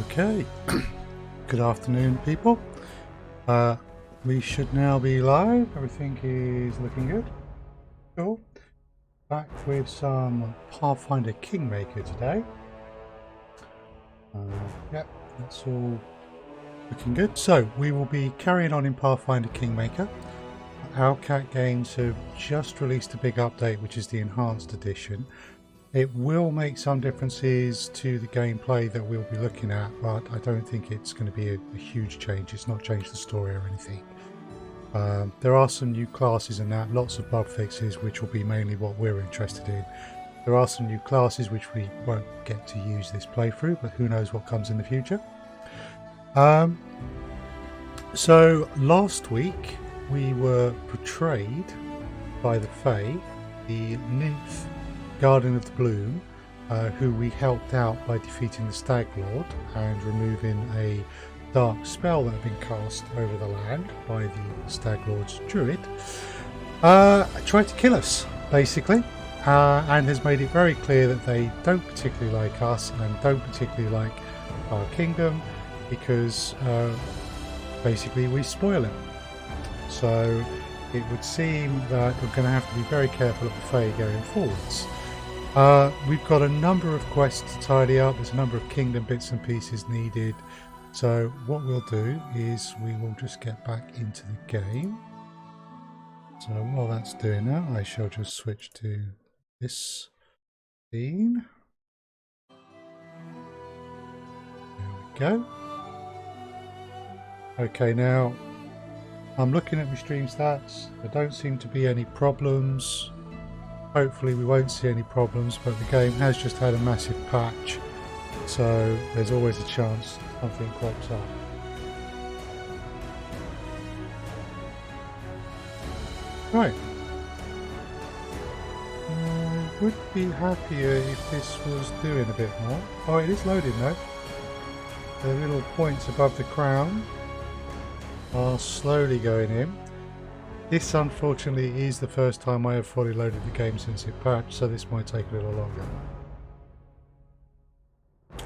Okay, good afternoon, people. We should now be live. Everything is looking good. Cool. Back with some Pathfinder Kingmaker today. Yep, that's all looking good. So we will be carrying on in Pathfinder Kingmaker. SilmarUK Games have just released a big update, which is the Enhanced Edition. It will make some differences to the gameplay that we'll be looking at, but I don't think it's going to be a huge change. It's not changed the story or anything. There are some new classes and that, lots of bug fixes, which will be mainly what we're interested in. There are some new classes which we won't get to use this playthrough, but who knows what comes in the future. So last week we were betrayed by the Fae, the nymph Guardian of the Bloom, who we helped out by defeating the Stag Lord and removing a dark spell that had been cast over the land by the Stag Lord's druid. Tried to kill us, basically, and has made it very clear that they don't particularly like us and don't particularly like our kingdom because basically we spoil it. So it would seem that we're going to have to be very careful of the Fae going forwards. We've got a number of quests to tidy up. There's a number of kingdom bits and pieces needed. So what we'll do is we will just get back into the game. So while that's doing that, I shall just switch to this scene. There we go. Okay, now I'm looking at my stream stats. There don't seem to be any problems. Hopefully we won't see any problems, but the game has just had a massive patch, so there's always a chance something crops up. Right. I would be happier if this was doing a bit more. Oh, it is loading though. The little points above the crown are slowly going in. This unfortunately is the first time I have fully loaded the game since it patched, so this might take a little longer.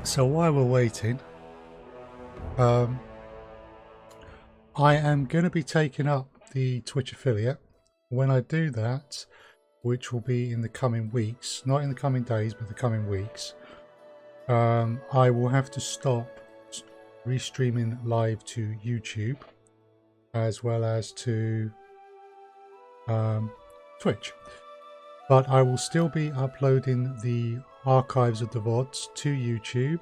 So while we're waiting, I am going to be taking up the Twitch affiliate. When I do that, which will be in the coming weeks, not in the coming days, but the coming weeks, I will have to stop restreaming live to YouTube as well as to Twitch, but I will still be uploading the archives of the VoDs to YouTube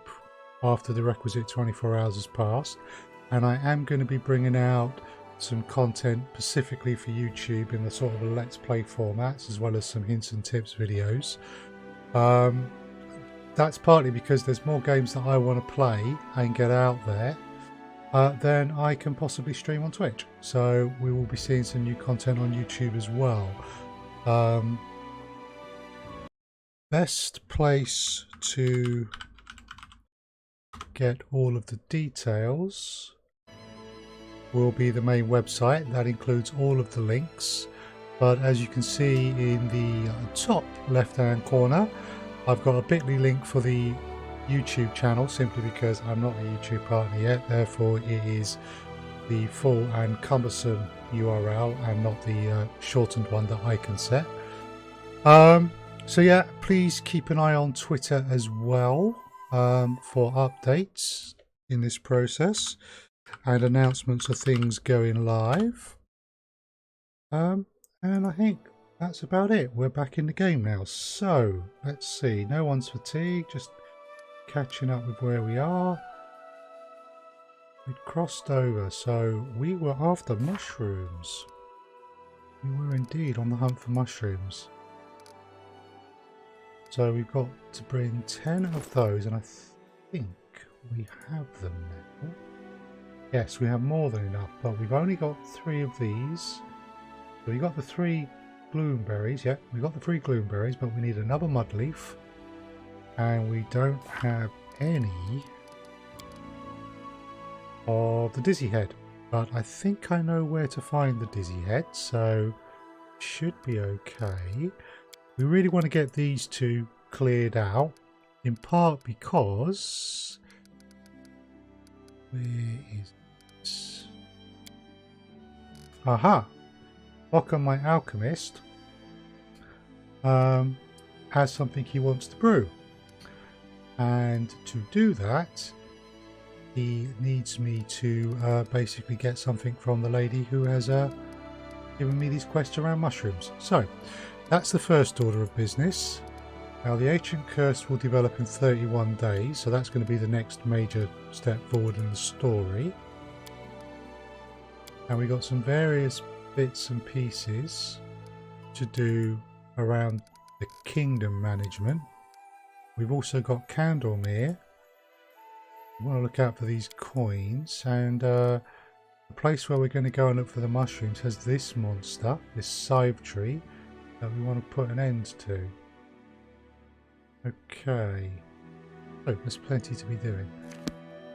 after the requisite 24 hours has passed, and I am going to be bringing out some content specifically for YouTube in the sort of a let's play formats, as well as some hints and tips videos. That's partly because there's more games that I want to play and get out there then I can possibly stream on Twitch. So we will be seeing some new content on YouTube as well. Best place to get all of the details will be the main website. That includes all of the links. But as you can see in the top left hand corner, I've got a bit.ly link for the YouTube channel, simply because I'm not a YouTube partner yet, therefore it is the full and cumbersome URL and not the shortened one that I can set. So yeah, please keep an eye on Twitter as well for updates in this process and announcements of things going live. And I think that's about it. We're back in the game now, so let's see. No one's fatigued, just catching up with where we are. We'd crossed over, so we were after mushrooms. We were indeed on the hunt for mushrooms. So we've got to bring 10 of those, and I think we have them now. Yes, we have more than enough, but we've only got 3 of these. So we got the 3 gloomberries. Yeah, we got the 3 gloomberries, but we need another mudleaf. And we don't have any of the dizzy head, but I think I know where to find the dizzy head, so should be okay. We really want to get these 2 cleared out, in part because Where is this? Aha! Ockham, my alchemist, has something he wants to brew. And to do that, he needs me to basically get something from the lady who has given me these quests around mushrooms. So, that's the first order of business. Now, the ancient curse will develop in 31 days, so that's going to be the next major step forward in the story. And we got some various bits and pieces to do around the kingdom management. We've also got Candlemere. We want to look out for these coins, and the place where we're going to go and look for the mushrooms has this monster, this Scythe tree, that we want to put an end to. Okay, so there's plenty to be doing.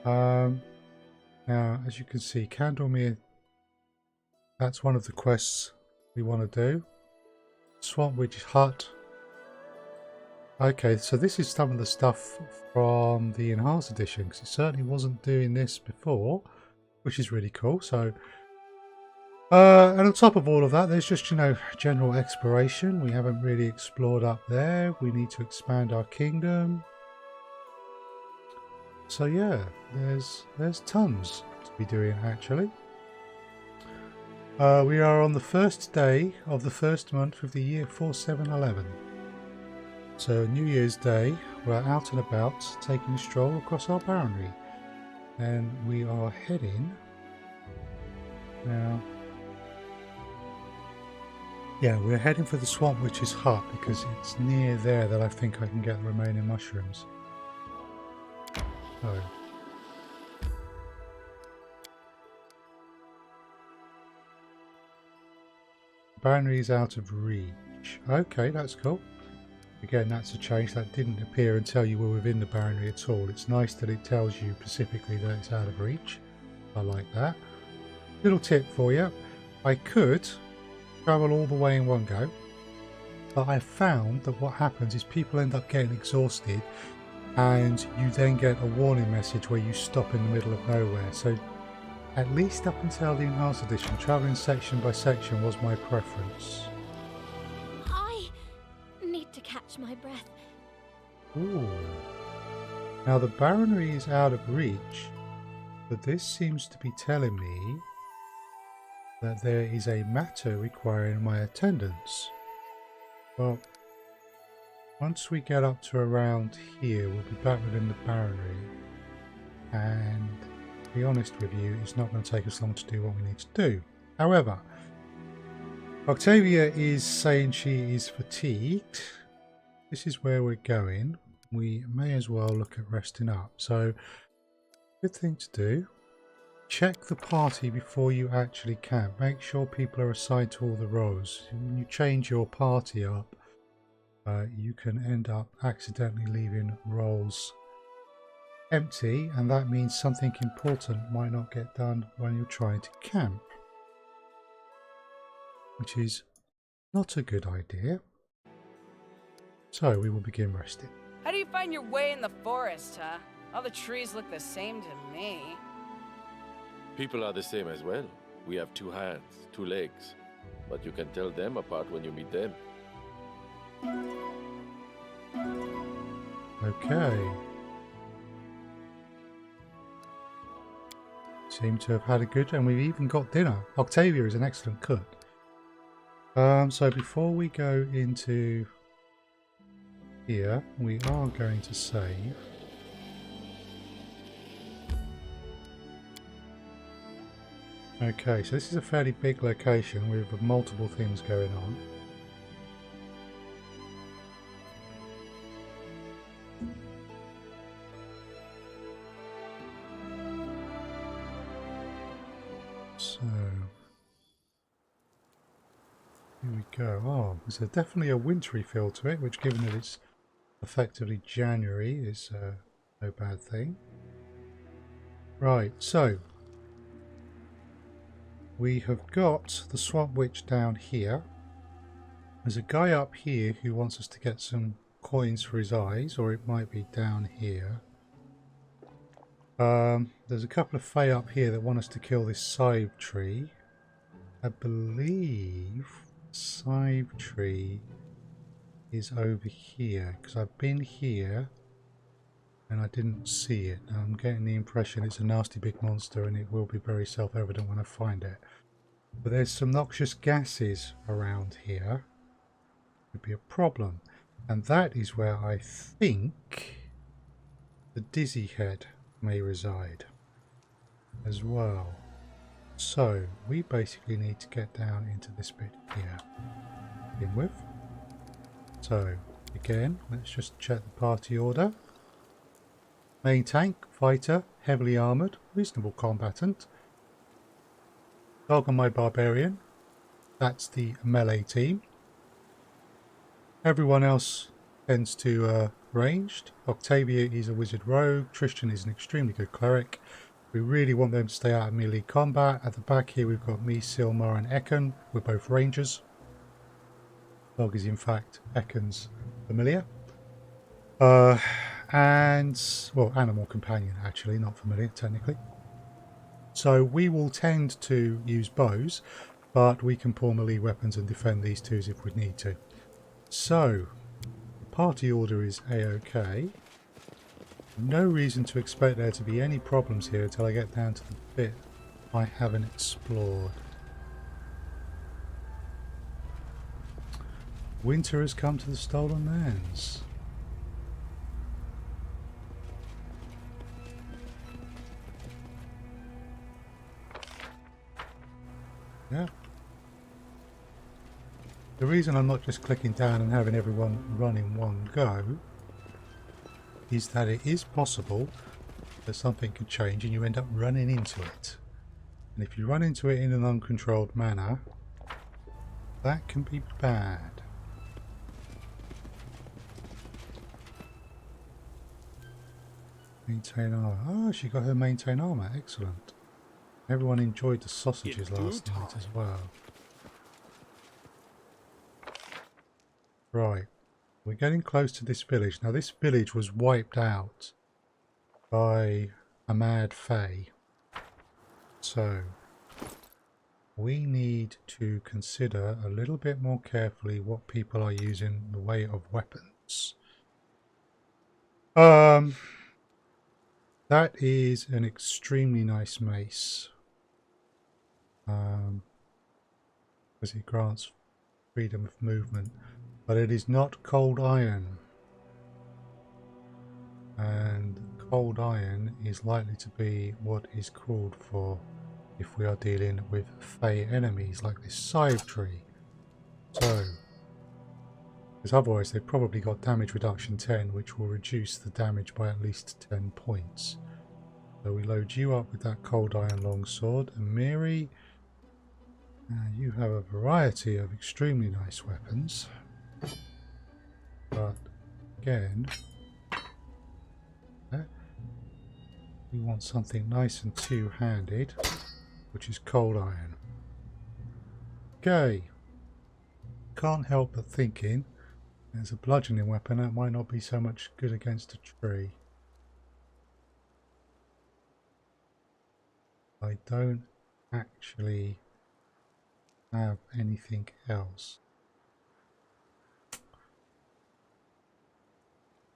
Now, as you can see, Candlemere, that's one of the quests we want to do. Swamp Witch's Hut. Okay, so this is some of the stuff from the Enhanced Edition, because it certainly wasn't doing this before, which is really cool. So, and on top of all of that, there's just, you know, general exploration. We haven't really explored up there. We need to expand our kingdom. So yeah, there's tons to be doing actually. We are on the first day of the first month of the year 4711. So New Year's Day, we're out and about taking a stroll across our boundary. And we are heading now. Yeah, we're heading for the Swamp Witch's Hut because it's near there that I think I can get the remaining mushrooms. Oh. Boundaries out of reach. Okay, that's cool. Again, that's a change. That didn't appear until you were within the boundary at all. It's nice that it tells you specifically that it's out of reach. I like that. Little tip for you. I could travel all the way in one go, but I found that what happens is people end up getting exhausted and you then get a warning message where you stop in the middle of nowhere. So at least up until the Enhanced Edition, travelling section by section was my preference. I need to catch my breath. Ooh. Now the boundary is out of reach, but this seems to be telling me that there is a matter requiring my attendance. Well, once we get up to around here, we'll be back within the boundary, and to be honest with you, it's not going to take us long to do what we need to do. However, Octavia is saying she is fatigued. This is where we're going. We may as well look at resting up. So, good thing to do. Check the party before you actually camp. Make sure people are assigned to all the roles. When you change your party up, you can end up accidentally leaving roles empty, and that means something important might not get done when you're trying to camp, which is not a good idea. So we will begin resting. How do you find your way in the forest, huh? All the trees look the same to me. People are the same as well. We have two hands, two legs, but you can tell them apart when you meet them. Okay. Seem to have had a good, and we've even got dinner. Octavia is an excellent cook. So before we go into here, we are going to save. Okay, so this is a fairly big location with multiple things going on. So here we go. Oh, there's definitely a wintry feel to it, which, given that it's effectively January, is no bad thing. Right, so we have got the Swamp Witch down here. There's a guy up here who wants us to get some coins for his eyes, or it might be down here. There's a couple of Fae up here that want us to kill this scythe tree. I believe scythe tree is over here because I've been here and I didn't see it. Now I'm getting the impression it's a nasty big monster and it will be very self-evident when I find it. But there's some noxious gases around here. Could be a problem. And that is where I think the dizzy head may reside as well. So we basically need to get down into this bit here to begin with. So again, let's just check the party order. Main tank, fighter, heavily armoured, reasonable combatant. Dog and my barbarian. That's the melee team. Everyone else tends to ranged. Octavia is a wizard rogue. Tristan is an extremely good cleric. We really want them to stay out of melee combat. At the back here we've got me, Silmar and Ekken. We're both rangers. Dog is in fact Ekken's familiar. And, well, animal companion actually, not familiar technically. So we will tend to use bows, but we can pull melee weapons and defend these twos if we need to. So, the party order is A-OK. No reason to expect there to be any problems here until I get down to the bit I haven't explored. Winter has come to the Stolen Lands. Yeah. The reason I'm not just clicking down and having everyone run in one go is that it is possible that something could change and you end up running into it. And if you run into it in an uncontrolled manner, that can be bad. Maintain armor. Oh, she got her maintain armor. Excellent. Everyone enjoyed the sausages last night as well. Right. We're getting close to this village. Now this village was wiped out by a mad fae. So we need to consider a little bit more carefully what people are using in the way of weapons. That is an extremely nice mace. Because it grants freedom of movement. But it is not cold iron. And cold iron is likely to be what is called for if we are dealing with Fey enemies like this scythe tree. So, because otherwise they've probably got damage reduction 10, which will reduce the damage by at least 10 points. So we load you up with that cold iron longsword, and Miri, you have a variety of extremely nice weapons. But again, we want something nice and two-handed, which is cold iron. Okay, can't help but thinking there's a bludgeoning weapon that might not be so much good against a tree. I don't actually have anything else.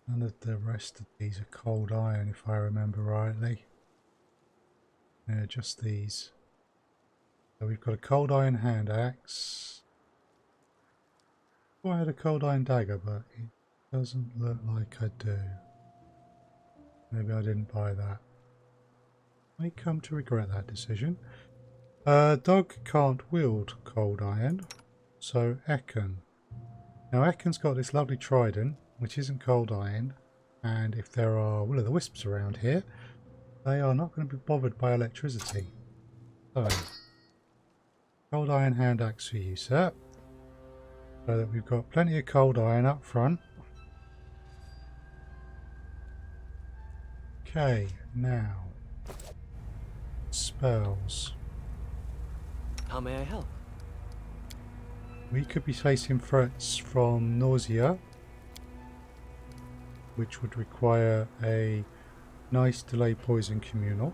None of the rest of these are cold iron, if I remember rightly. Yeah, just these. So we've got a cold iron hand axe. Oh, I had a cold iron dagger, but it doesn't look like I do. Maybe I didn't buy that. I come to regret that decision. Dog can't wield cold iron, so Ekken. Now Ekken's got this lovely trident, which isn't cold iron, and if there are will-o'-the-wisps around here, they are not going to be bothered by electricity. So, cold iron hand axe for you, sir. So that we've got plenty of cold iron up front. Okay, now spells. How may I help? We could be facing threats from nausea, which would require a Nice delay poison communal.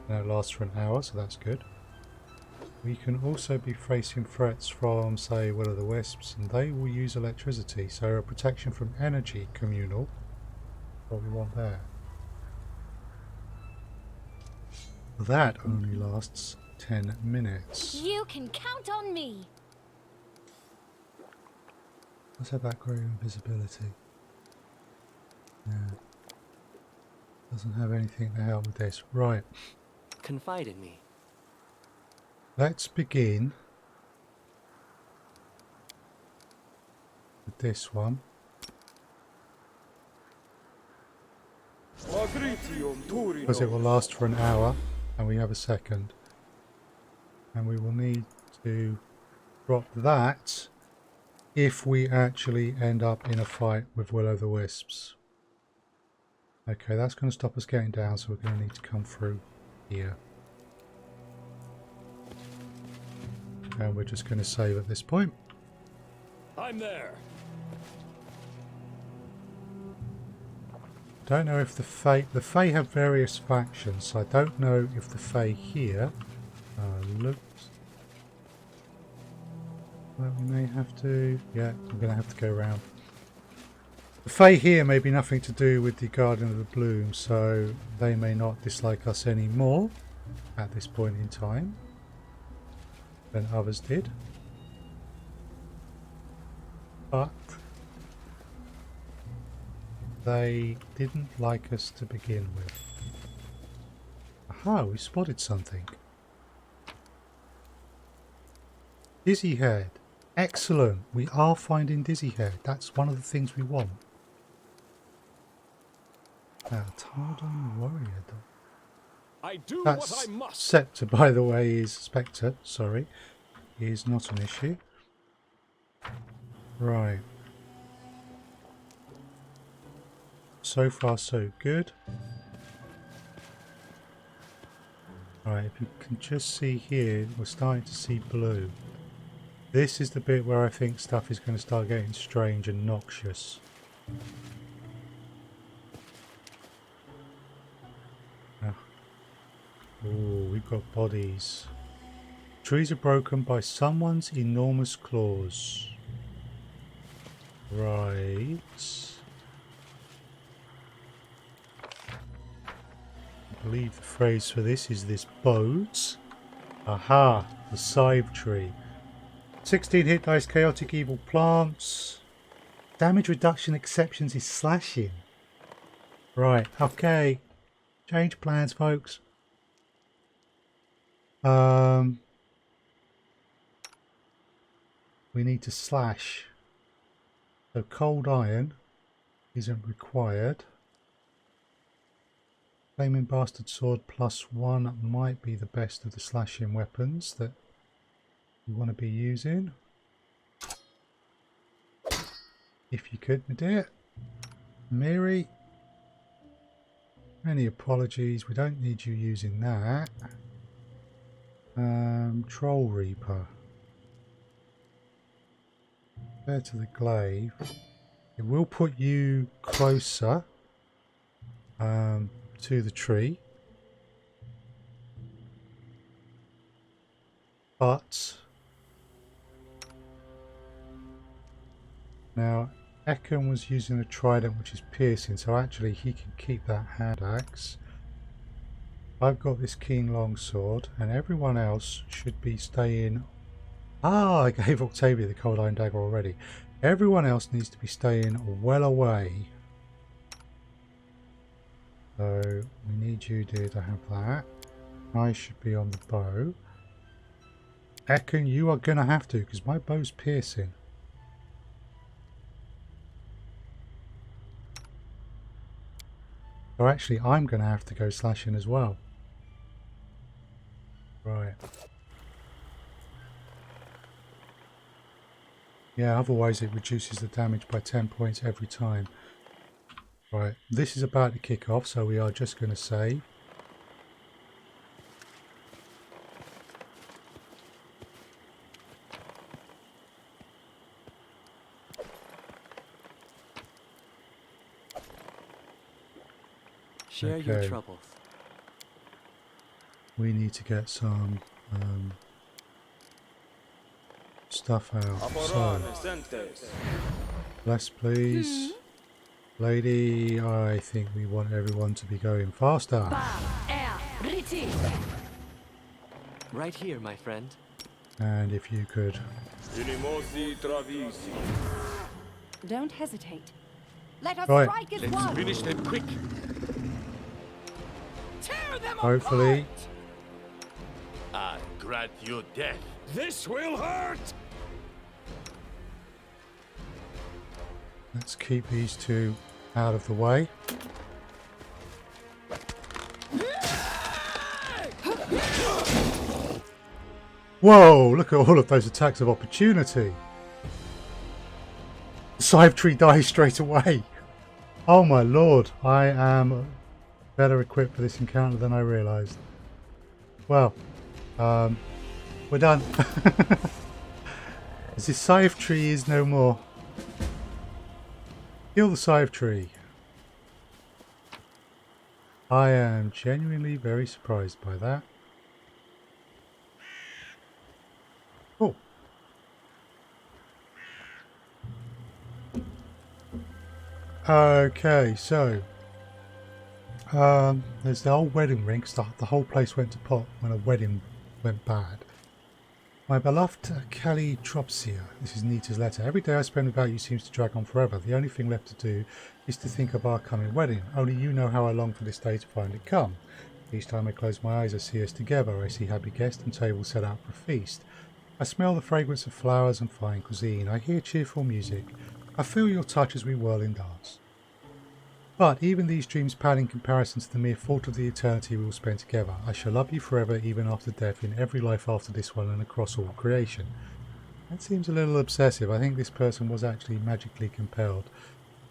And it lasts for an hour, so that's good. We can also be facing threats from, say, Will of the Wisps, and they will use electricity, so a protection from energy communal. What we want there. That only lasts 10 minutes. You can count on me. Let's have that greater invisibility. Yeah. Doesn't have anything to help with this. Right. Confide in me. Let's begin with this one. Because it will last for an hour and we have a second. And we will need to drop that if we actually end up in a fight with Will-o'-the-Wisps. Okay, that's going to stop us getting down, so we're going to need to come through here. And we're just going to save at this point. I'm there. Don't know if the Fae have various factions, so I don't know if the Fae here looks. Well, we may have to. Yeah, I'm going to have to go around. The Fae here may be nothing to do with the Guardian of the Bloom, so they may not dislike us anymore at this point in time than others did. But they didn't like us to begin with. Aha, we spotted something. Dizzy Head. Excellent. We are finding Dizzy Head. That's one of the things we want. Tardon Warrior dog. I do That's what I must. Scepter, by the way, is Spectre. Sorry. Is not an issue. Right. So far, so good. Right, if you can just see here, we're starting to see blue. This is the bit where I think stuff is going to start getting strange and noxious. Oh, we've got bodies. Trees are broken by someone's enormous claws. Right. I believe the phrase for this is this bodes. Aha, the scythe tree. 16 hit dice, chaotic evil plants. Damage reduction exceptions is slashing. Right, okay. Change plans, folks. We need to slash. So cold iron isn't required. Flaming Bastard Sword +1 might be the best of the slashing weapons that you want to be using. If you could, my dear. Mary. Many apologies, we don't need you using that. Troll Reaper. Compared to the glaive, it will put you closer to the tree, but now Ekon was using a trident which is piercing, so actually he can keep that hand axe. I've got this keen longsword, and everyone else should be staying. Ah, I gave Octavia the cold iron dagger already. Everyone else needs to be staying well away. So we need you, dear, to have that. I should be on the bow. Ekon, you are going to have to, because my bow's piercing. So actually, I'm going to have to go slashing as well. Right. Yeah, otherwise it reduces the damage by 10 points every time. Right, this is about to kick off, so we are just going to save. Share your Okay. troubles. We need to get some stuff out. So, bless please. Lady, I think we want everyone to be going faster. Right here, my friend. And if you could. Don't hesitate. Let us Right. strike as Let's one. finish them quick. Tear them Hopefully. apart! I grant you death. This will hurt! Let's keep these two out of the way. Whoa, look at all of those attacks of opportunity. The Scythe Tree dies straight away. Oh my lord, I am better equipped for this encounter than I realised. Well, we're done. As this Scythe Tree is no more. Kill the Scythe Tree. I am genuinely very surprised by that. Oh. Okay, so there's the old wedding ring, 'cause the whole place went to pot when a wedding went bad. My beloved Kalitropsia, this is Nita's letter. Every day I spend without you seems to drag on forever. The only thing left to do is to think of our coming wedding. Only you know how I long for this day to finally come. Each time I close my eyes I see us together. I see happy guests and tables set out for a feast. I smell the fragrance of flowers and fine cuisine. I hear cheerful music. I feel your touch as we whirl and dance. But even these dreams pale in comparison to the mere thought of the eternity we will spend together. I shall love you forever, even after death, in every life after this one and across all creation. That seems a little obsessive. I think this person was actually magically compelled.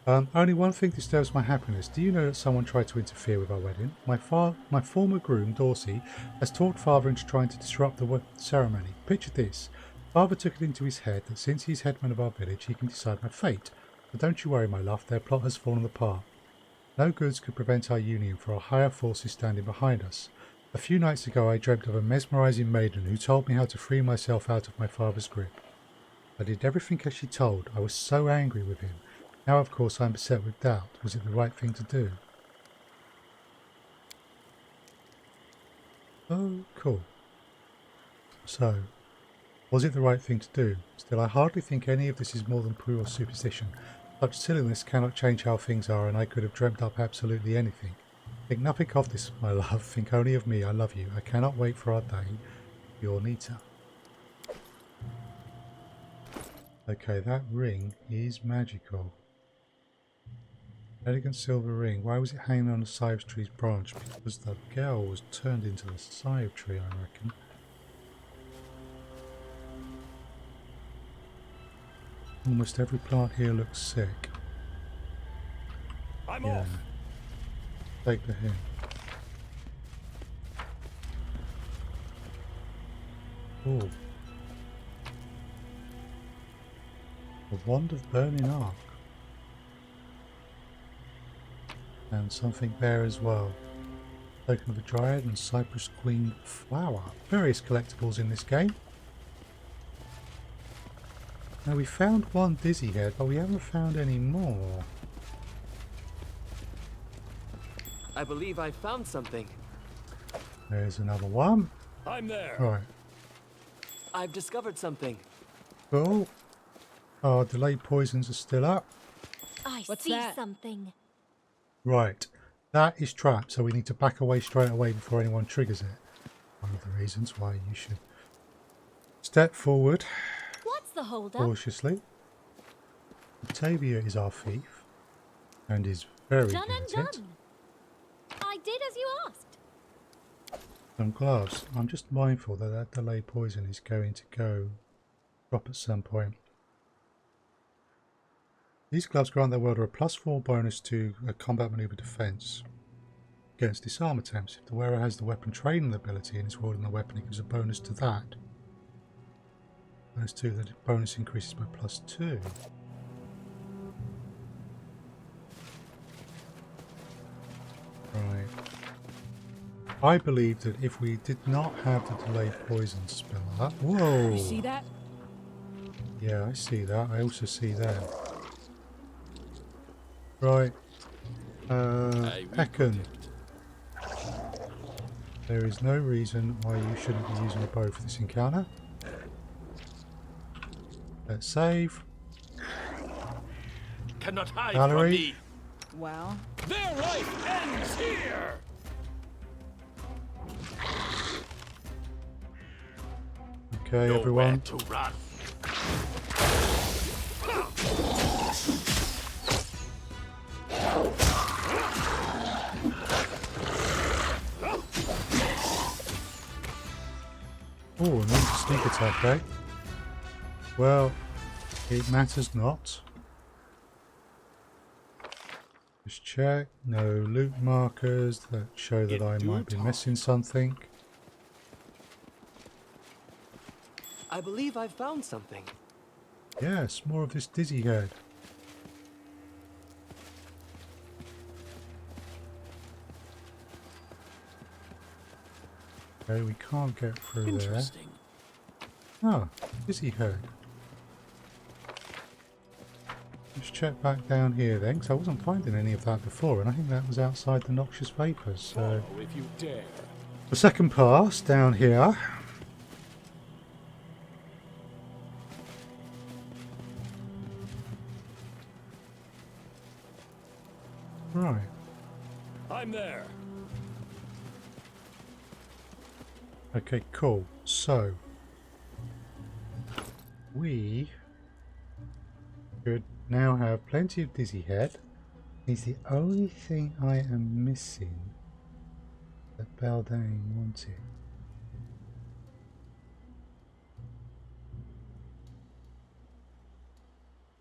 Only one thing disturbs my happiness. Do you know that someone tried to interfere with our wedding? My former groom, Dorsey, has talked Father into trying to disrupt the ceremony. Picture this. Father took it into his head that since he's headman of our village, he can decide my fate. But don't you worry, my love, their plot has fallen apart. No goods could prevent our union, for a higher force is standing behind us. A few nights ago I dreamt of a mesmerising maiden who told me how to free myself out of my father's grip. I did everything as she told. I was so angry with him. Now of course I am beset with doubt. Was it the right thing to do? Oh, cool. So, was it the right thing to do? Still, I hardly think any of this is more than pure superstition. Such silliness cannot change how things are, and I could have dreamt up absolutely anything. Think nothing of this, my love. Think only of me. I love you. I cannot wait for our day. Your Nita. Okay, that ring is magical. Elegant silver ring. Why was it hanging on the Scythe Tree's branch? Because the girl was turned into the Scythe Tree, I reckon. Almost every plant here looks sick. I'm Yeah. off. Take the hint. Oh. The Wand of Burning Arc. And something there as well. Token of a Dryad and Cypress Queen Flower. Various collectibles in this game. Now we found one Dizzy Head, but we haven't found any more. I believe I found something. There's another one. I'm there. Right. I've discovered something. Cool. Our delayed poisons are still up. I What's see that? something. Right. That is trapped, so we need to back away straight away before anyone triggers it. One of the reasons why you should step forward What's the hold up? cautiously. Octavia is our thief and is very Done good and at it. done. I did as you asked. Some gloves. I'm just mindful that that delay poison is going to go drop at some point. These gloves grant their wielder a +4 bonus to a combat maneuver defense against disarm attempts. If the wearer has the weapon training ability and is wielding the weapon, it gives a bonus to that. Bonus 2, the bonus increases by +2. Right. I believe that if we did not have the delayed poison spell up... Whoa! You see that? Yeah, I see that. I also see that. Right. I will Ekon. protect. There is no reason why you shouldn't be using a bow for this encounter. Let's save. Cannot hide Valerie. from me. Well, Their life ends here. Okay, Nowhere everyone. to run. Oh, and then sneak attack, eh? Well, it matters not. Just check. No loot markers that show that I might be missing something. I believe I found something. Yes, more of this dizzy head. Okay, we can't get through there. Interesting. Ah, dizzy head. Let's check back down here then, because I wasn't finding any of that before, and I think that was outside the noxious vapours. So, Follow if you dare. the second pass down here. Right. I'm there. Okay, cool. So, we should now have plenty of dizzy head. Is the only thing I am missing that Baldane wanted.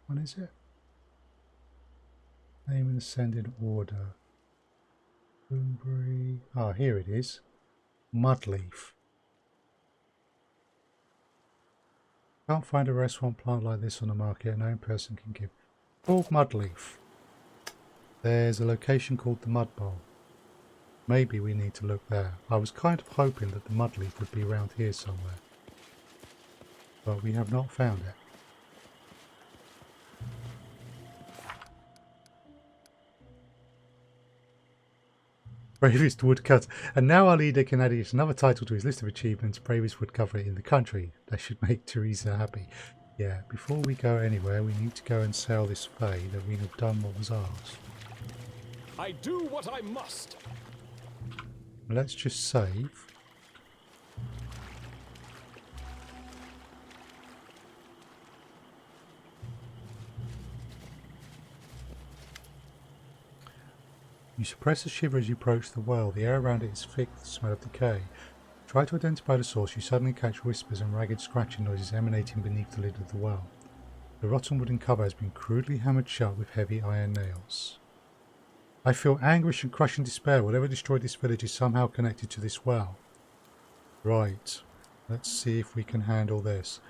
What is it? Name and ascended order. Bloomberry. Ah, here it is. Mudleaf. Can't find a restaurant plant like this on the market. A known person can give. Called Mudleaf. There's a location called the Mud Bowl. Maybe we need to look there. I was kind of hoping that the Mudleaf would be around here somewhere. But we have not found it. Bravest woodcutter. And now our leader can add yet another title to his list of achievements. Bravest woodcutter in the country. That should make Teresa happy. Yeah, before we go anywhere, we need to go and sell this Fae that we have done what was ours. I do what I must. Let's just save. You suppress a shiver as you approach the well. The air around it is thick with the smell of decay. Try to identify the source. You suddenly catch whispers and ragged scratching noises emanating beneath the lid of the well. The rotten wooden cover has been crudely hammered shut with heavy iron nails. I feel anguish and crushing despair. Whatever destroyed this village is somehow connected to this well. Right. Let's see if we can handle this.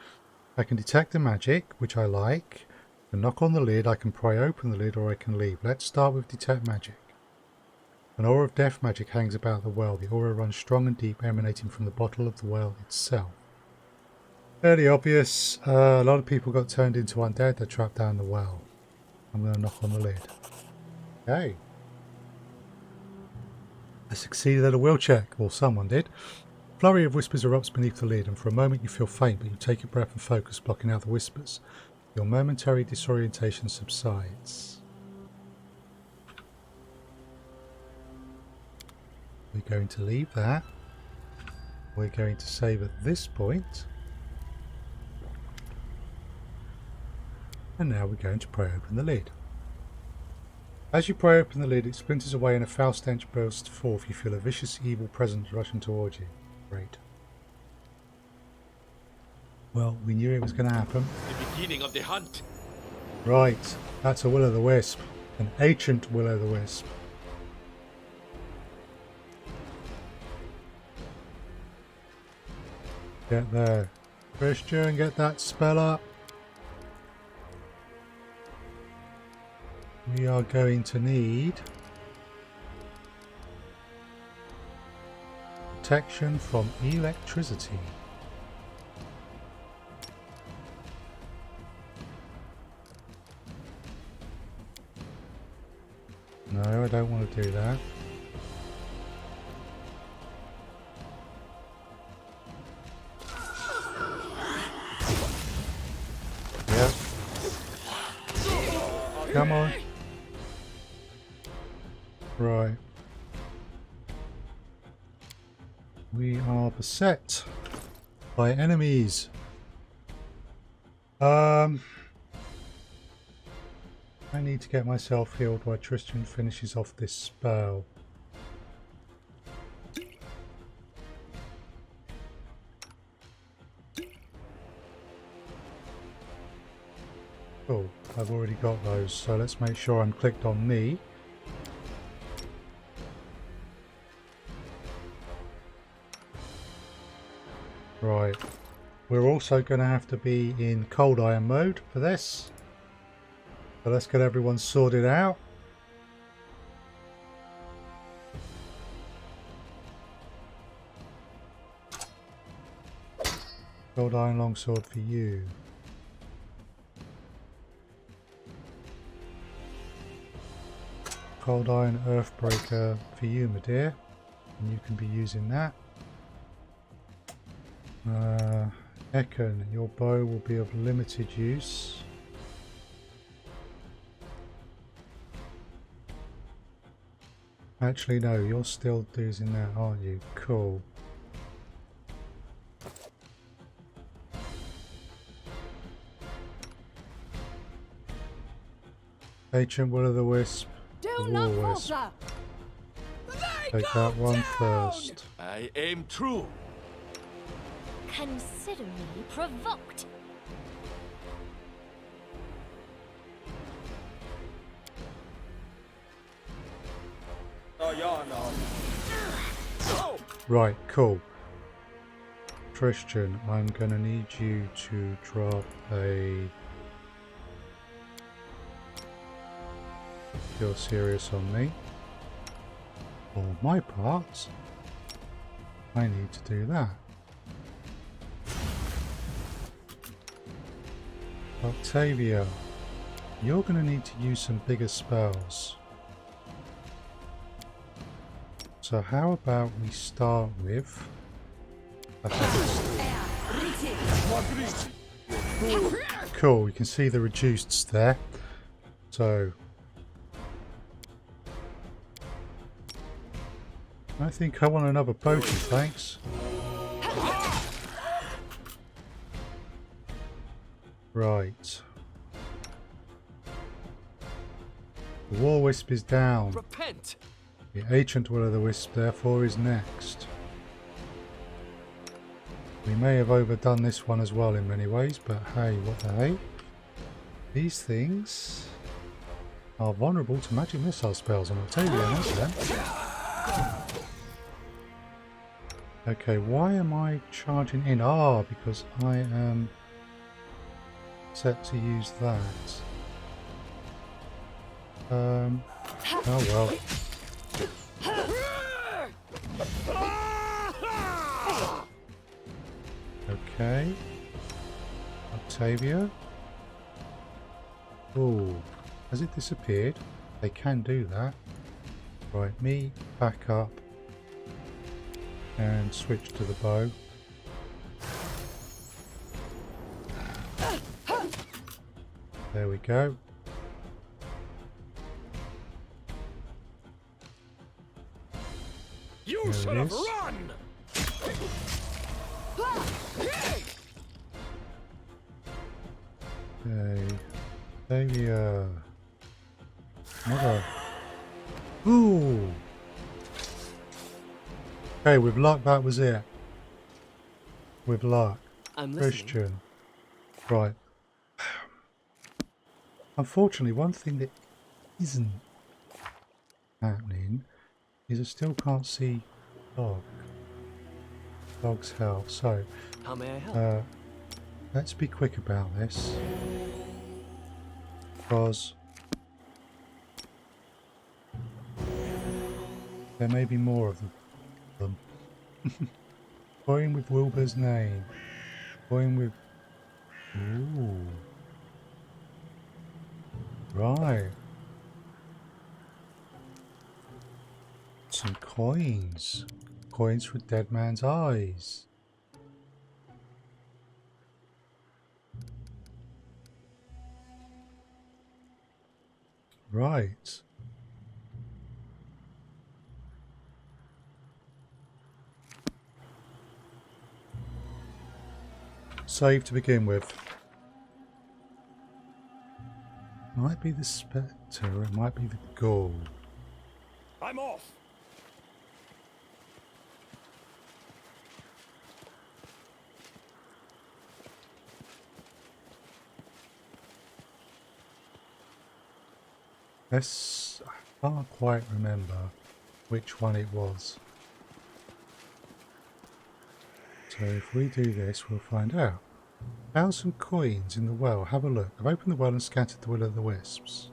I can detect the magic, which I like. I can knock on the lid. I can pry open the lid, or I can leave. Let's start with detect magic. An aura of death magic hangs about the well. The aura runs strong and deep, emanating from the bottle of the well itself. Fairly obvious. A lot of people got turned into undead. They're trapped down the well. I'm going to knock on the lid. Okay. I succeeded at a will check, or someone did. A flurry of whispers erupts beneath the lid, and for a moment you feel faint, but you take a breath and focus, blocking out the whispers. Your momentary disorientation subsides. We're going to leave that. We're going to save at this point. And now we're going to pry open the lid. As you pry open the lid, it splinters away and a foul stench bursts forth. You feel a vicious, evil presence rushing towards you. Great. Well, we knew it was going to happen. The beginning of the hunt. Right, that's a will-o'-the-wisp. An ancient will-o'-the-wisp. Get there. Christian, get that spell up. We are going to need protection from electricity. No, I don't want to do that. Yep. Come on. Right. We are beset by enemies. I need to get myself healed while Tristan finishes off this spell. Cool, I've already got those, so let's make sure I'm clicked on me. Right, we're also going to have to be in cold iron mode for this. So let's get everyone sorted out. Cold iron longsword for you. Cold iron earthbreaker for you, my dear. And you can be using that. Ekin, your bow will be of limited use. Actually, no, you're still using that, aren't you? Cool. Ancient Will-o'-the-Wisp. Do not falter. Take that one first. I aim true. Consider me provoked. Right, cool. Tristan, I'm gonna need you to drop a... If you're serious on me. For my part, I need to do that. Octavia, you're gonna need to use some bigger spells. So how about we start with a haste. Cool, you can see the reduceds there. So I think I want another potion, thanks. Right. The War Wisp is down. Repent. The Ancient Will-o'-the-Wisp, therefore, is next. We may have overdone this one as well in many ways, but hey, what the hey? These things are vulnerable to magic missile spells, and I'll tell you that. Okay, why am I charging in? Ah, because I am set to use that. Oh well. Okay. Octavia. Oh, has it disappeared? They can do that. Right, me back up and switch to the bow. There we go. You There should it have is. run! Okay. Octavia. Mother. Ooh. Okay, with luck that was it. With luck. I'm listening. Christian. Right. Unfortunately, one thing that isn't happening is I still can't see Dog's health. So, How may I help? let's be quick about this. Because there may be more of them. Coin with Wilbur's name. Coin with... Ooh. Right. Some coins. Coins for Dead Man's Eyes. Right. Save to begin with. Might be the Spectre, it might be the Ghoul. I'm off. I can't quite remember which one it was. So if we do this, we'll find out. 1,000 coins in the well. Have a look. I've opened the well and scattered the will-o'-the-wisps.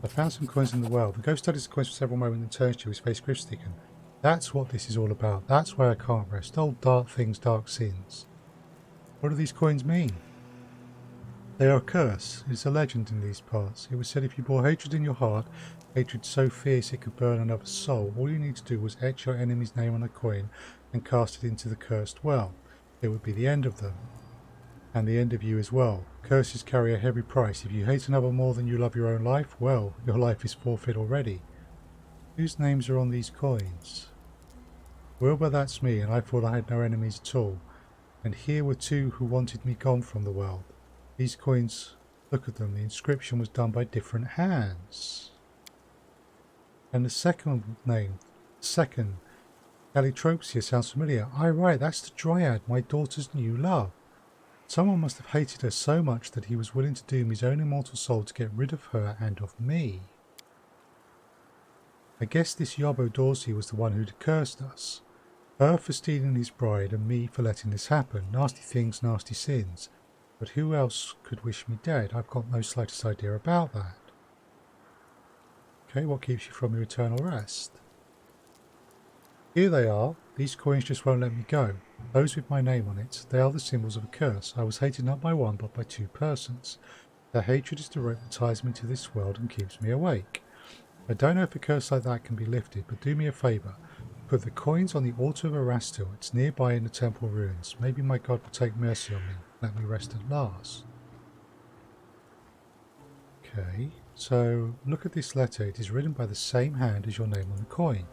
I found some coins in the well. The ghost studies the coins for several moments and turns to you, his face grief-stricken. That's what this is all about. That's why I can't rest. Old dark things, dark sins. What do these coins mean? They are a curse. It's a legend in these parts. It was said if you bore hatred in your heart, hatred so fierce it could burn another's soul, all you need to do was etch your enemy's name on a coin and cast it into the cursed well. It would be the end of them. And the end of you as well. Curses carry a heavy price. If you hate another more than you love your own life, well, your life is forfeit already. Whose names are on these coins? Wilbur, that's me, and I thought I had no enemies at all. And here were two who wanted me gone from the world. These coins, look at them, the inscription was done by different hands. And the second name, Galitropsia, sounds familiar. Aye, right, that's the Dryad, my daughter's new love. Someone must have hated her so much that he was willing to doom his own immortal soul to get rid of her and of me. I guess this Yobbo Dorsey was the one who'd cursed us. Her for stealing his bride and me for letting this happen. Nasty things, nasty sins. But who else could wish me dead? I've got no slightest idea about that. Okay, what keeps you from your eternal rest? Here they are. These coins just won't let me go. Those with my name on it, they are the symbols of a curse. I was hated not by one, but by two persons. Their hatred is direct that ties me to this world and keeps me awake. I don't know if a curse like that can be lifted, but do me a favour. Put the coins on the altar of Erastil. It's nearby in the temple ruins. Maybe my god will take mercy on me. Let me rest at last. Okay, so look at this letter. It is written by the same hand as your name on the coin.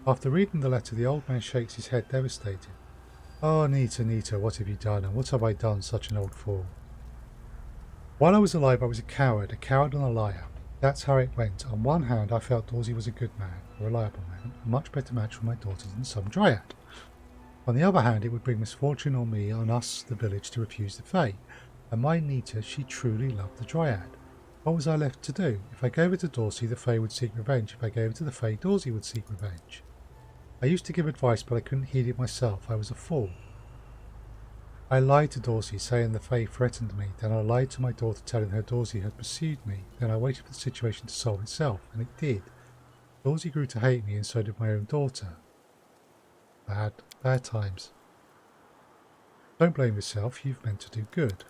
After reading the letter, the old man shakes his head devastated. Oh, Nita, Nita, what have you done, and what have I done, such an old fool? While I was alive, I was a coward and a liar. That's how it went. On one hand, I felt Dorsey was a good man, a reliable man, a much better match for my daughter than some Dryad. On the other hand, it would bring misfortune on me, on us, the village, to refuse the Fae. And my Nita, she truly loved the Dryad. What was I left to do? If I gave it to Dorsey, the Fae would seek revenge. If I gave it to the Fae, Dorsey would seek revenge. I used to give advice, but I couldn't heed it myself. I was a fool. I lied to Dorsey, saying the Fae threatened me. Then I lied to my daughter, telling her Dorsey had pursued me. Then I waited for the situation to solve itself, and it did. Dorsey grew to hate me, and so did my own daughter. Bad times. Don't blame yourself. You've meant to do good.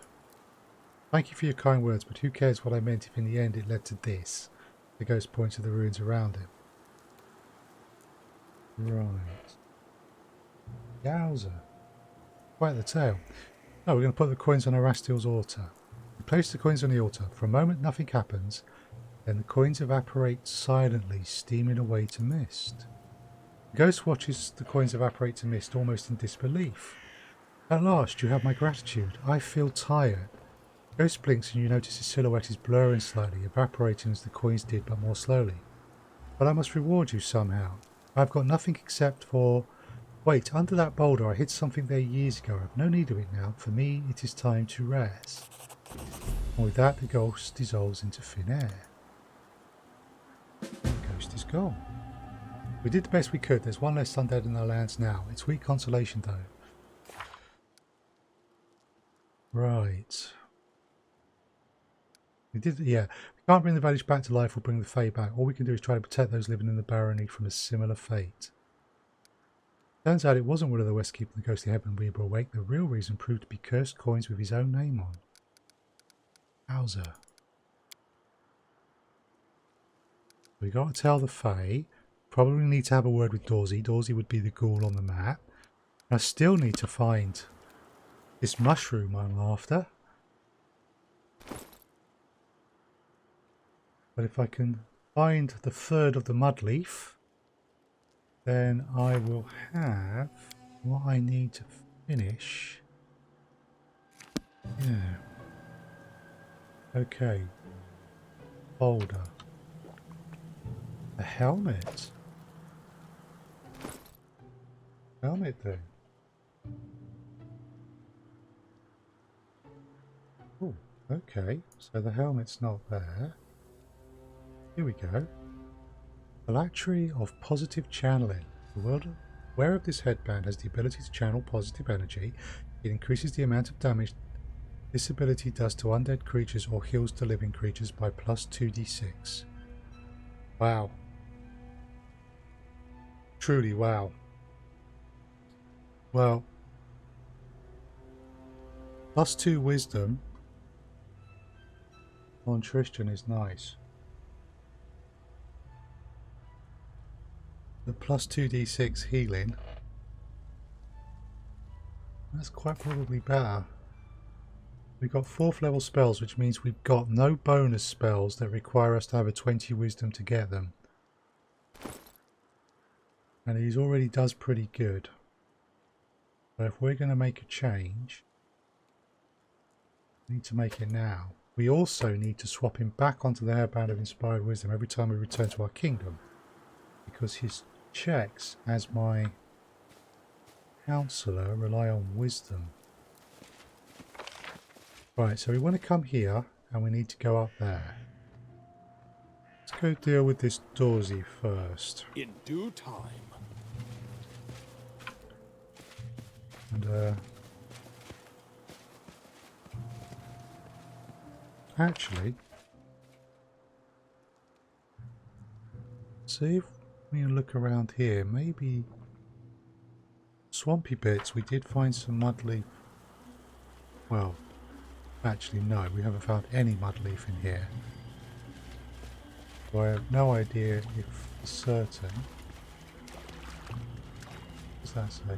Thank you for your kind words, but who cares what I meant if in the end it led to this? The ghost points to the ruins around him. Right. Yowza. Quite the tale. Oh, we're going to put the coins on Erastil's altar. We place the coins on the altar. For a moment nothing happens. Then the coins evaporate silently, steaming away to mist. The ghost watches the coins evaporate to mist, almost in disbelief. At last, you have my gratitude. I feel tired. The ghost blinks and you notice his silhouette is blurring slightly, evaporating as the coins did, but more slowly. But I must reward you somehow. I've got nothing except for... Wait, under that boulder I hid something there years ago. I've no need of it now. For me, it is time to rest. And with that, the ghost dissolves into thin air. The ghost is gone. We did the best we could. There's one less undead in our lands now. It's weak consolation, though. Right. We did, yeah. We can't bring the village back to life or bring the Fae back. All we can do is try to protect those living in the barony from a similar fate. Turns out it wasn't one of the West keeping the ghostly headman we were awake. The real reason proved to be cursed coins with his own name on. Wowzer. We got to tell the Fae. Probably need to have a word with Dorsey. Dorsey would be the ghoul on the map. I still need to find this mushroom I'm after. But if I can find the third of the mud leaf, then I will have what I need to finish. Yeah. Okay. Folder. A helmet. Helmet then. Oh, okay. So the helmet's not there. Here we go. Phylactery of positive channeling. The world aware of this headband has the ability to channel positive energy. It increases the amount of damage this ability does to undead creatures or heals to living creatures by plus 2d6. Wow. Truly wow. Well, plus 2 wisdom on Tristan is nice. The plus 2d6 healing, that's quite probably better. We've got 4th level spells, which means we've got no bonus spells that require us to have a 20 wisdom to get them. And he already does pretty good. But if we're going to make a change, we need to make it now. We also need to swap him back onto the hairband of inspired wisdom every time we return to our kingdom, because his checks as my counselor rely on wisdom. Right, so we want to come here and we need to go up there. Let's go deal with this Dorsey first. In due time. And actually, see if we look around here, maybe swampy bits. We did find some mud leaf. Well, actually no, we haven't found any mud leaf in here. So I have no idea if certain. What does that say?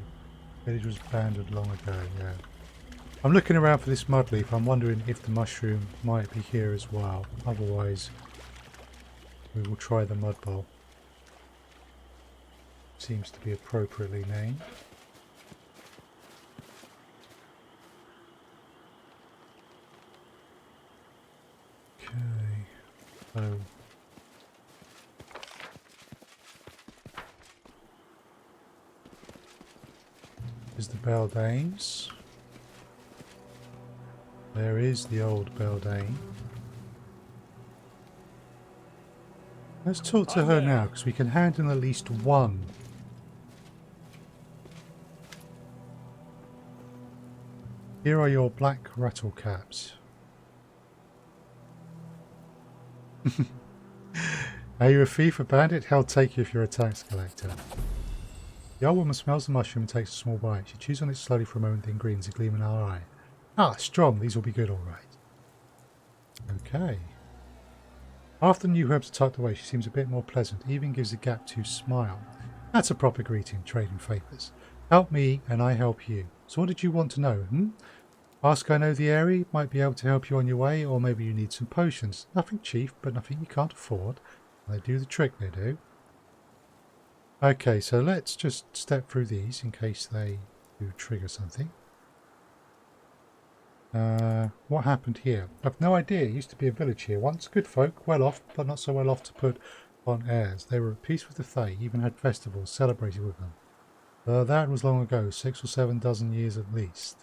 Village was abandoned long ago, yeah. I'm looking around for this mud leaf. I'm wondering if the mushroom might be here as well. Otherwise, we will try the mud bowl. Seems to be appropriately named. Okay, so is the Beldanes. There is the old Beldane. Let's talk to her now, because we can hand in at least one. Here are your black rattle caps. Are you a thief, a bandit? Hell take you if you're a tax collector. The old woman smells the mushroom and takes a small bite. She chews on it slowly for a moment, then grins, a gleam in her eye. Ah, strong. These will be good, all right. Okay. After the new herbs are tucked away, she seems a bit more pleasant. Even gives the gap to smile. That's a proper greeting, trading favours. Help me, and I help you. So what did you want to know, Ask I know the area, might be able to help you on your way, or maybe you need some potions. Nothing cheap, but nothing you can't afford. They do the trick, they do. Okay, so let's just step through these in case they do trigger something. What happened here? I've no idea. It used to be a village here once. Good folk, well off, but not so well off to put on airs. They were at peace with the Fae, even had festivals celebrated with them. That was long ago, 6 or 7 dozen years at least.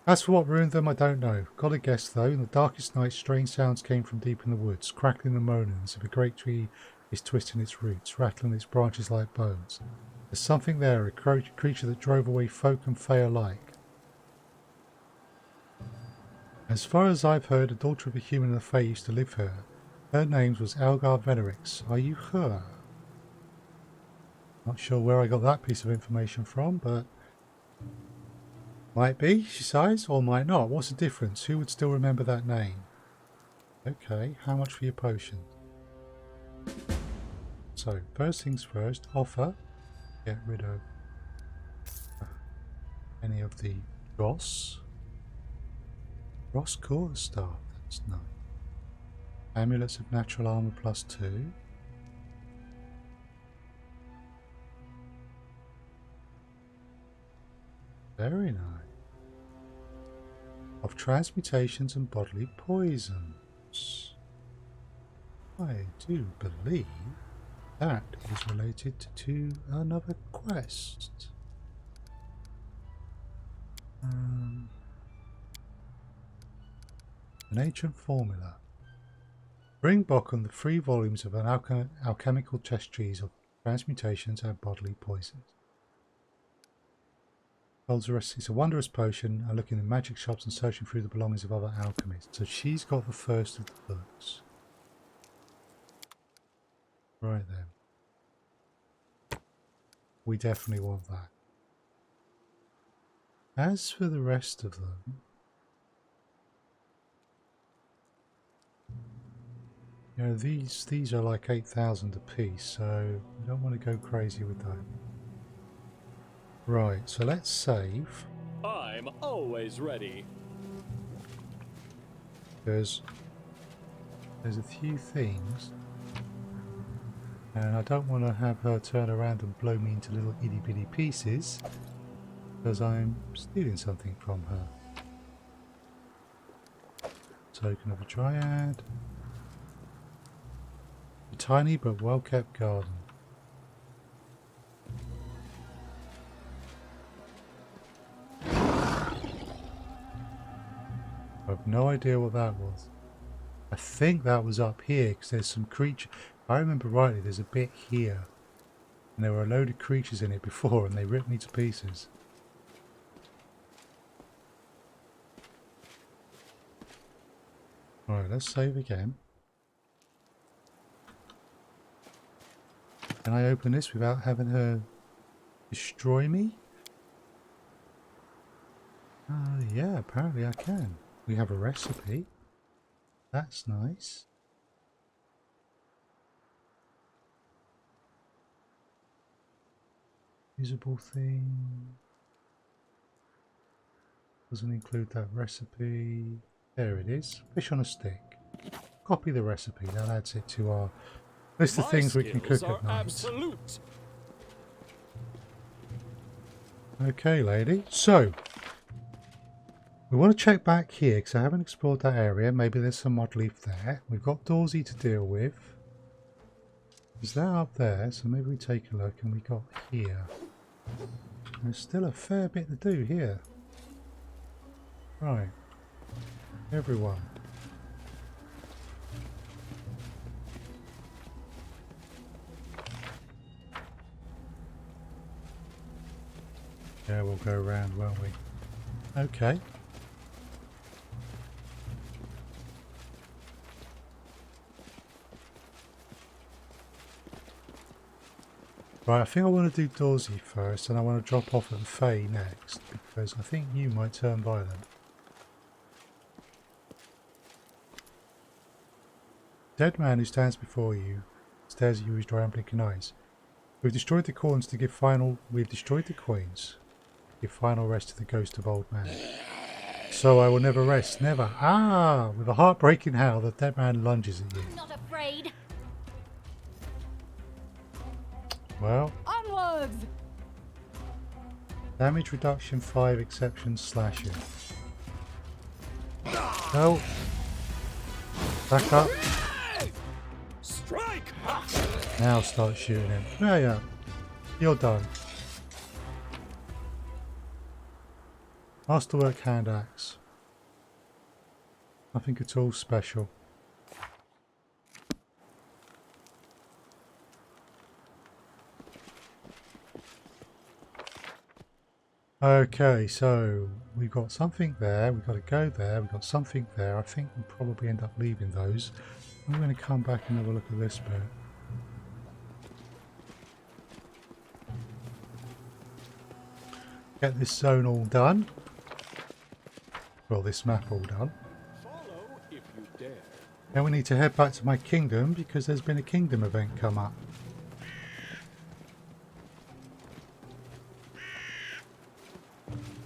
As for what ruined them, I don't know. Gotta guess though, in the darkest night strange sounds came from deep in the woods, crackling and moaning as if a great tree is twisting its roots, rattling its branches like bones. There's something there, a creature that drove away folk and Fae alike. As far as I've heard, a daughter of a human and a Fae used to live here. Her name was Algar Venerix. Are you her? Not sure where I got that piece of information from, but might be, she says, or might not. What's the difference? Who would still remember that name? Okay, how much for your potion? So, first things first, offer. Get rid of any of the dross. Dross quarter staff, that's nice. Amulets of natural armor +2. Very nice. Of transmutations and bodily poisons. I do believe that is related to another quest. An ancient formula. Bring Bochum the 3 volumes of an alchemical test trees of transmutations and bodily poisons. It's a wondrous potion. I look in the magic shops and searching through the belongings of other alchemists. So she's got the first of the books. Right then. We definitely want that. As for the rest of them, you know, these are like 8,000 a piece, so we don't want to go crazy with that. Right, so let's save. I'm always ready. Because there's a few things, and I don't want to have her turn around and blow me into little itty bitty pieces, because I'm stealing something from her. Token of a Dryad. A tiny but well kept garden. I have no idea what that was. I think that was up here because there's some creature. If I remember rightly, there's a bit here, and there were a load of creatures in it before, and they ripped me to pieces. Alright, let's save again. Can I open this without having her destroy me? Yeah, apparently I can. We have a recipe. That's nice. Usable thing. Doesn't include that recipe. There it is. Fish on a stick. Copy the recipe. That adds it to our list of things we can cook at night. Absolute. Okay, lady. So, we want to check back here because I haven't explored that area. Maybe there's some mod leaf there. We've got Dorsey to deal with. Is that up there? So maybe we take a look, and we got here. There's still a fair bit to do here. Right. Everyone. Yeah, we'll go around, won't we? Okay. Right, I think I want to do Dorsey first, and I want to drop off at the Fae next, because I think you might turn violent. Dead man who stands before you stares at you with dry blinking eyes. We've destroyed the coins to give final. We've destroyed the coins. Give final rest to the ghost of old man. So I will never rest, never. Ah! With a heartbreaking howl, the dead man lunges at you. Not afraid. Well, Onwards! damage reduction 5, exception slashing. No. Back up. Strike! Now start shooting him. Yeah. You're done. Masterwork hand axe. Nothing at all special. Okay, so we've got something there, we've got to go there, we've got something there. I think we'll probably end up leaving those. I'm going to come back and have a look at this bit. Get this zone all done. Well, this map all done. Follow if you dare. Now we need to head back to my kingdom because there's been a kingdom event come up.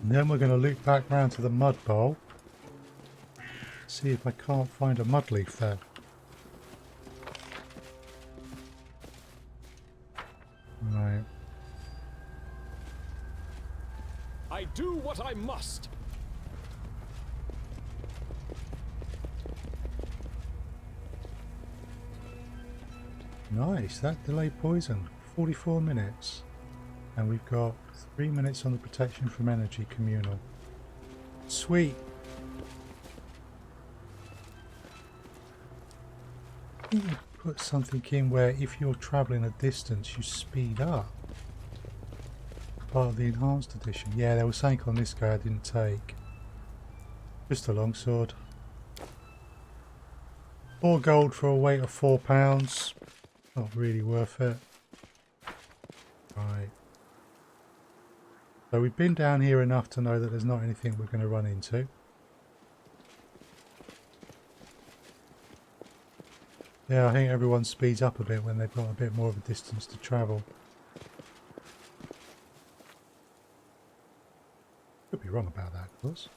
And then we're going to loop back round to the mud bowl. See if I can't find a mud leaf there. Right. I do what I must. Nice, that delayed poison. 44 minutes. And we've got 3 minutes on the protection from energy communal. Sweet. I think we put something in where if you're travelling a distance you speed up. Part of the enhanced edition. Yeah, there was something on this guy I didn't take. Just a longsword. 4 gold for a weight of £4. Not really worth it. Right. So we've been down here enough to know that there's not anything we're going to run into. Yeah, I think everyone speeds up a bit when they've got a bit more of a distance to travel. Could be wrong about that, of course.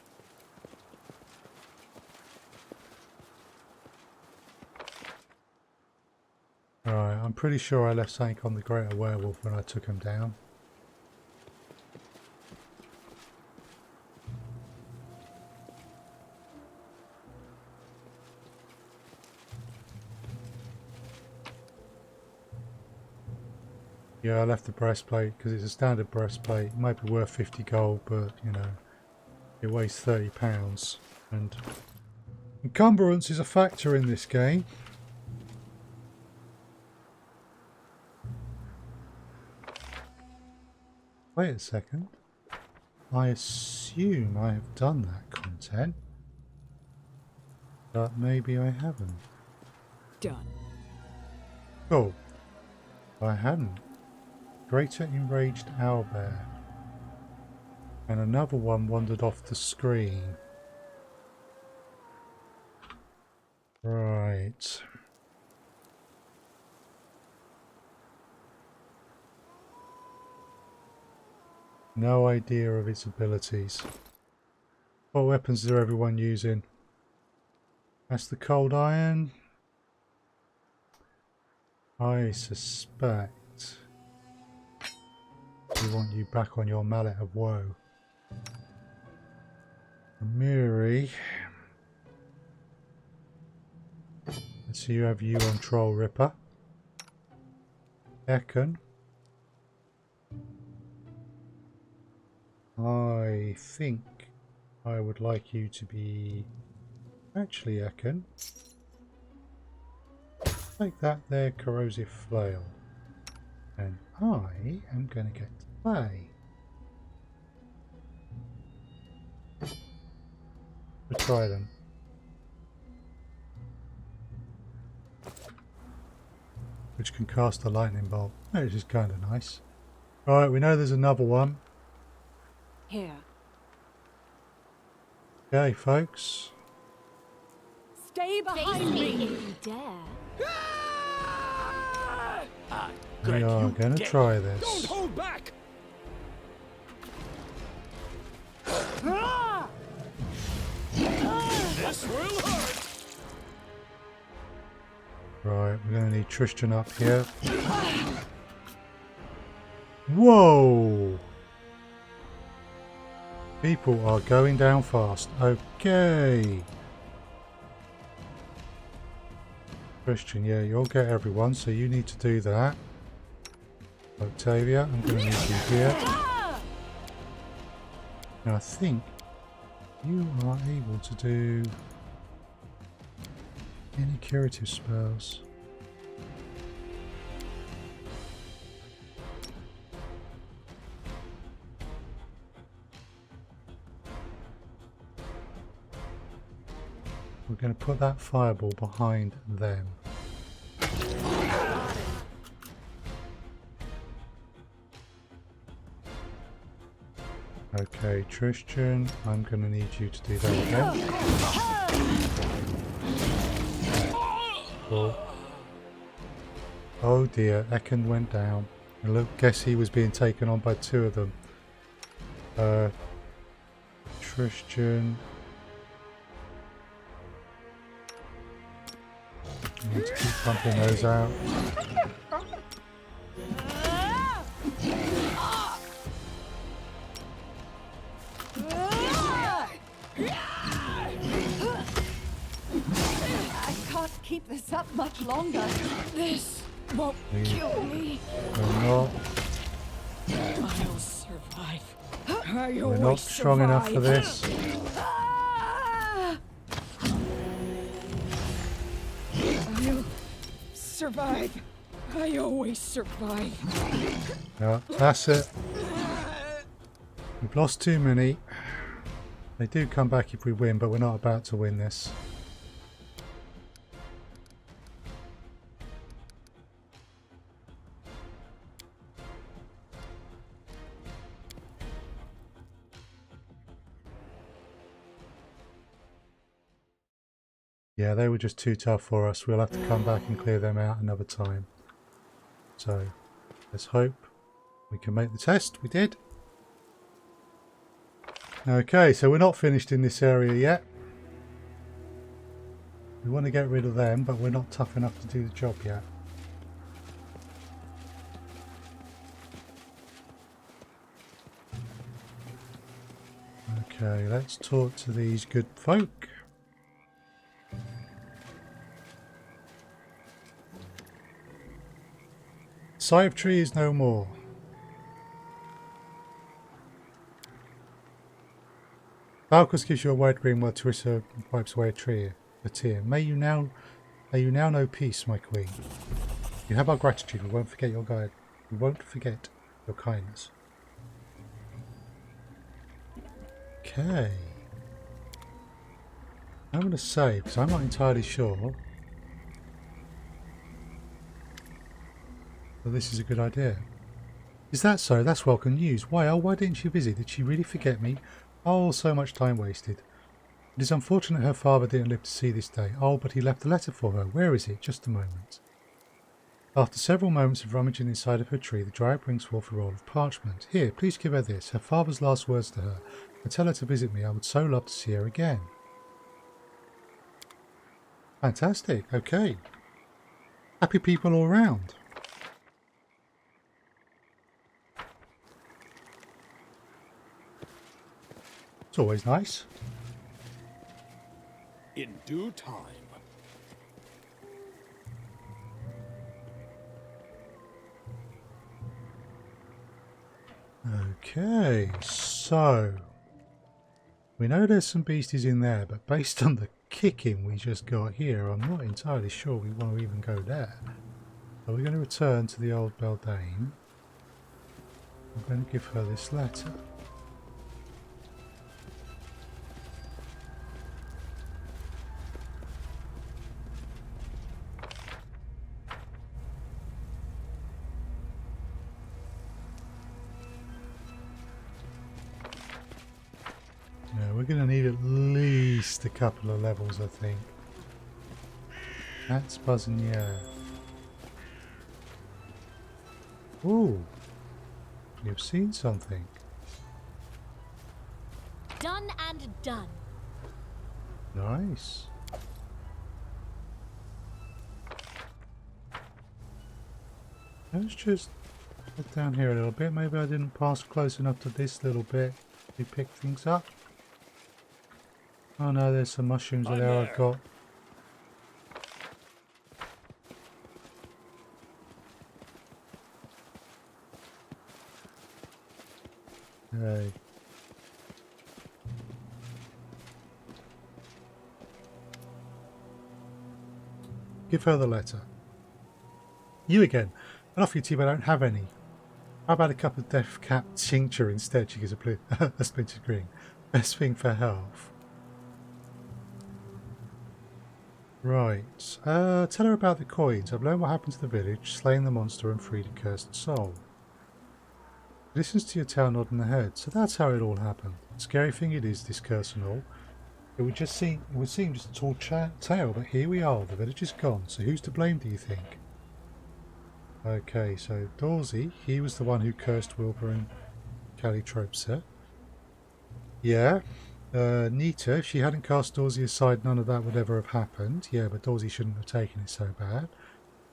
Right, I'm pretty sure I left something on the greater werewolf when I took him down. Yeah, I left the breastplate because it's a standard breastplate. It might be worth 50 gold, but you know, it weighs 30 pounds. And encumbrance is a factor in this game. Wait a second. I assume I have done that content, but maybe I haven't. Done. Oh, I hadn't. Greater enraged owlbear. And another one wandered off the screen. Right. No idea of its abilities. What weapons is everyone using? That's the cold iron. I suspect we want you back on your mallet of woe. Amiri. Let's see, you have you on Troll Ripper. Ekin. I think I would like you to be actually Ekin. Take that there, corrosive flail. And I am going to get to play. The trident. Which can cast a lightning bolt. Which is kind of nice. Alright, we know there's another one. Here. Okay, folks. Stay behind Face me me. if you dare. We are going to try Don't this. hold back. This will hurt. Right, we're going to need Tristan up here. Whoa! People are going down fast. Okay. Christian, yeah, you'll get everyone, so you need to do that. Octavia, I'm going to need you here. Now I think you are able to do any curative spells. We're going to put that fireball behind them. Okay, Tristan, I'm going to need you to do that again. Cool. Oh dear, Ekin went down. And look, guess he was being taken on by two of them. Tristan. Need to keep pumping those out. I can't keep this up much longer. This won't kill me. We're not, I'll survive. we're not strong enough for this. I'll survive. I always survive. Yeah, that's it. We've lost too many. They do come back if we win, but we're not about to win this. Yeah, they were just too tough for us. We'll have to come back and clear them out another time. So, let's hope we can make the test. We did. Okay, so we're not finished in this area yet. We want to get rid of them, but we're not tough enough to do the job yet. Okay, let's talk to these good folk. Sight of tree is no more. Valkos gives you a white ring while Teresa wipes away a tear. May you now know peace, my queen. You have our gratitude. We won't forget your guide. We won't forget your kindness. Okay. I'm going to save because I'm not entirely sure that this is a good idea. Is that so? That's welcome news. Why? Oh, why didn't she visit? Did she really forget me? Oh, so much time wasted. It is unfortunate her father didn't live to see this day. Oh, but he left a letter for her. Where is it? Just a moment. After several moments of rummaging inside of her tree, the dryad brings forth a roll of parchment. Here, please give her this. Her father's last words to her. And tell her to visit me. I would so love to see her again. Fantastic. Okay. Happy people all round. It's always nice. In due time. Okay, so we know there's some beasties in there, but based on the kicking we just got here, I'm not entirely sure we want to even go there. So we're going to return to the old Beldane. I'm going to give her this letter. We're going to need at least a couple of levels, I think. That's buzzing, yeah. Ooh, you've seen something. Done and done. Nice. Let's just look down here a little bit. Maybe I didn't pass close enough to this little bit. We pick things up. Oh no, there's some mushrooms in there I've got. Hey. Give her the letter. You again. An offer you tea, but I don't have any. How about a cup of death cap tincture instead? She gives a splintered green. Best thing for health. Right. Tell her about the coins. I've learned what happened to the village, slain the monster and freed a cursed soul. Listens to your tale nodding the head. So that's how it all happened. Scary thing it is, this curse and all. It would seem just a tall tale, but here we are. The village is gone. So who's to blame, do you think? Okay, so Dorsey, he was the one who cursed Wilbur and Calitropsa. Yeah. Nita, if she hadn't cast Dorsey aside, none of that would ever have happened. Yeah, but Dorsey shouldn't have taken it so bad.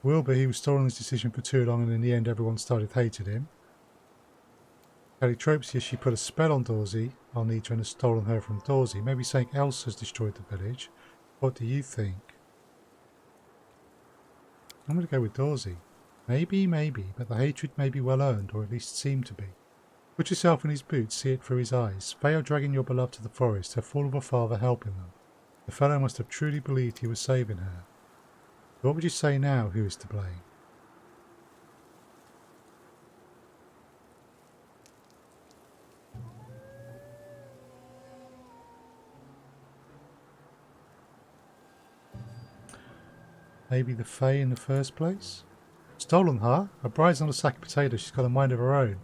Wilbur, he was stalling his decision for too long, and in the end everyone started hating him. Calitropsia, she put a spell on Dorsey, on Nita, and has stolen her from Dorsey. Maybe something else has destroyed the village. What do you think? I'm going to go with Dorsey. Maybe, but the hatred may be well earned, or at least seem to be. Put yourself in his boots, see it through his eyes. They are dragging your beloved to the forest, her fall of a father helping them. The fellow must have truly believed he was saving her. What would you say now, who is to blame? Maybe the Fae in the first place? Stolen her? A bride's not a sack of potatoes, she's got a mind of her own.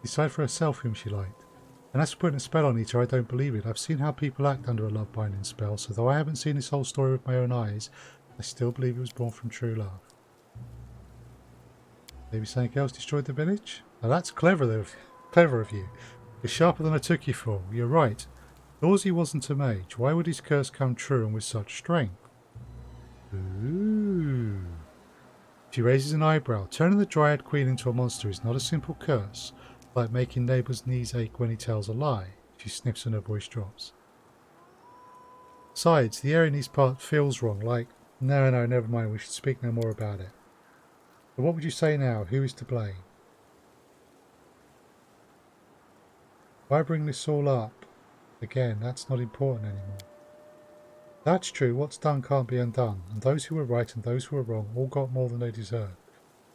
Decide for herself whom she liked. And as for putting a spell on Nita, I don't believe it. I've seen how people act under a love binding spell, so though I haven't seen this whole story with my own eyes, I still believe it was born from true love. Maybe something else destroyed the village? Now that's clever of you. You're sharper than I took you for. You're right. Dorsey wasn't a mage. Why would his curse come true and with such strength? Ooh. She raises an eyebrow. Turning the Dryad Queen into a monster is not a simple curse, like making neighbours' knees ache when he tells a lie. She sniffs and her voice drops. Besides, the air in these parts feels wrong, like, no, never mind, we should speak no more about it. But what would you say now? Who is to blame? Why bring this all up? Again, that's not important anymore. That's true, what's done can't be undone, and those who were right and those who were wrong all got more than they deserved.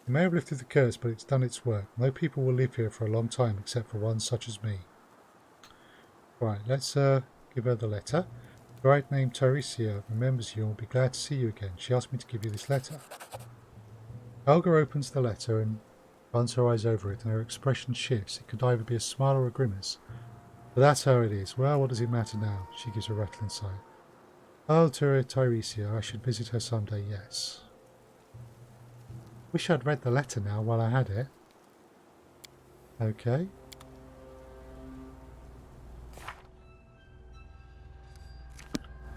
It may have lifted the curse, but it's done its work. No people will live here for a long time, except for one such as me. Right, let's give her the letter. The bride named Tiresias remembers you and will be glad to see you again. She asked me to give you this letter. Helga opens the letter and runs her eyes over it, and her expression shifts. It could either be a smile or a grimace. But that's how it is. Well, what does it matter now? She gives a rattling sigh. Oh, Tiresias, I should visit her someday, yes. Wish I'd read the letter now while I had it. Okay.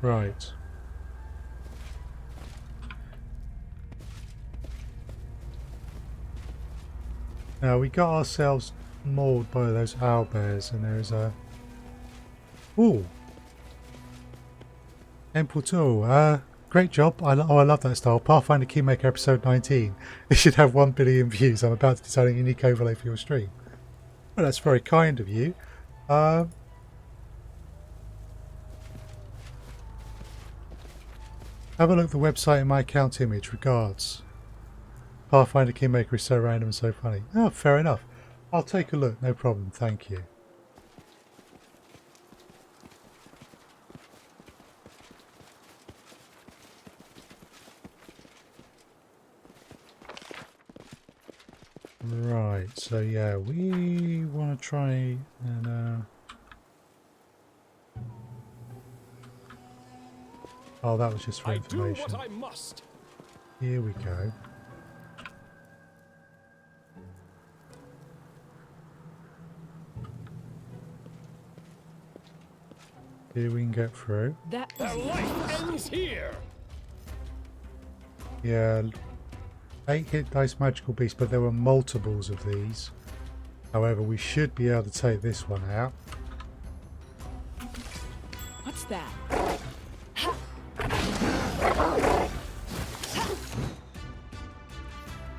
Right. Now we got ourselves mauled by those owlbears, and there's a... Ooh! Empul, great job. I love that style. Pathfinder Kingmaker episode 19. It should have 1 billion views. I'm about to design a unique overlay for your stream. Well, that's very kind of you. Have a look at the website in my account image. Regards. Pathfinder Kingmaker is so random and so funny. Oh, fair enough. I'll take a look. No problem. Thank you. Right, so yeah, we want to try and oh, that was just for information. I do what I must. Here we go. Here we can get through. That Their life ends here. Yeah. 8 hit dice magical beast, but there were multiples of these. However, we should be able to take this one out. What's that?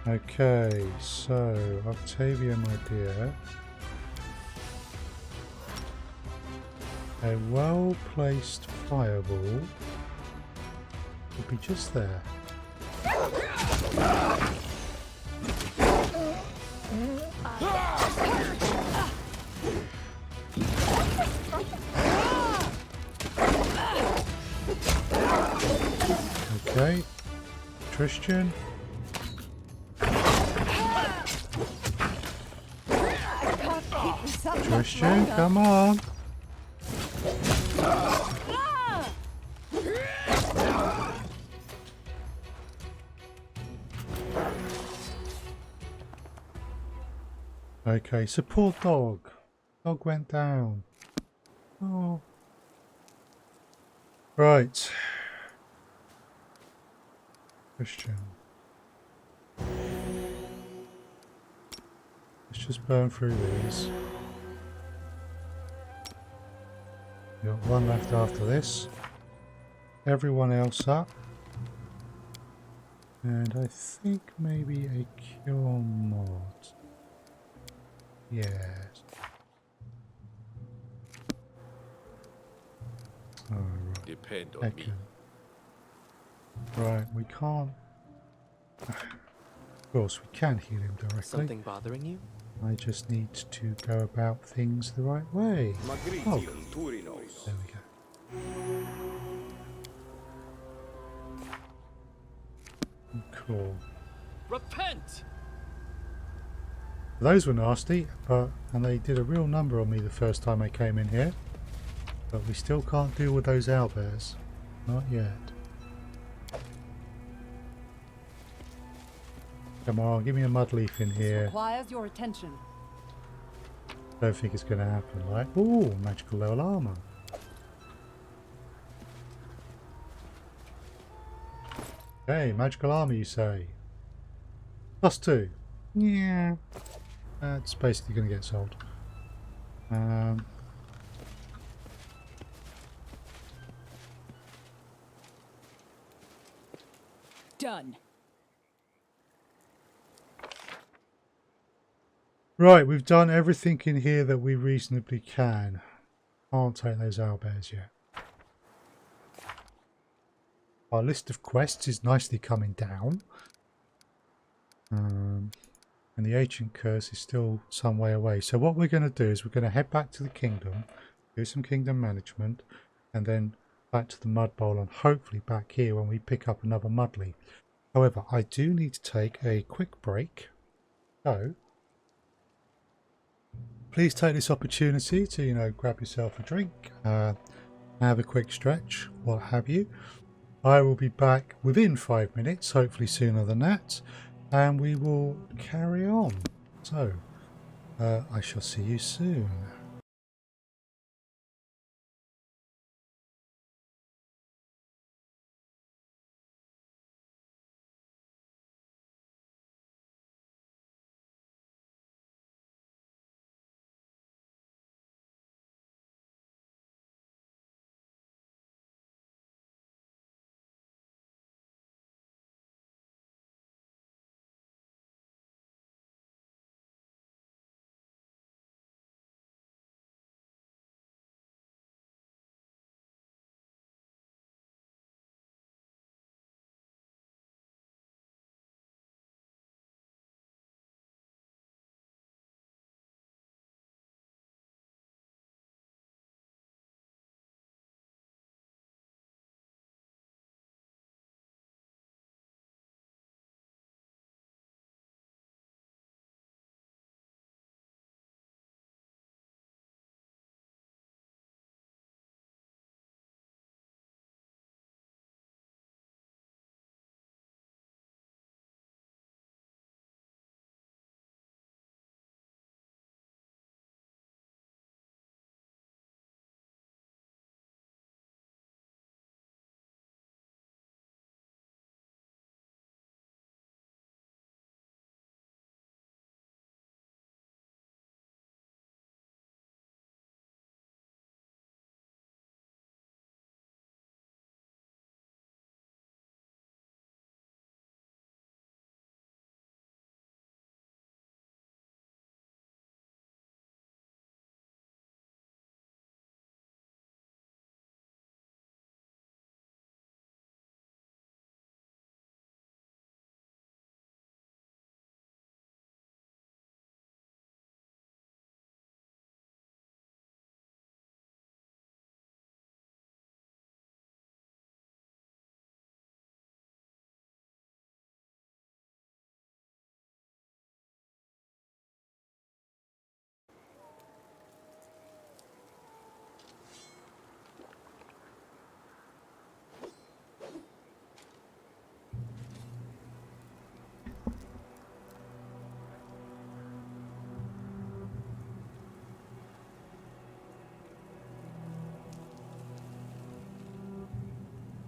Okay, so Octavia, my dear. A well-placed fireball would be just there. Okay, Christian. I can't keep this up much Christian, longer. come on. Okay, support dog. Dog went down. Oh. Right. Christian. Let's just burn through these. We've got one left after this. Everyone else up. And I think maybe a cure mod. Yes. Alright. Depend on me. Right, we can't. Of course, we can heal him directly. Something bothering you? I just need to go about things the right way. Oh, there we go. Cool. Repent! Those were nasty, and they did a real number on me the first time I came in here. But we still can't deal with those owlbears. Not yet. Come on, give me a mud leaf in This here. requires your attention. Don't think it's going to happen, right? Ooh, magical level armor. Okay, magical armor, you say? +2. Yeah. That's basically going to get sold. Done. Right, we've done everything in here that we reasonably can. Can't take those owlbears yet. Our list of quests is nicely coming down. And the ancient curse is still some way away. So what we're going to do is we're going to head back to the kingdom, do some kingdom management, and then back to the mud bowl, and hopefully back here when we pick up another mud leaf. However, I do need to take a quick break. So please take this opportunity to, grab yourself a drink, have a quick stretch, what have you. I will be back within 5 minutes, hopefully sooner than that, and we will carry on. So, I shall see you soon.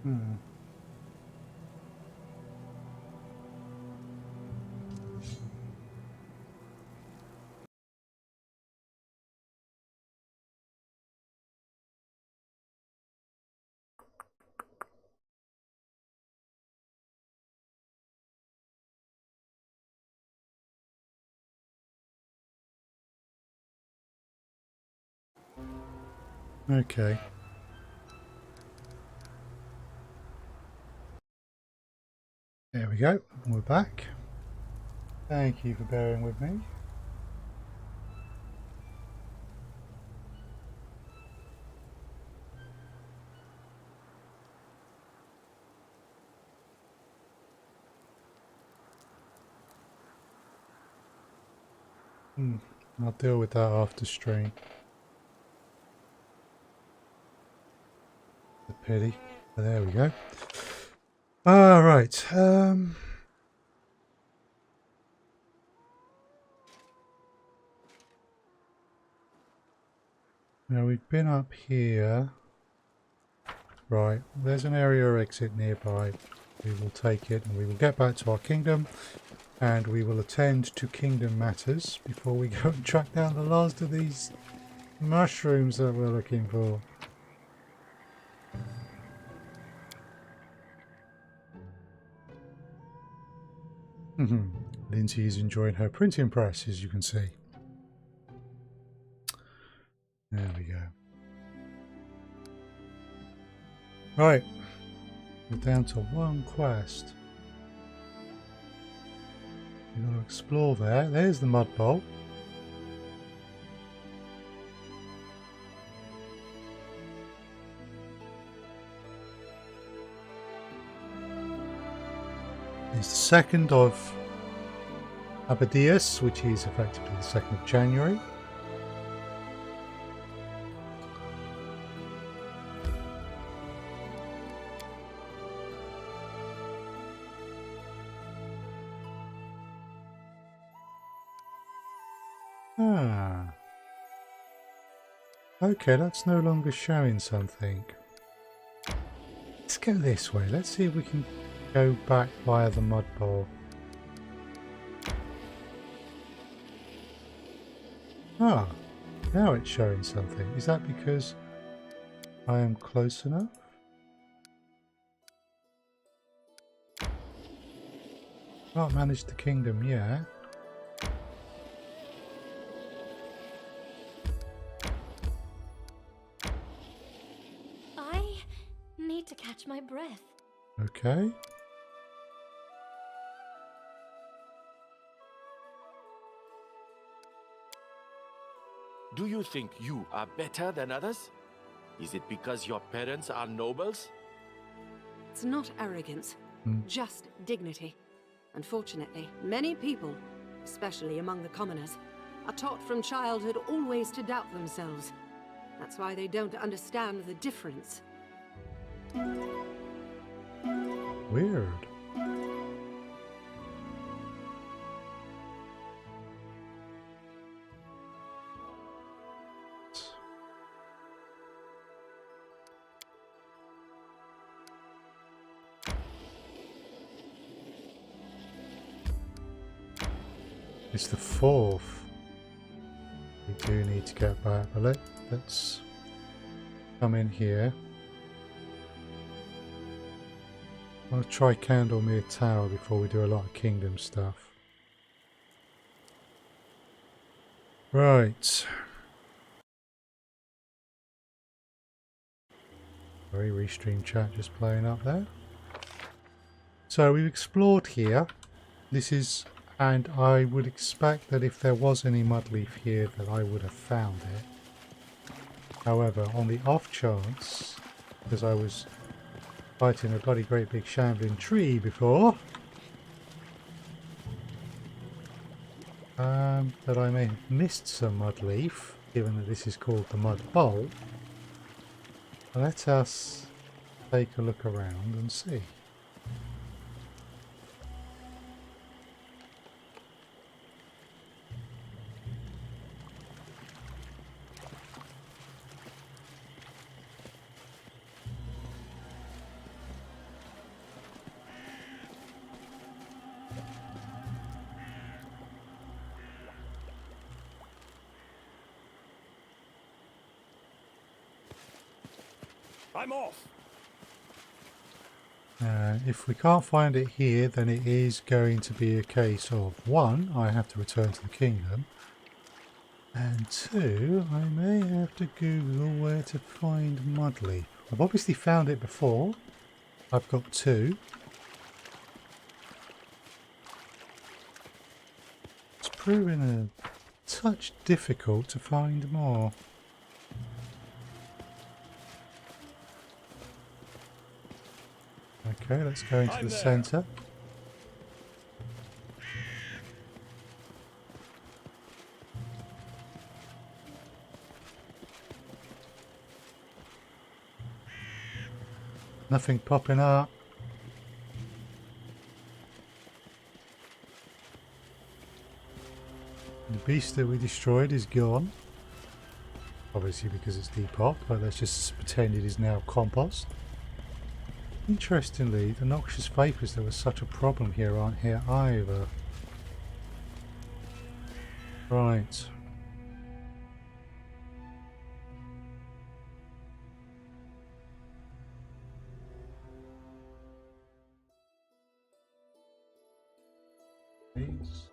Hmm. Okay. There we go. We're back. Thank you for bearing with me. I'll deal with that after stream. The pity. There we go. All right. Now we've been up here. Right. There's an area exit nearby. We will take it and we will get back to our kingdom and we will attend to kingdom matters before we go and track down the last of these mushrooms that we're looking for. Lindsay is enjoying her printing press, as you can see. There we go. Right. We're down to one quest. We've got to explore there. There's the mud bowl. It's the 2nd of Abadius, which is effectively the 2nd of January. Ah. Okay, that's no longer showing something. Let's go this way. Let's see if we can go back via the mud bowl. Ah, now it's showing something. Is that because I am close enough? Not managed the kingdom yet. I need to catch my breath. Okay. Do you think you are better than others? Is it because your parents are nobles? It's not arrogance, just dignity. Unfortunately, many people, especially among the commoners, are taught from childhood always to doubt themselves. That's why they don't understand the difference. Weird. It's the 4th. We do need to get back, but let's come in here. I'll try Candlemere Tower before we do a lot of kingdom stuff. Right. Very restream chat just playing up there. So we've explored here. This is, and I would expect that if there was any mudleaf here that I would have found it. However, on the off chance, because I was fighting a bloody great big shambling tree before, that I may have missed some mudleaf, given that this is called the Mud Bowl. Let us take a look around and see. I'm off. If we can't find it here, then it is going to be a case of 1, I have to return to the kingdom, and 2, I may have to Google where to find Mudleaf. I've obviously found it before. I've got 2. It's proving a touch difficult to find more. Okay, let's go into the centre. Nothing popping up. The beast that we destroyed is gone. Obviously because it's depopped, but let's just pretend it is now compost. Interestingly, the noxious vapours that were such a problem here aren't here either. Right. These.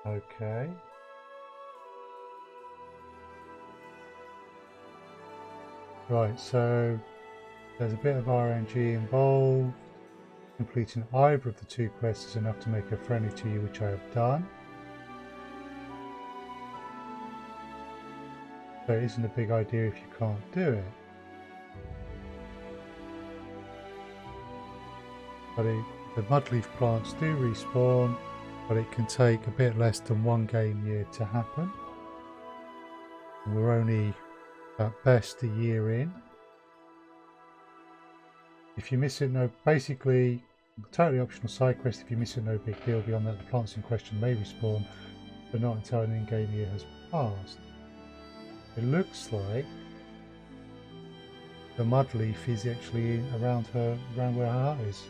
Okay. Right, so there's a bit of RNG involved. Completing either of the 2 quests is enough to make her friendly to you, which I have done. So it isn't a big idea if you can't do it. But the mudleaf plants do respawn, but it can take a bit less than 1 game year to happen. And we're only at best a year in. If you miss it, no, basically, totally optional side quest. If you miss it, no big deal. Beyond that, the plants in question may respawn, but not until an in-game year has passed. It looks like the mudleaf is actually around where her heart is.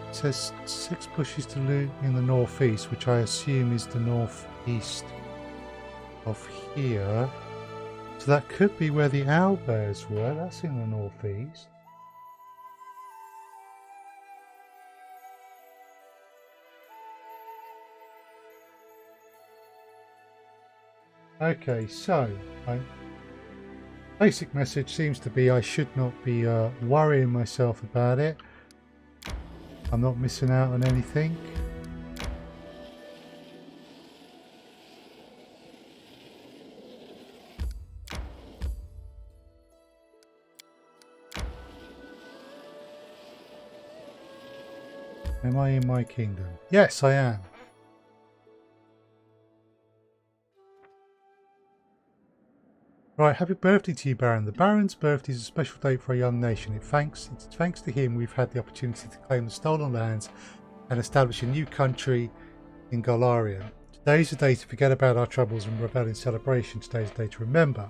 It says 6 bushes to loot in the northeast, which I assume is the northeast of here. So that could be where the owlbears were. That's in the northeast. Okay, so basic message seems to be I should not be worrying myself about it. I'm not missing out on anything. Am I in my kingdom? Yes, I am. Right, happy birthday to you, Baron. The Baron's birthday is a special day for a young nation. It's thanks to him we've had the opportunity to claim the stolen lands and establish a new country in Golarion. Today is a day to forget about our troubles and revel in celebration. Today is a day to remember.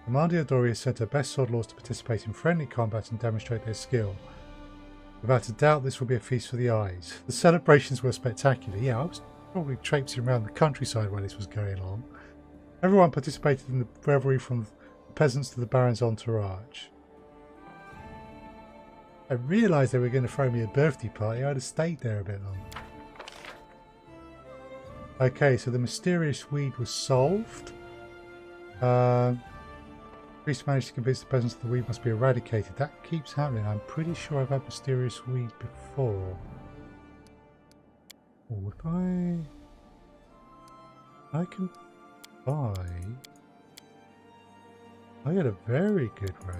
Commander Doria sent her best sword lords to participate in friendly combat and demonstrate their skill. Without a doubt, this will be a feast for the eyes. The celebrations were spectacular. Yeah, I was probably traipsing around the countryside while this was going on. Everyone participated in the revelry, from the peasants to the Baron's entourage. I realised they were going to throw me a birthday party. I'd have stayed there a bit longer. Okay, so the mysterious weed was solved. Priest managed to convince the peasants that the weed must be eradicated. That keeps happening. I'm pretty sure I've had mysterious weed before. Oh, if I can buy. I get a very good rate.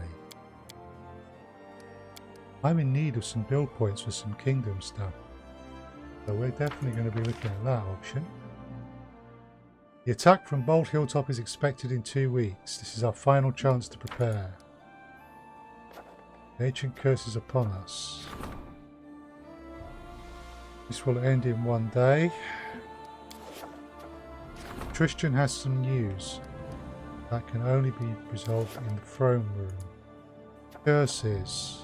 I'm in need of some build points for some kingdom stuff. So we're definitely going to be looking at that option. The attack from Bold Hilltop is expected in 2 weeks. This is our final chance to prepare. Ancient curses upon us. This will end in one day. Tristan has some news. That can only be resolved in the throne room. Curses.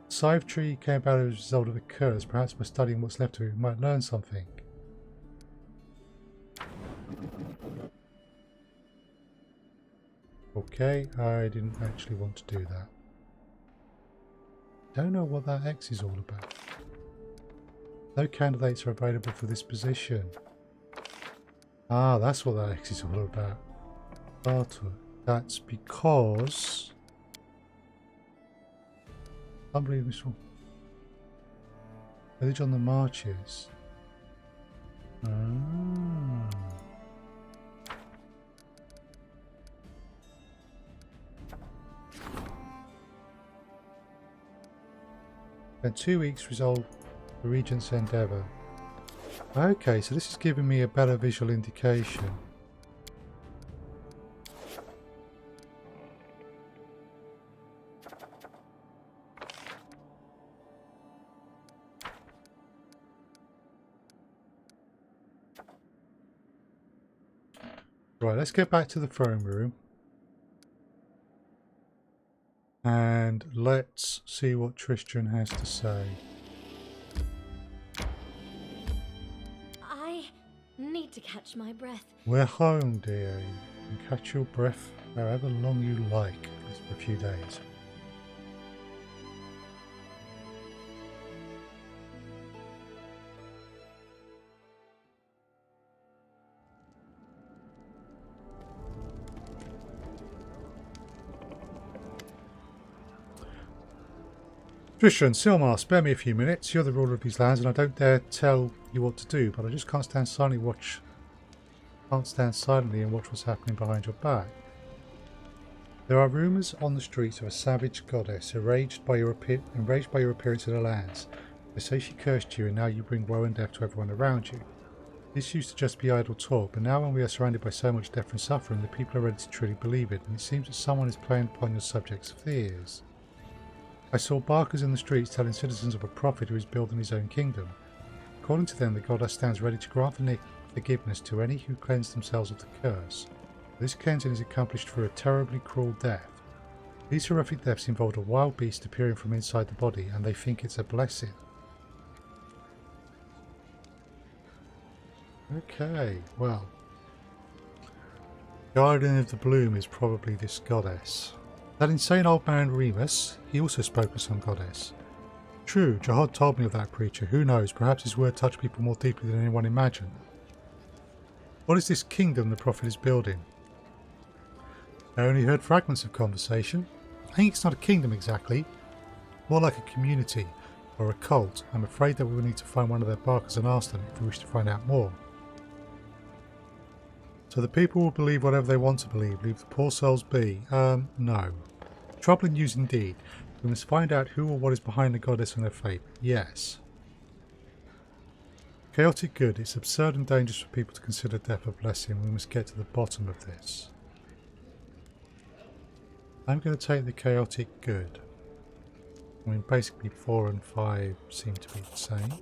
Scythe tree came about as a result of a curse. Perhaps by studying what's left of it, we might learn something. Okay, I didn't actually want to do that. Don't know what that X is all about. No candidates are available for this position. Ah, that's what that X is all about. Arthur. That's because... I can't believe this one. Village on the marches. Ah. In 2 weeks resolve the Regent's endeavour. Okay, so this is giving me a better visual indication. Right, let's get back to the throne room. And let's see what Tristan has to say. I need to catch my breath. We're home, dear. You can catch your breath however long you like. It's for a few days. Tristan, Silmar, spare me a few minutes. You're the ruler of these lands, and I don't dare tell you what to do, but I just can't stand silently and watch what's happening behind your back. There are rumours on the streets of a savage goddess enraged by your appearance in the lands. They say she cursed you, and now you bring woe and death to everyone around you. This used to just be idle talk, but now when we are surrounded by so much death and suffering, the people are ready to truly believe it, and it seems that someone is playing upon your subjects' fears. I saw barkers in the streets telling citizens of a prophet who is building his own kingdom. According to them, the goddess stands ready to grant forgiveness to any who cleanse themselves of the curse. This cleansing is accomplished through a terribly cruel death. These horrific deaths involve a wild beast appearing from inside the body, and they think it's a blessing. Okay, well. Guardian of the Bloom is probably this goddess. That insane old man Remus, he also spoke of some goddess. True, Jahad told me of that creature. Who knows, perhaps his word touched people more deeply than anyone imagined. What is this kingdom the prophet is building? I only heard fragments of conversation. I think it's not a kingdom exactly. More like a community, or a cult. I'm afraid that we will need to find one of their barkers and ask them if we wish to find out more. So the people will believe whatever they want to believe, leave the poor souls be. No. Troubling news indeed. We must find out who or what is behind the goddess and her fate. Yes. Chaotic good. It's absurd and dangerous for people to consider death a blessing. We must get to the bottom of this. I'm going to take the chaotic good. I mean, basically 4 and 5 seem to be the same.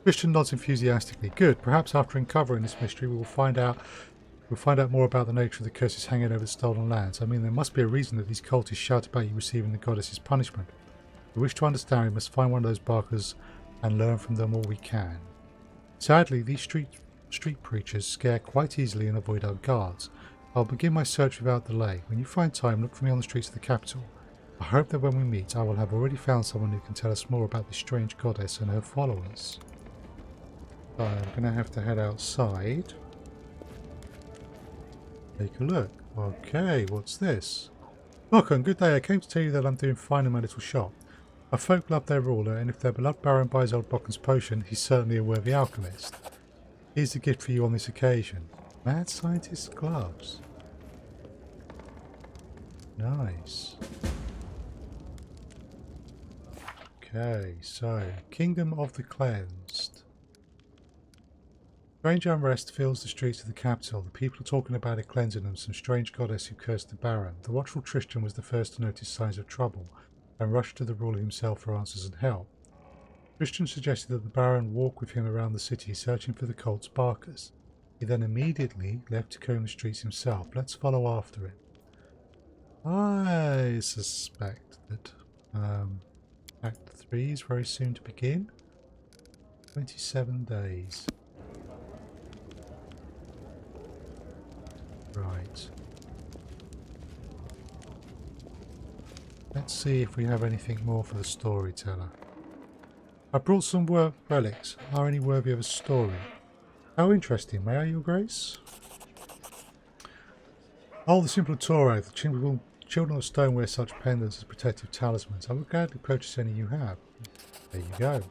Christian nods enthusiastically. Good. Perhaps after uncovering this mystery, we'll find out more about the nature of the curses hanging over the stolen lands. I mean, there must be a reason that these cultists shout about you receiving the goddess's punishment. If we wish to understand, we must find one of those barkers and learn from them all we can. Sadly, these street preachers scare quite easily and avoid our guards. I'll begin my search without delay. When you find time, look for me on the streets of the capital. I hope that when we meet, I will have already found someone who can tell us more about this strange goddess and her followers. So I'm going to have to head outside. Take a look. Okay, what's this? Welcome, good day. I came to tell you that I'm doing fine in my little shop. Our folk love their ruler, and if their beloved Baron buys old Bocken's potion, he's certainly a worthy alchemist. Here's a gift for you on this occasion. Mad Scientist's gloves. Nice. Okay, so Kingdom of the Cleansed. Strange unrest fills the streets of the capital. The people are talking about a cleansing them, some strange goddess who cursed the Baron. The watchful Tristan was the first to notice signs of trouble and rushed to the ruler himself for answers and help. Tristan suggested that the Baron walk with him around the city searching for the cult's barkers. He then immediately left to comb the streets himself. Let's follow after him. I suspect that Act 3 is very soon to begin. 27 days. Right. Let's see if we have anything more for the storyteller. I brought some relics. Are any worthy of a story? How interesting. May I, Your Grace? Oh, the simple Toro. The children of stone wear such pendants as protective talismans. I would gladly purchase any you have. There you go.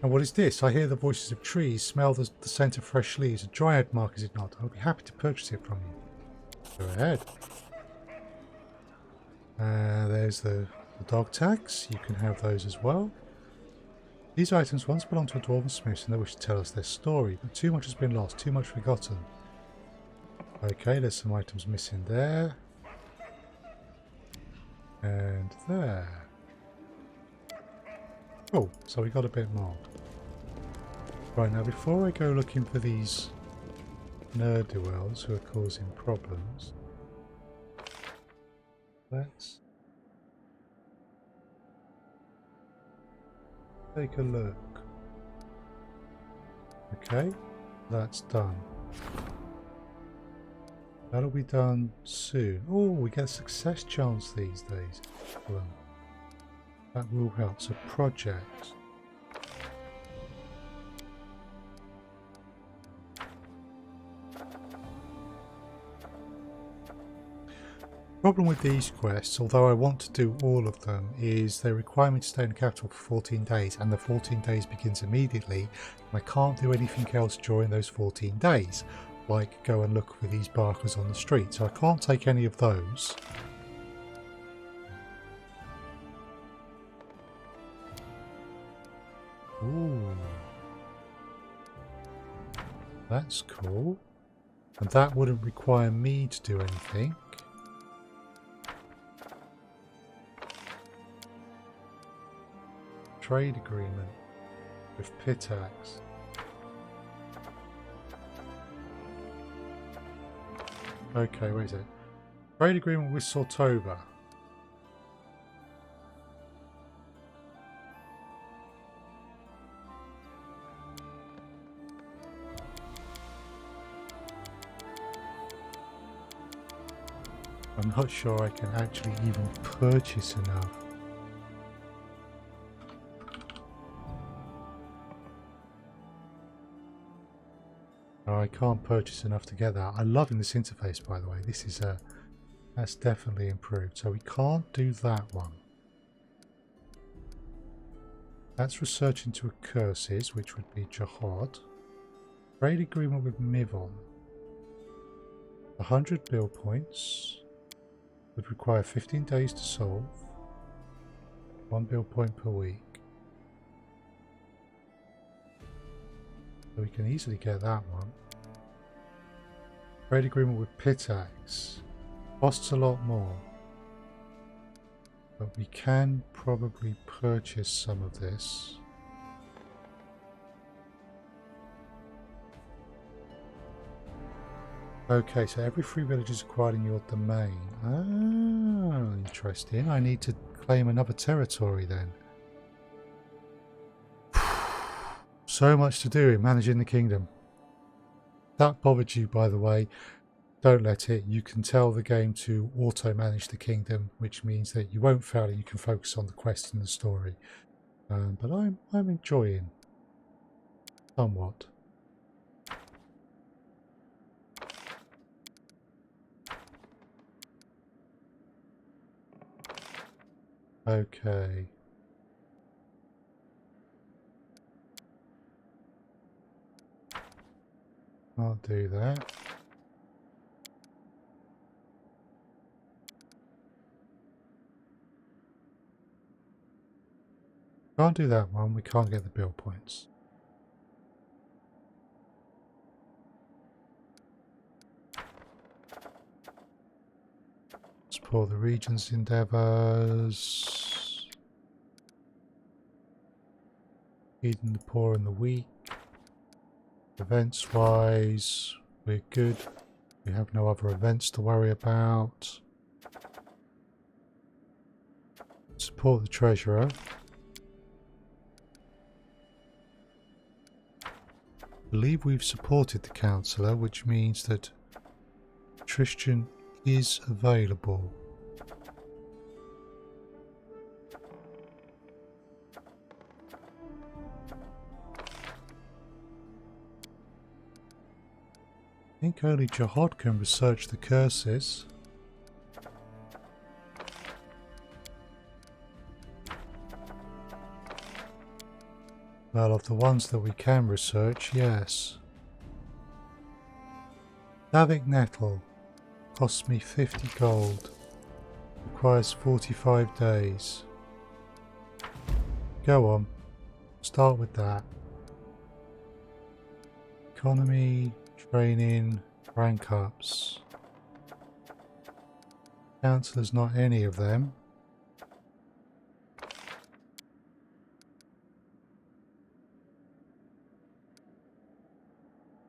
And what is this? I hear the voices of trees, smell the scent of fresh leaves. A dryad mark, is it not? I would be happy to purchase it from you. Go ahead. There's the dog tags. You can have those as well. These items once belonged to a dwarven smith and they wish to tell us their story, but too much has been lost, too much forgotten. Okay, there's some items missing there. And there. Oh, so we got a bit more. Right, now before I go looking for these ne'er-do-wells who are causing problems, let's take a look. Okay, that's done. That'll be done soon. Oh, we get a success chance these days. Excellent. That will help. So project. Problem with these quests, although I want to do all of them, is they require me to stay in the capital for 14 days, and the 14 days begins immediately, and I can't do anything else during those 14 days, like go and look for these barkers on the street, so I can't take any of those. Ooh. That's cool. And that wouldn't require me to do anything. Trade agreement with Pitax. Okay, wait a second. Trade agreement with Sortoba. I'm not sure I can actually even purchase enough. Oh, I can't purchase enough to get that. I'm loving this interface, by the way. This is that's definitely improved. So we can't do that one. That's research into curses, which would be Jihad. Trade agreement with Mivon. 100 bill points. Would require 15 days to solve. 1 bill point per week. So we can easily get that one. Trade agreement with Pitax. Costs a lot more. But we can probably purchase some of this. Okay, so every free village is acquired in your domain. Ah, interesting. I need to claim another territory then. So much to do in managing the kingdom. That bothered you, by the way. Don't let it. You can tell the game to auto-manage the kingdom, which means that you won't fail and you can focus on the quest and the story. But I'm enjoying somewhat. Okay. I'll do that. Can't do that one, we can't get the bill points. Support the region's endeavours. Feeding the poor and the weak. Events wise, we're good. We have no other events to worry about. Support the treasurer. Believe we've supported the councillor, which means that Tristan is available. I think only Jihad can research the curses. Well, of the ones that we can research, yes. Davik Nettle costs me 50 gold. Requires 45 days. Go on. Start with that. Economy, training, rank ups. Councillors, not any of them.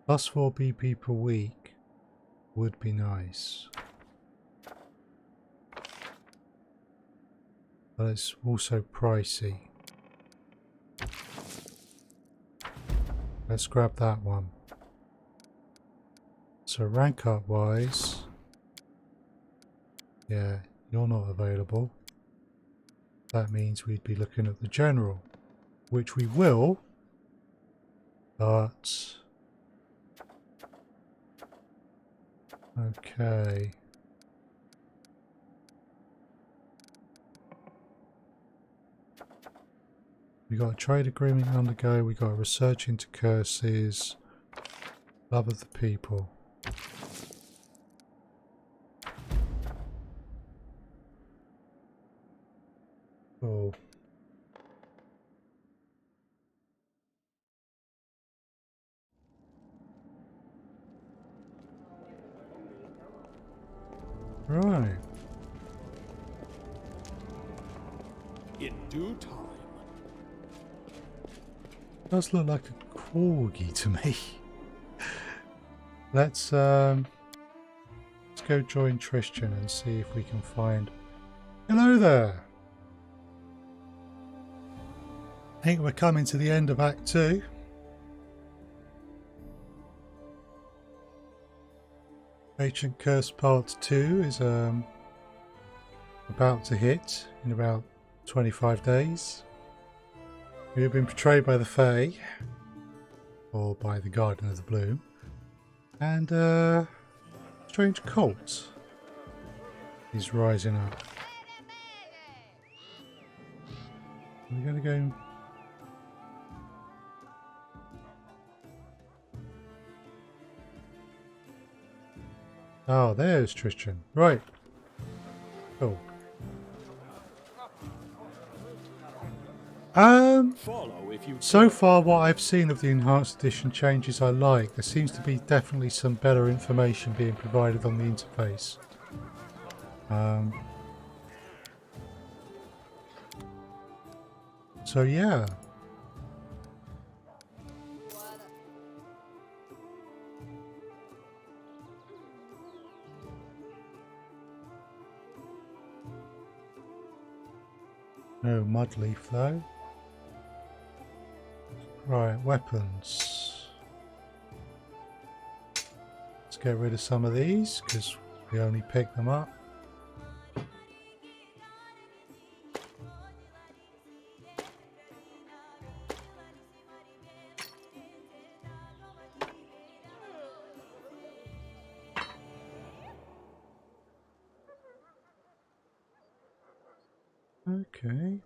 +4 BP per week would be nice. But it's also pricey. Let's grab that one. So rank up wise, yeah, you're not available. That means we'd be looking at the general, which we will, but okay. We got a trade agreement to undergo, we got a research into curses, love of the people. Oh. Right. In due time. Does look like a corgi to me. Let's go join Tristan and see if we can find. Hello there. I think we're coming to the end of Act 2. Ancient Curse Part 2 is about to hit in about 25 days. We've been betrayed by the Fae, or by the Garden of the Bloom, and strange cult is rising up. We're going to go. Oh, there's Tristan. Right. Cool. So far what I've seen of the Enhanced Edition changes I like. There seems to be definitely some better information being provided on the interface. So yeah. No mud leaf though. Right, weapons. Let's get rid of some of these because we only pick them up. Okay.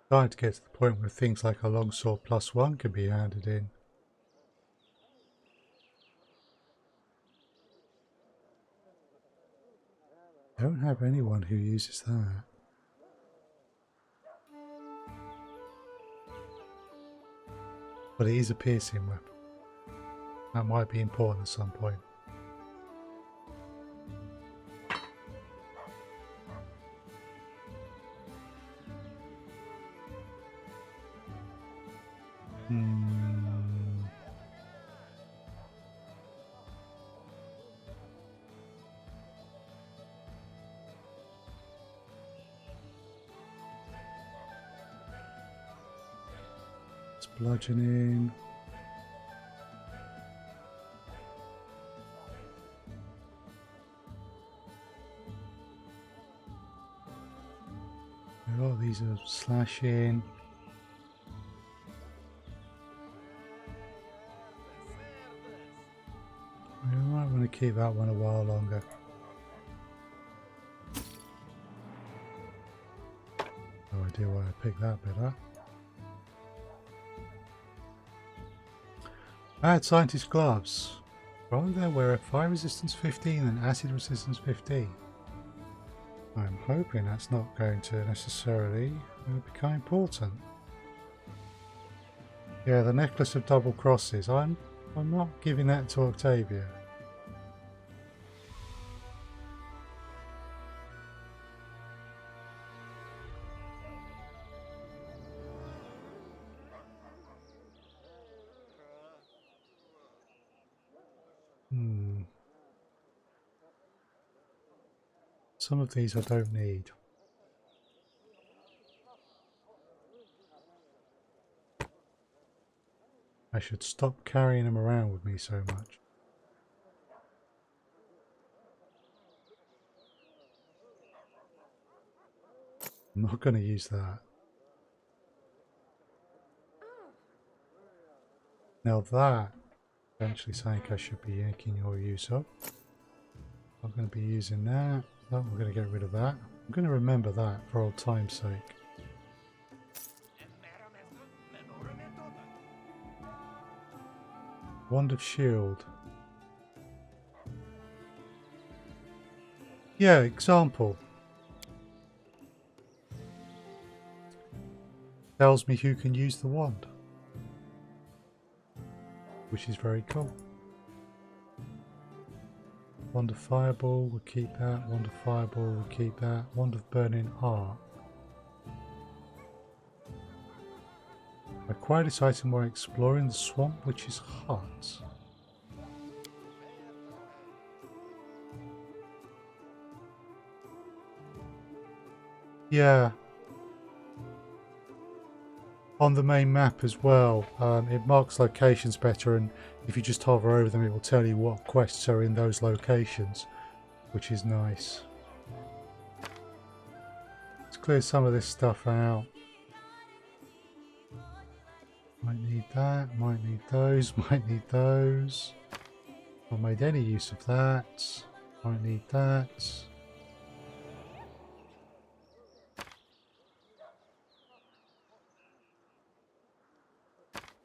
Starting to get to the point where things like a longsword +1 can be handed in. I don't have anyone who uses that. But it is a piercing weapon. That might be important at some point. bludgeoning. A lot of these are slashing. I might want to keep that one a while longer. No idea why I picked that bit up. Bad scientist gloves. Rather than wear a fire resistance 15 and acid resistance 15. I'm hoping that's not going to necessarily become important. Yeah, the necklace of double crosses. I'm not giving that to Octavia. Some of these I don't need. I should stop carrying them around with me so much. I'm not going to use that. Now that, eventually something I should be making your use of. I'm going to be using that. Oh, we're going to get rid of that. I'm going to remember that for old time's sake. Wand of Shield. Yeah, example. Tells me who can use the wand. Which is very cool. Wand of Fireball, we'll keep that. Wand of Fireball, we'll keep that. Wand of Burning Heart. Acquire this item while exploring the Swamp Witch's hut. Yeah. On the main map as well, it marks locations better, and if you just hover over them it will tell you what quests are in those locations, which is nice. Let's clear some of this stuff out. Might need that, might need those, might need those. Not made any use of that. Might need that.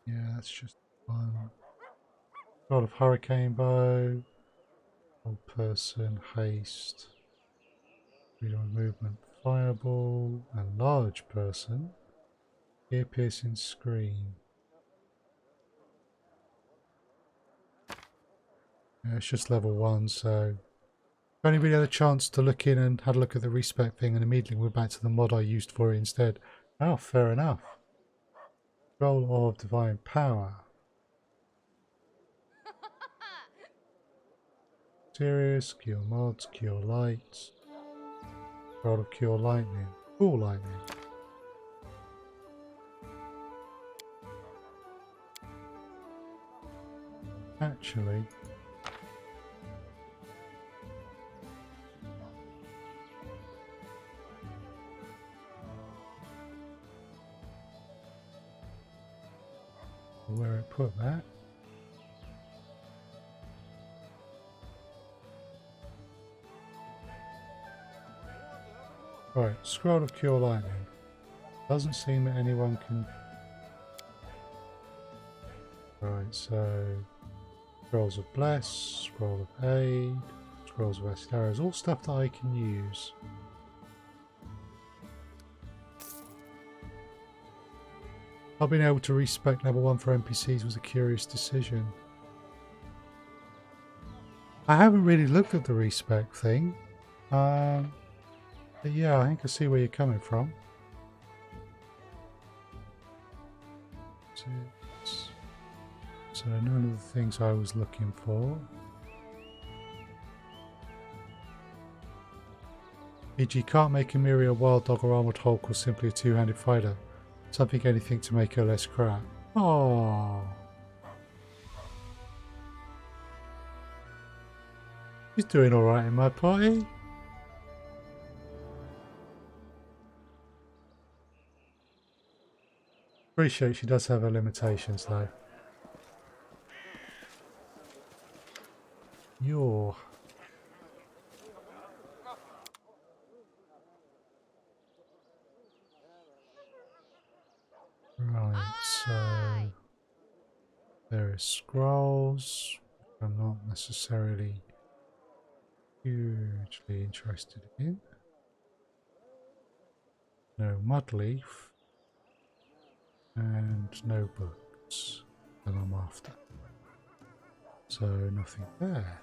Yeah, that's just one. God of Hurricane Bow. Old Person, Haste. Freedom of Movement, Fireball. And Large Person. Ear Piercing Scream. Yeah, it's just level 1, so I've only really had a chance to look in and had a look at the respec thing, and immediately went back to the mod I used for it instead. Oh, fair enough. Scroll of Divine Power. Serious, Cure Mods, Cure Lights. Scroll of Cure Lightning. Cool Lightning. Actually, where I put that. Right, Scroll of Cure Lightning. Doesn't seem that anyone can. Right, so Scrolls of Bless, Scroll of Aid, Scrolls of Acid Arrows, all stuff that I can use. Not being able to respec level 1 for NPCs was a curious decision. I haven't really looked at the respec thing. But yeah, I think I see where you're coming from. So none of the things I was looking for. E.g. can't make a Miria Wild Dog or Armored Hulk or simply a two-handed fighter. Something anything to make her less crap. Oh. She's doing alright in my party. Appreciate she does have her limitations though. You're... Right, so... There is scrolls, which I'm not necessarily hugely interested in. No mud leaf. And no books that I'm after. So nothing there.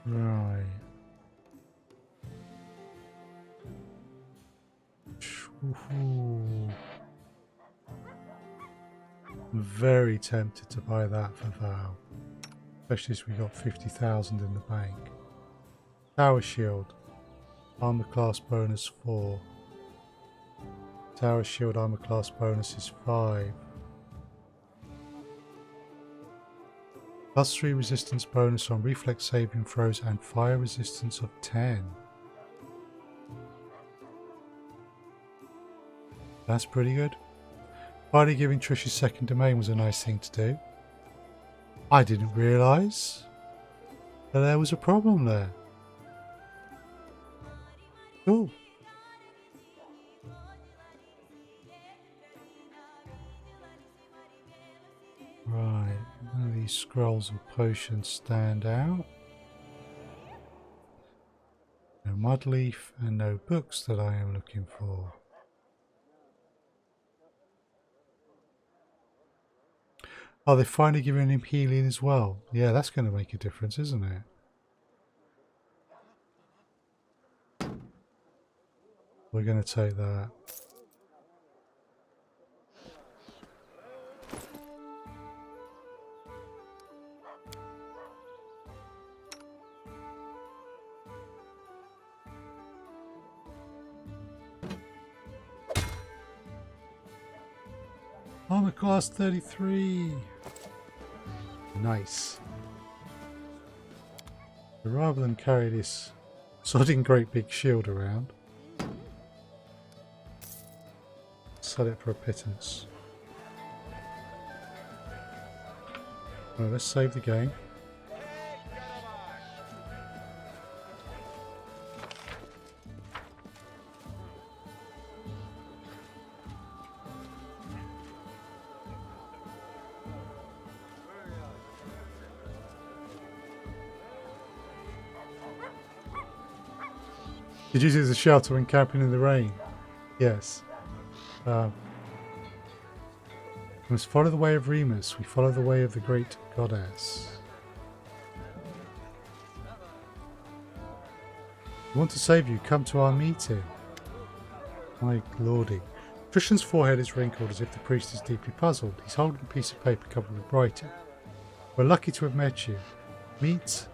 Right. Ooh. I'm very tempted to buy that for Val. Especially as we got 50,000 in the bank. Tower shield. Armor class bonus 4. Tower shield armor class bonus is 5. +3 resistance bonus on reflex saving throws and fire resistance of 10. That's pretty good. Finally giving Trish's second domain was a nice thing to do. I didn't realise that there was a problem there. Cool. Right, none of these scrolls and potions stand out. No mud leaf and no books that I am looking for. Oh, they're finally giving him healing as well. Yeah, that's going to make a difference, isn't it? We're going to take that. Armor class 33. Nice. So rather than carry this sodding great big shield around, sell it for a pittance. Well, let's save the game. Did you use a shelter when camping in the rain? Yes. We must follow the way of Remus. We follow the way of the great goddess. We want to save you. Come to our meeting. My lordy. Christian's forehead is wrinkled as if the priest is deeply puzzled. He's holding a piece of paper covered with writing. We're lucky to have met you. Meet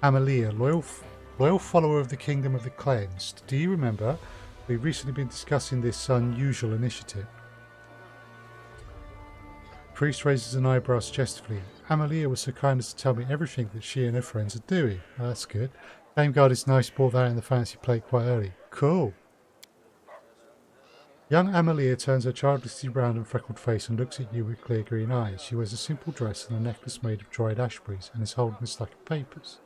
Amalia, loyal follower of the Kingdom of the Cleansed. Do you remember? We've recently been discussing this unusual initiative. The priest raises an eyebrow suggestively. Amalia was so kind as to tell me everything that she and her friends are doing. Oh, that's good. Game guard is nice, bought that in the fancy plate quite early. Cool. Young Amalia turns her childlessly round and freckled face and looks at you with clear green eyes. She wears a simple dress and a necklace made of dried ashberries and is holding a stack of papers.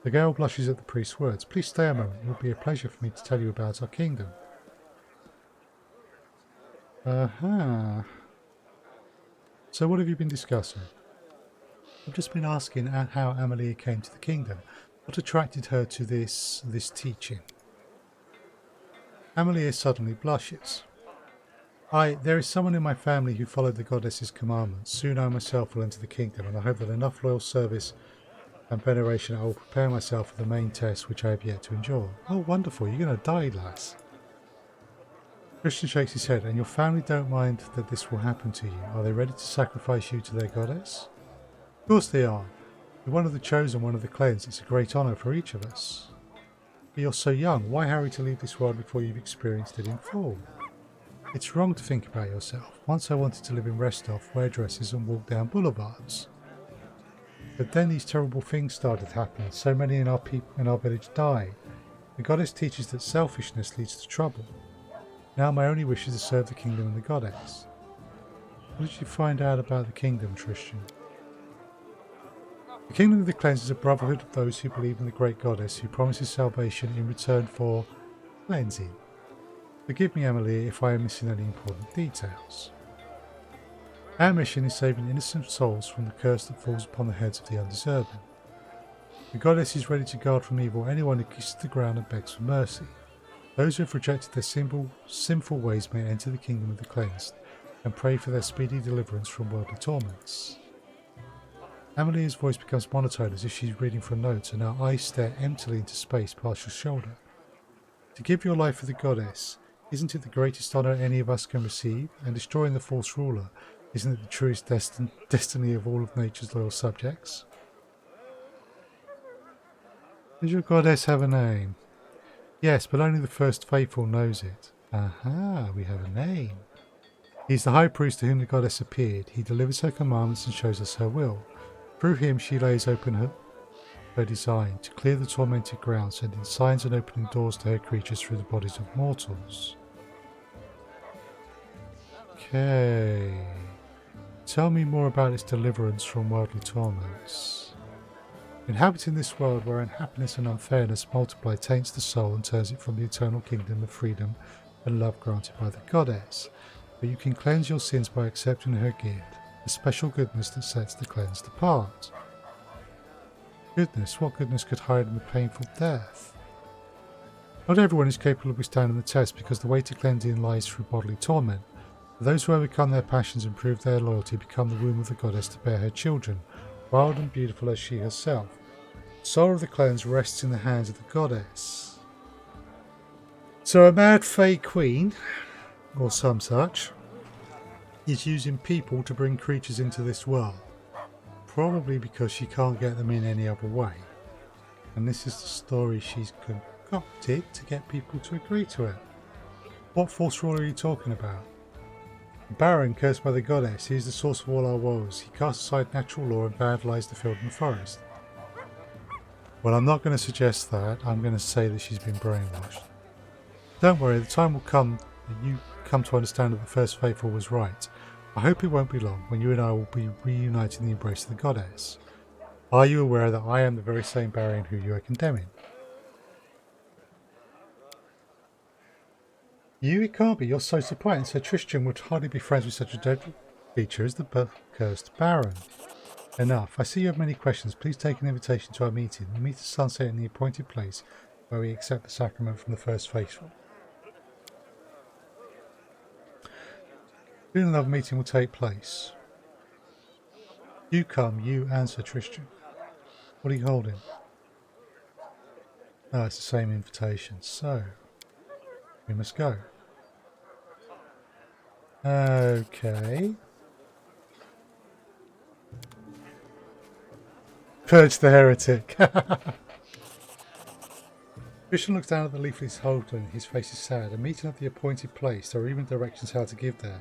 The girl blushes at the priest's words. Please stay a moment. It will be a pleasure for me to tell you about our kingdom. So what have you been discussing? I've just been asking how Amalia came to the kingdom. What attracted her to this teaching? Amalia suddenly blushes. There is someone in my family who followed the goddess's commandments. Soon I myself will enter the kingdom, and I hope that enough loyal service and veneration I will prepare myself for the main test which I have yet to endure. Oh, wonderful. You're going to die, lass. Christian shakes his head. And your family don't mind that this will happen to you. Are they ready to sacrifice you to their goddess? Of course they are. You're one of the chosen, one of the cleansed. It's a great honour for each of us. But you're so young. Why hurry to leave this world before you've experienced it in full? It's wrong to think about yourself. Once I wanted to live in Restov, wear dresses and walk down boulevards. But then these terrible things started happening. So many in our village died. The goddess teaches that selfishness leads to trouble. Now my only wish is to serve the kingdom and the goddess. What did you find out about the kingdom, Tristan? The kingdom of the cleansed is a brotherhood of those who believe in the great goddess who promises salvation in return for cleansing. Forgive me, Emily, if I am missing any important details. Our mission is saving innocent souls from the curse that falls upon the heads of the undeserving. The goddess is ready to guard from evil anyone who kisses the ground and begs for mercy. Those who have rejected their sinful ways may enter the kingdom of the cleansed and pray for their speedy deliverance from worldly torments. Amelia's voice becomes monotone as if she's reading from notes, and her eyes stare emptily into space past your shoulder. To give your life for the goddess, isn't it the greatest honour any of us can receive? And destroying the false ruler, isn't it the truest destiny of all of nature's loyal subjects? Does your goddess have a name? Yes, but only the first faithful knows it. Aha, we have a name. He's the high priest to whom the goddess appeared. He delivers her commandments and shows us her will. Through him she lays open her design to clear the tormented ground, sending signs and opening doors to her creatures through the bodies of mortals. Okay. Tell me more about its deliverance from worldly torments. Inhabiting this world where unhappiness and unfairness multiply taints the soul and turns it from the eternal kingdom of freedom and love granted by the goddess. But you can cleanse your sins by accepting her gift, a special goodness that sets the cleansed apart. Goodness? What goodness could hide in the painful death? Not everyone is capable of withstanding the test, because the way to cleansing lies through bodily torment. For those who overcome their passions and prove their loyalty become the womb of the goddess to bear her children, wild and beautiful as she herself. The soul of the cleansed rests in the hands of the goddess. So a mad fey queen, or some such, is using people to bring creatures into this world. Probably because she can't get them in any other way. And this is the story she's concocted to get people to agree to it. What false rule are you talking about? The Baron, cursed by the goddess, he is the source of all our woes. He casts aside natural law and vandalized the field and the forest. Well, I'm not going to suggest that. I'm going to say that she's been brainwashed. Don't worry, the time will come that you come to understand that the first faithful was right. I hope it won't be long when you and I will be reunited in the embrace of the goddess. Are you aware that I am the very same Baron who you are condemning? You? It can't be. You're so surprised. Sir Tristram would hardly be friends with such a dreadful creature as the cursed Baron. Enough. I see you have many questions. Please take an invitation to our meeting. We meet at sunset in the appointed place where we accept the sacrament from the first faithful. Soon another meeting will take place. You come, you and Sir Tristram. What are you holding? Oh, it's the same invitation. So, we must go. Okay. Purge the heretic. Christian looks down at the leaflets holding. His face is sad. A meeting at the appointed place. There are even directions how to give there.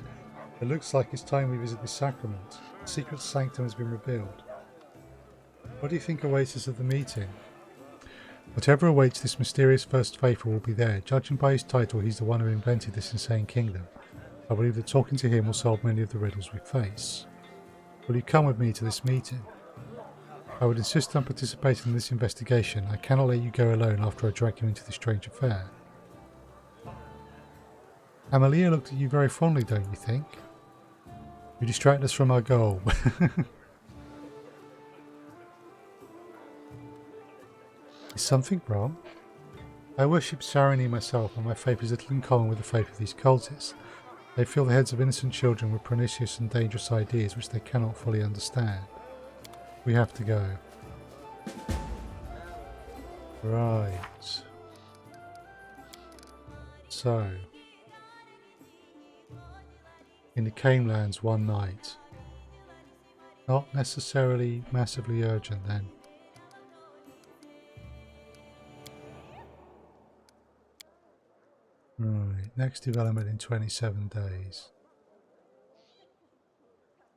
It looks like it's time we visit this sacrament. The secret sanctum has been revealed. What do you think awaits us at the meeting? Whatever awaits this mysterious first faithful will be there. Judging by his title, he's the one who invented this insane kingdom. I believe that talking to him will solve many of the riddles we face. Will you come with me to this meeting? I would insist on participating in this investigation. I cannot let you go alone after I drag you into this strange affair. Amelia looked at you very fondly, don't you think? You distract us from our goal. Is something wrong? I worship Sarani myself, and my faith is little in common with the faith of these cultists. They fill the heads of innocent children with pernicious and dangerous ideas which they cannot fully understand. We have to go. Right. So, in the Canelands one night. Not necessarily massively urgent then. Right, next development in 27 days.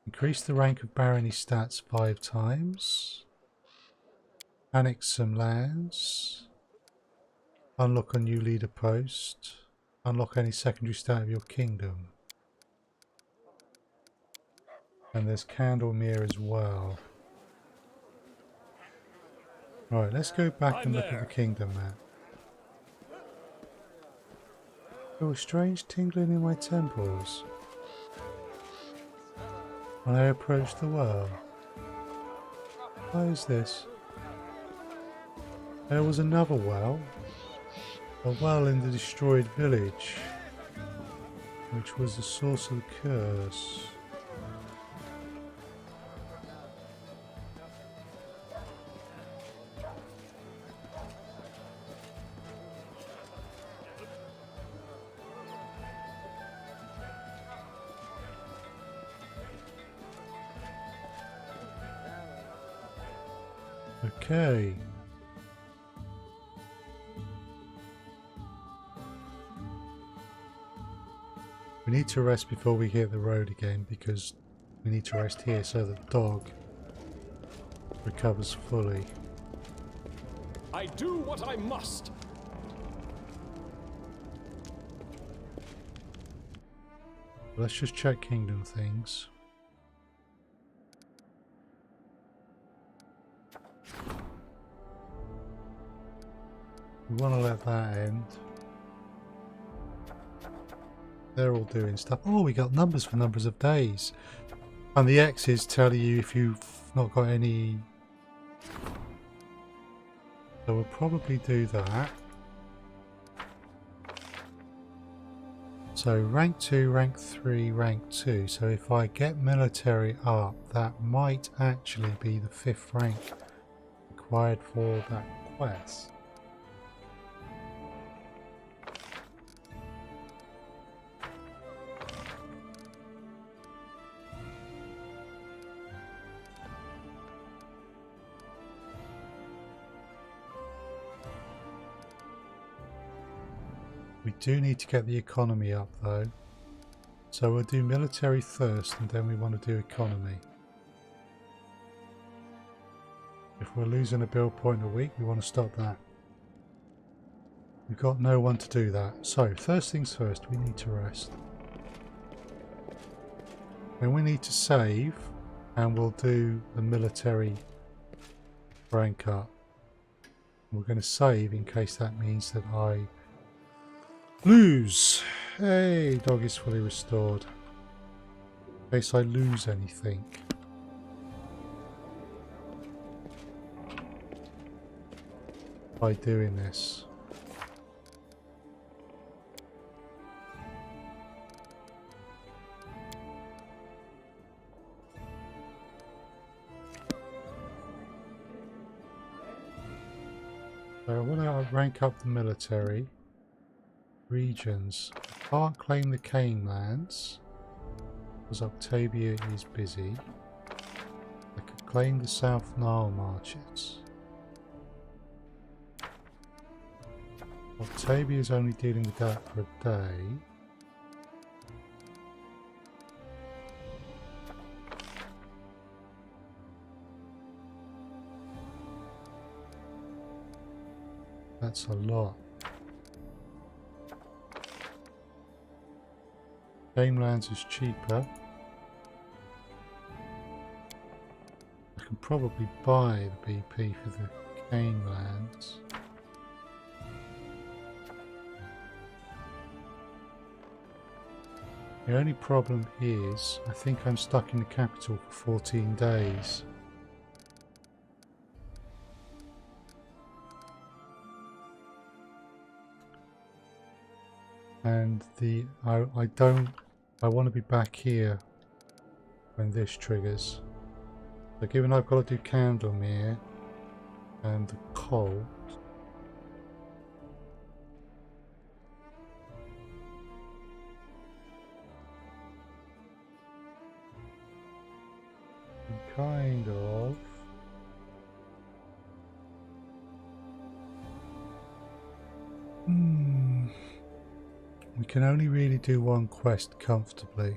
Increase the rank of barony stats 5 times. Annex some lands. Unlock a new leader post. Unlock any secondary stat of your kingdom. And there's Candlemere as well. Right, let's go back and look at the kingdom map. There was strange tingling in my temples when I approached the well. Why is this? There was another well. A well in the destroyed village, which was the source of the curse. Okay. We need to rest before we hit the road again because we need to rest here so the dog recovers fully. I do what I must. Let's just check kingdom things. We want to let that end. They're all doing stuff. Oh, we got numbers for numbers of days. And the X's tell you if you've not got any. So we'll probably do that. So rank 2, rank 3, rank 2. So if I get military up, that might actually be the 5th rank required for that quest. We do need to get the economy up though. So we'll do military first and then we want to do economy. If we're losing a build point a week, we want to stop that. We've got no one to do that. So first things first, we need to rest. Then we need to save and we'll do the military rank up. We're going to save in case that means that I lose. Hey, dog is fully restored. In case I lose anything. By doing this. So I want to rank up the military. Regions. I can't claim the Canelands because Octavia is busy. I could claim the South Nile marches. Octavia is only dealing with that for a day. That's a lot. Gamelands is cheaper. I can probably buy the BP for the Gamelands. The only problem is, I think I'm stuck in the capital for 14 days. And I want to be back here when this triggers. So given I've got to do Candlemere and the Colt. kind of. We can only really do one quest comfortably.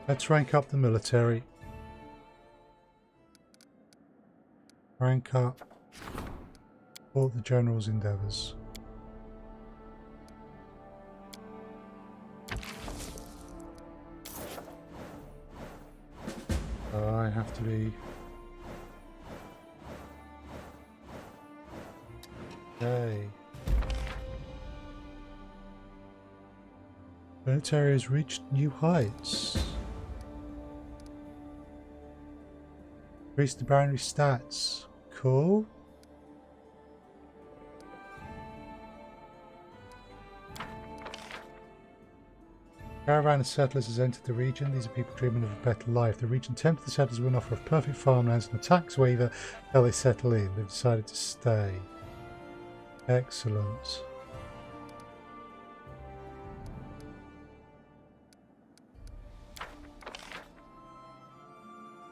Let's rank up the military. Rank up. Support the general's endeavours. I have to be... Okay. Military has reached new heights. Increase the boundary stats. Cool. Caravan of settlers has entered the region. These are people dreaming of a better life. The region tempted the settlers with an offer of perfect farmlands and a tax waiver until they settle in. They've decided to stay. Excellent.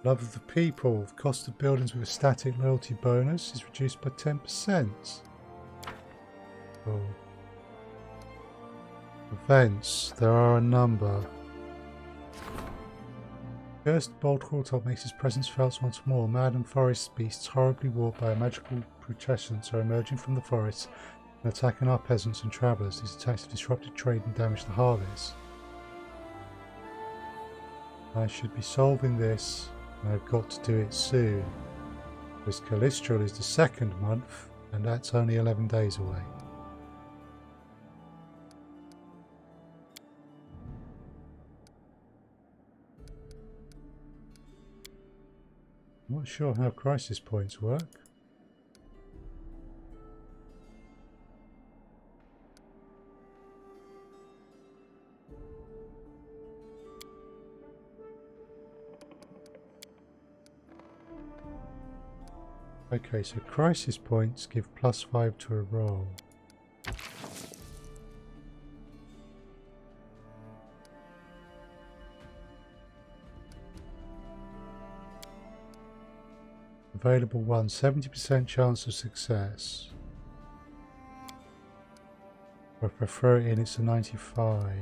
Love of the people. The cost of buildings with a static loyalty bonus is reduced by 10%. Cool. Events. There are a number. Cursed bold Hilltop makes his presence felt once more. Maddened forest beasts, horribly warped by a magical protestants, are emerging from the forests and attacking our peasants and travellers. These attacks have disrupted trade and damaged the harvest. I should be solving this, and I've got to do it soon. Because Calistral is the second month, and that's only 11 days away. I'm not sure how crisis points work. Okay, so crisis points give +5 to a roll. Available one, 70% chance of success. Or if I throw it in, it's a 95.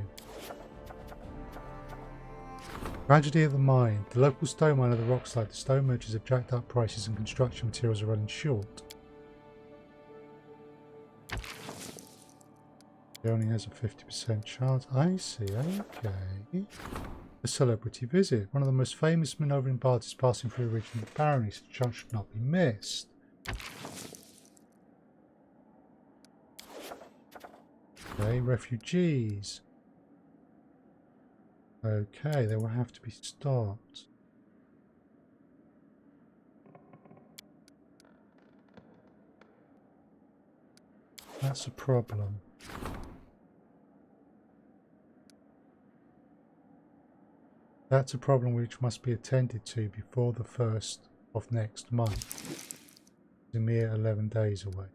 Tragedy at the mine. The local stone mine of the rock slide. The stone merchants have jacked up prices and construction materials are running short. It only has a 50% chance. I see, okay. A celebrity visit. One of the most famous manoeuvring bards is passing through the region of the barony, so the chance should not be missed. Okay, refugees. Okay, they will have to be stopped. That's a problem. That's a problem which must be attended to before the 1st of next month. It's a mere 11 days away.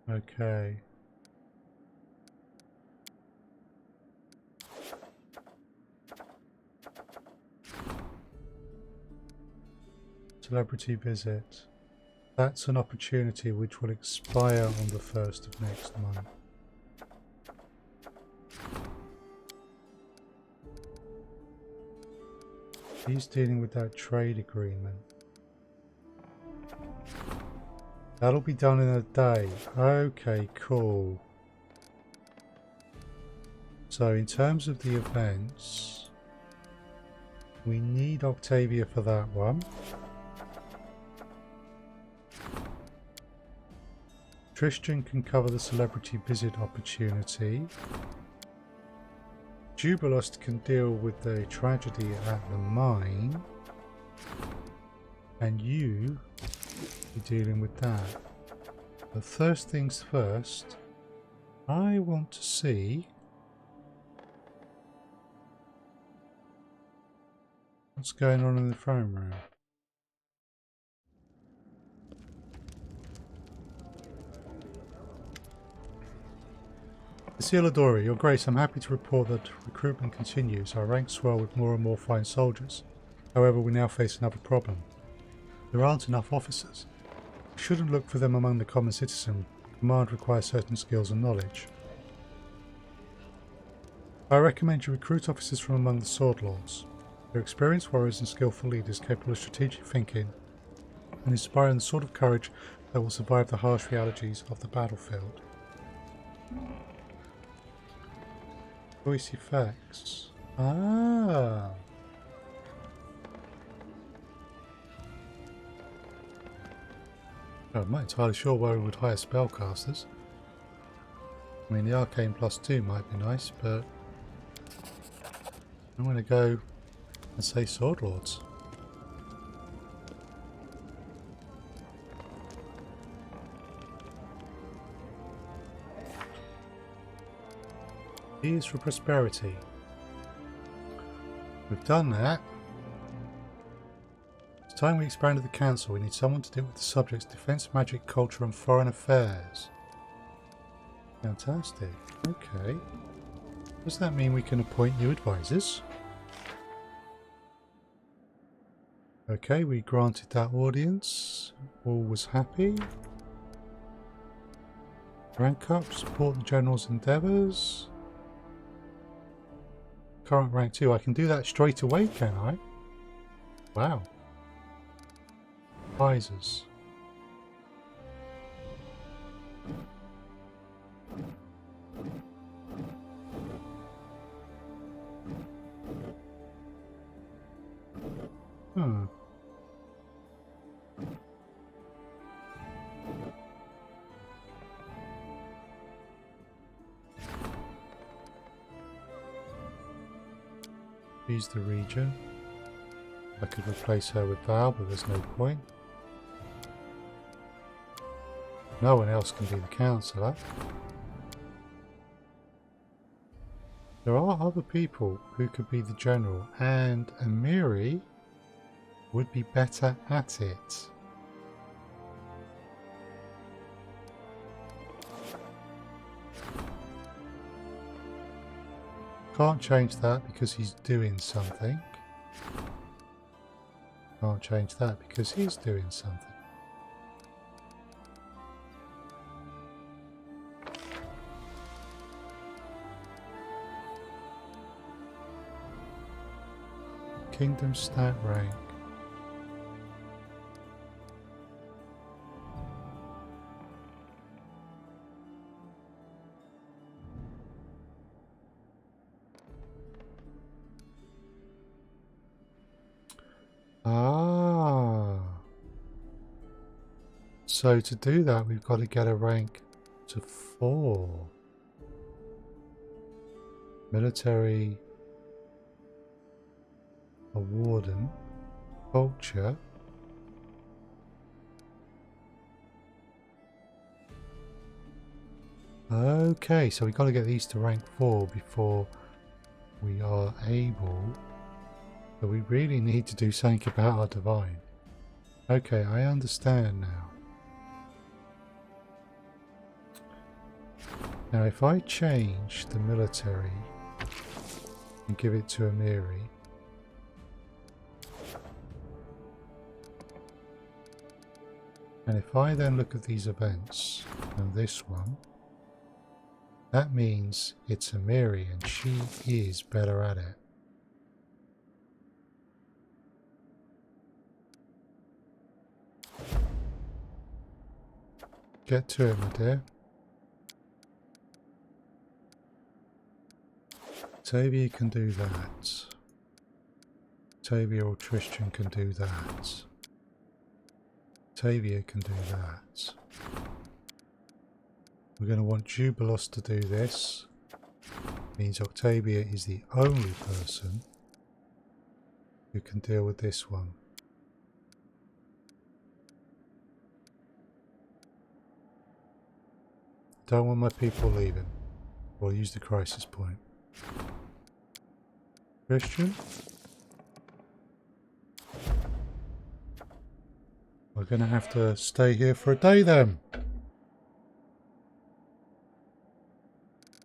Okay. Celebrity visit. That's an opportunity which will expire on the 1st of next month. He's dealing with that trade agreement. That'll be done in a day. Okay, cool. So in terms of the events, we need Octavia for that one. Tristan can cover the celebrity visit opportunity. Jubilost can deal with the tragedy at the mine. And you be dealing with that. But first things first, I want to see what's going on in the throne room. Isilidori, Your Grace, I'm happy to report that recruitment continues. Our ranks swell with more and more fine soldiers. However, we now face another problem. There aren't enough officers. We shouldn't look for them among the common citizen. Command requires certain skills and knowledge. I recommend you recruit officers from among the Sword Lords. They're experienced warriors and skillful leaders capable of strategic thinking and inspiring the sort of courage that will survive the harsh realities of the battlefield. Voice effects. Ah. I'm not entirely sure where we would hire spellcasters. I mean, the Arcane +2 might be nice, but I'm going to go and say Sword Lords. Keys for prosperity. We've done that. It's time we expanded the council. We need someone to deal with the subjects defense, magic, culture and foreign affairs. Fantastic. Okay. Does that mean we can appoint new advisors? Okay, we granted that audience. All was happy. Rank up, support the general's endeavours. Current rank 2. I can do that straight away, can I? Wow. Advisors. She's the region. I could replace her with Val, but there's no point. No one else can be the councillor. There are other people who could be the general, and Amiri would be better at it. Can't change that because he's doing something. Can't change that because he's doing something. Kingdom stat rank. So to do that, we've got to get a rank to 4. Military, a warden, culture. Okay, so we've got to get these to rank 4 before we are able. But we really need to do something about our divine. Okay, I understand now. Now if I change the military and give it to Amiri, and if I then look at these events and this one, that means it's Amiri and she is better at it. Get to it, my dear. Tavia can do that. Tavia or Tristan can do that. Tavia can do that. We're going to want Jubilos to do this. Means Octavia is the only person who can deal with this one. don't want my people leaving. We'll use the crisis point. Christian? We're going to have to stay here for a day then.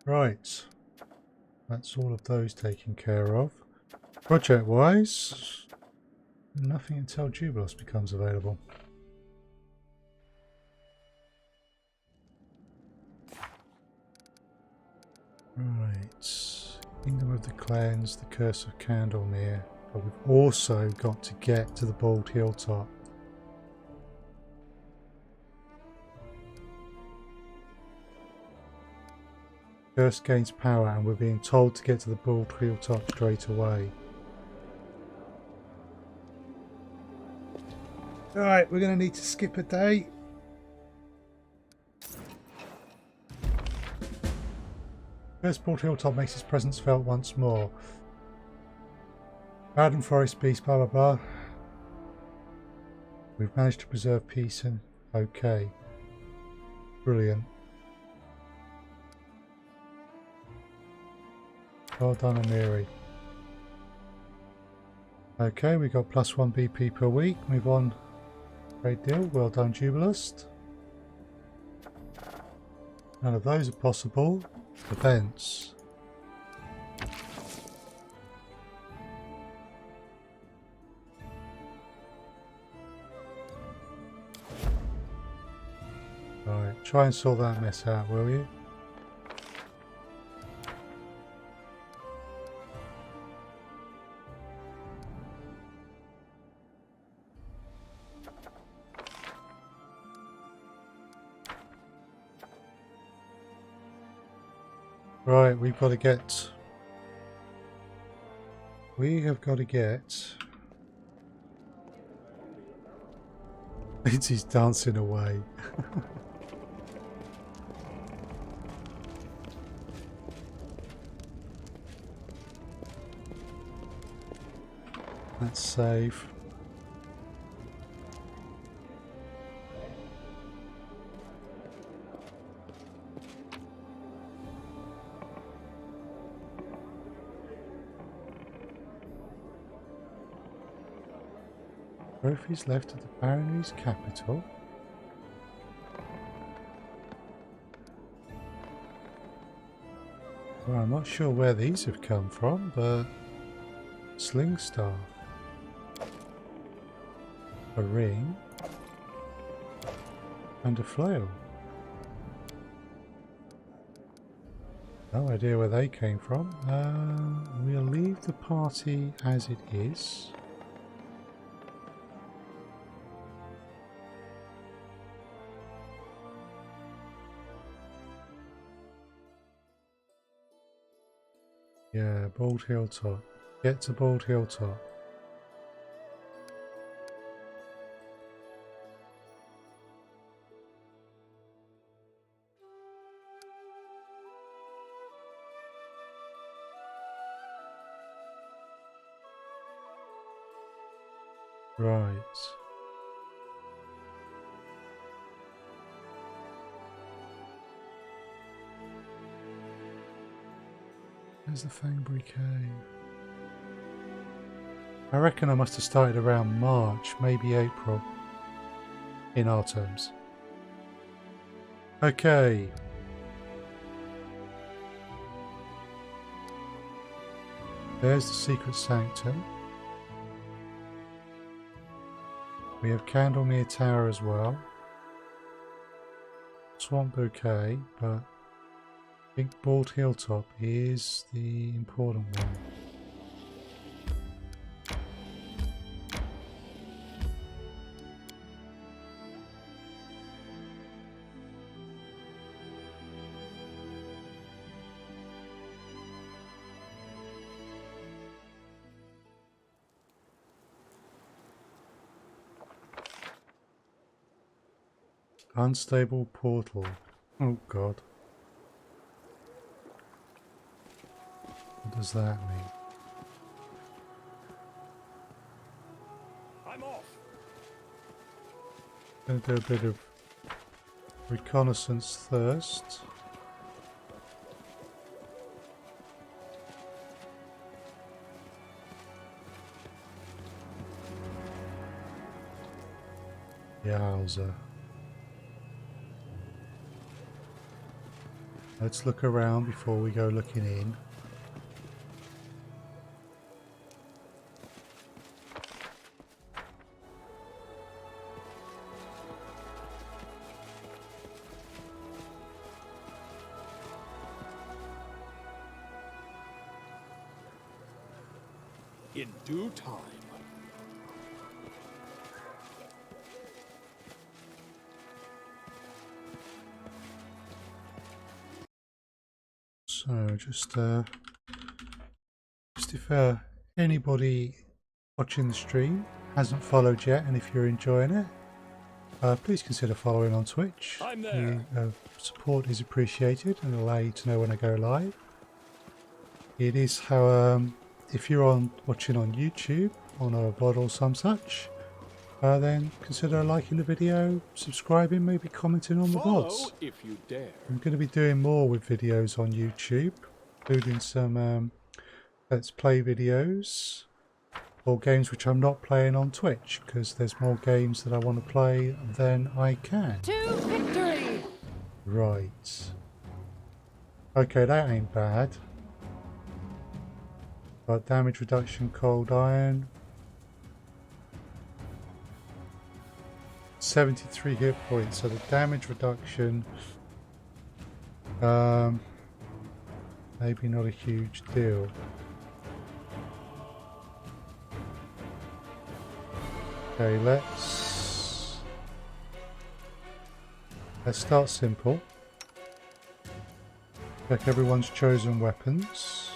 Right. That's all of those taken care of. Project-wise, nothing until Jubilos becomes available. Right. Kingdom of the Clans, the Curse of Candlemere. But we've also got to get to the Bald Hilltop. Curse gains power and we're being told to get to the Bald Hilltop straight away. Alright, we're going to need to skip a day. First Bald Hilltop makes its presence felt once more. Garden Forest Beast, blah blah blah. We've managed to preserve peace and okay. Brilliant. Well done, Amiri. Okay, we got +1 BP per week. Move on. Great deal. Well done, Jubilist. None of those are possible. Events. Alright, try and sort that mess out, will you? Right, we have got to get Lindsay's dancing away. Let's save. Trophies left at the barony's capital. Well, I'm not sure where these have come from, but sling staff, a ring, and a flail. No idea where they came from. We'll leave the party as it is. Yeah, Bald Hilltop. Get to Bald Hilltop. Right. There's the Fangbury Cave. I reckon I must have started around March, maybe April, in our terms. Okay. There's the Secret Sanctum. We have Candlemere Tower as well. Swamp Bouquet, but I think Bald Hilltop is the important one. Unstable portal. Oh god. What does that mean? I'm off. Gonna do a bit of reconnaissance first. Yowza. Let's look around before we go looking in. In due time. So just if anybody watching the stream hasn't followed yet, and if you're enjoying it, please consider following on Twitch. I'm there. Support is appreciated and allow you to know when I go live. It is how if you're watching on YouTube on a VoD or some such, then consider liking the video, subscribing, maybe commenting on the Follow VoDs. if you dare. I'm going to be doing more with videos on YouTube, including some let's play videos or games which I'm not playing on Twitch, because there's more games that I want to play than I can. To victory! Right. Okay, that ain't bad. Got damage reduction, cold iron. 73 hit points, so the damage reduction maybe not a huge deal. Okay, let's start simple. Check everyone's chosen weapons.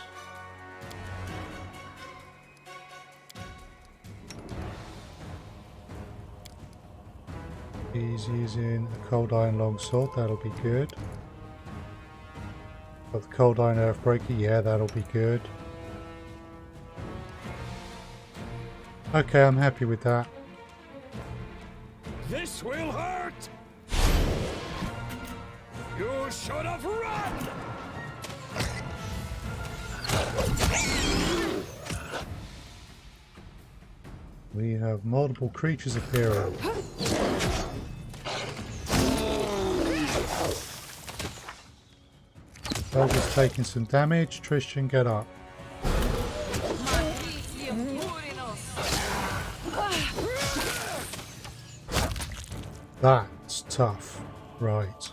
He's using a cold iron longsword, that'll be good. Got the cold iron earthbreaker, yeah, that'll be good. Okay, I'm happy with that. This will hurt! You should have run! We have multiple creatures appearing. Helga's taking some damage. Tristan, get up. That's tough. Right.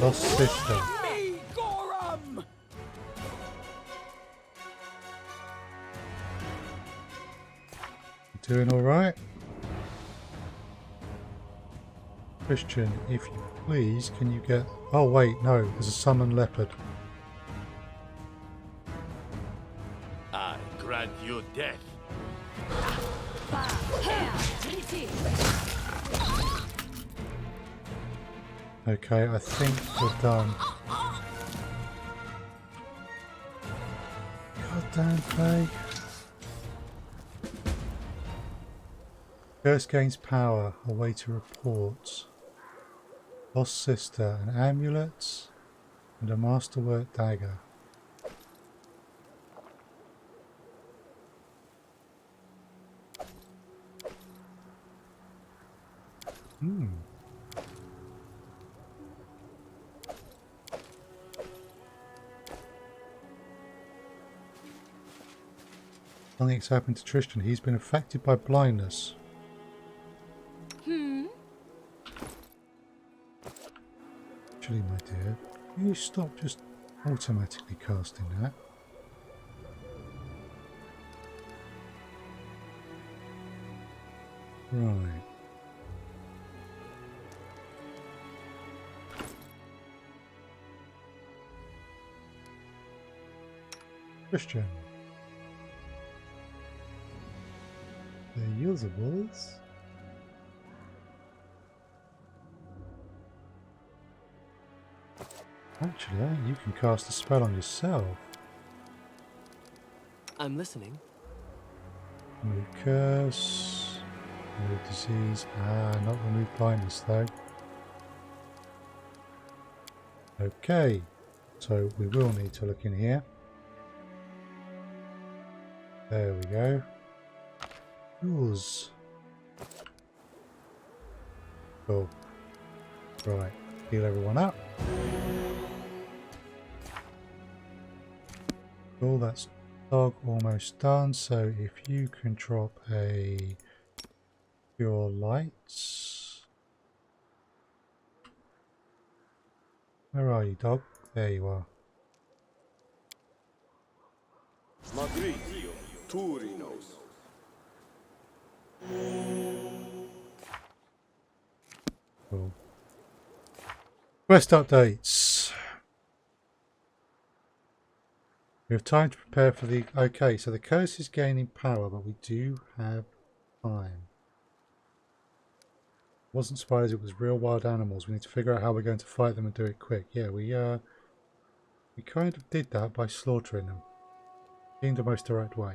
Lost sister. Me, Gorum! Doing alright? Christian, if you please, can you get... Oh wait, no, there's a summon leopard. I grant you death. Okay, I think we're done. Goddamn play. Curse gains power, a way to report. Lost sister, an amulet, and a masterwork dagger. Something's happened to Tristan. He's been affected by blindness. Actually, my dear, can you stop just automatically casting that? Right. Christian. The usables. Actually, you can cast a spell on yourself. I'm listening. Remove curse. Remove disease. Not remove blindness though. Okay. So we will need to look in here. There we go. Yours. Cool. Right. Heal everyone up. Cool, that's dog almost done. So if you can drop a pure lights. Where are you, dog? There you are. Magritio, Turinos. Cool. Quest updates. We have time to prepare for the... Okay, so the curse is gaining power, but we do have time. Wasn't surprised it was real wild animals. We need to figure out how we're going to fight them and do it quick. Yeah, we kind of did that by slaughtering them. In the most direct way.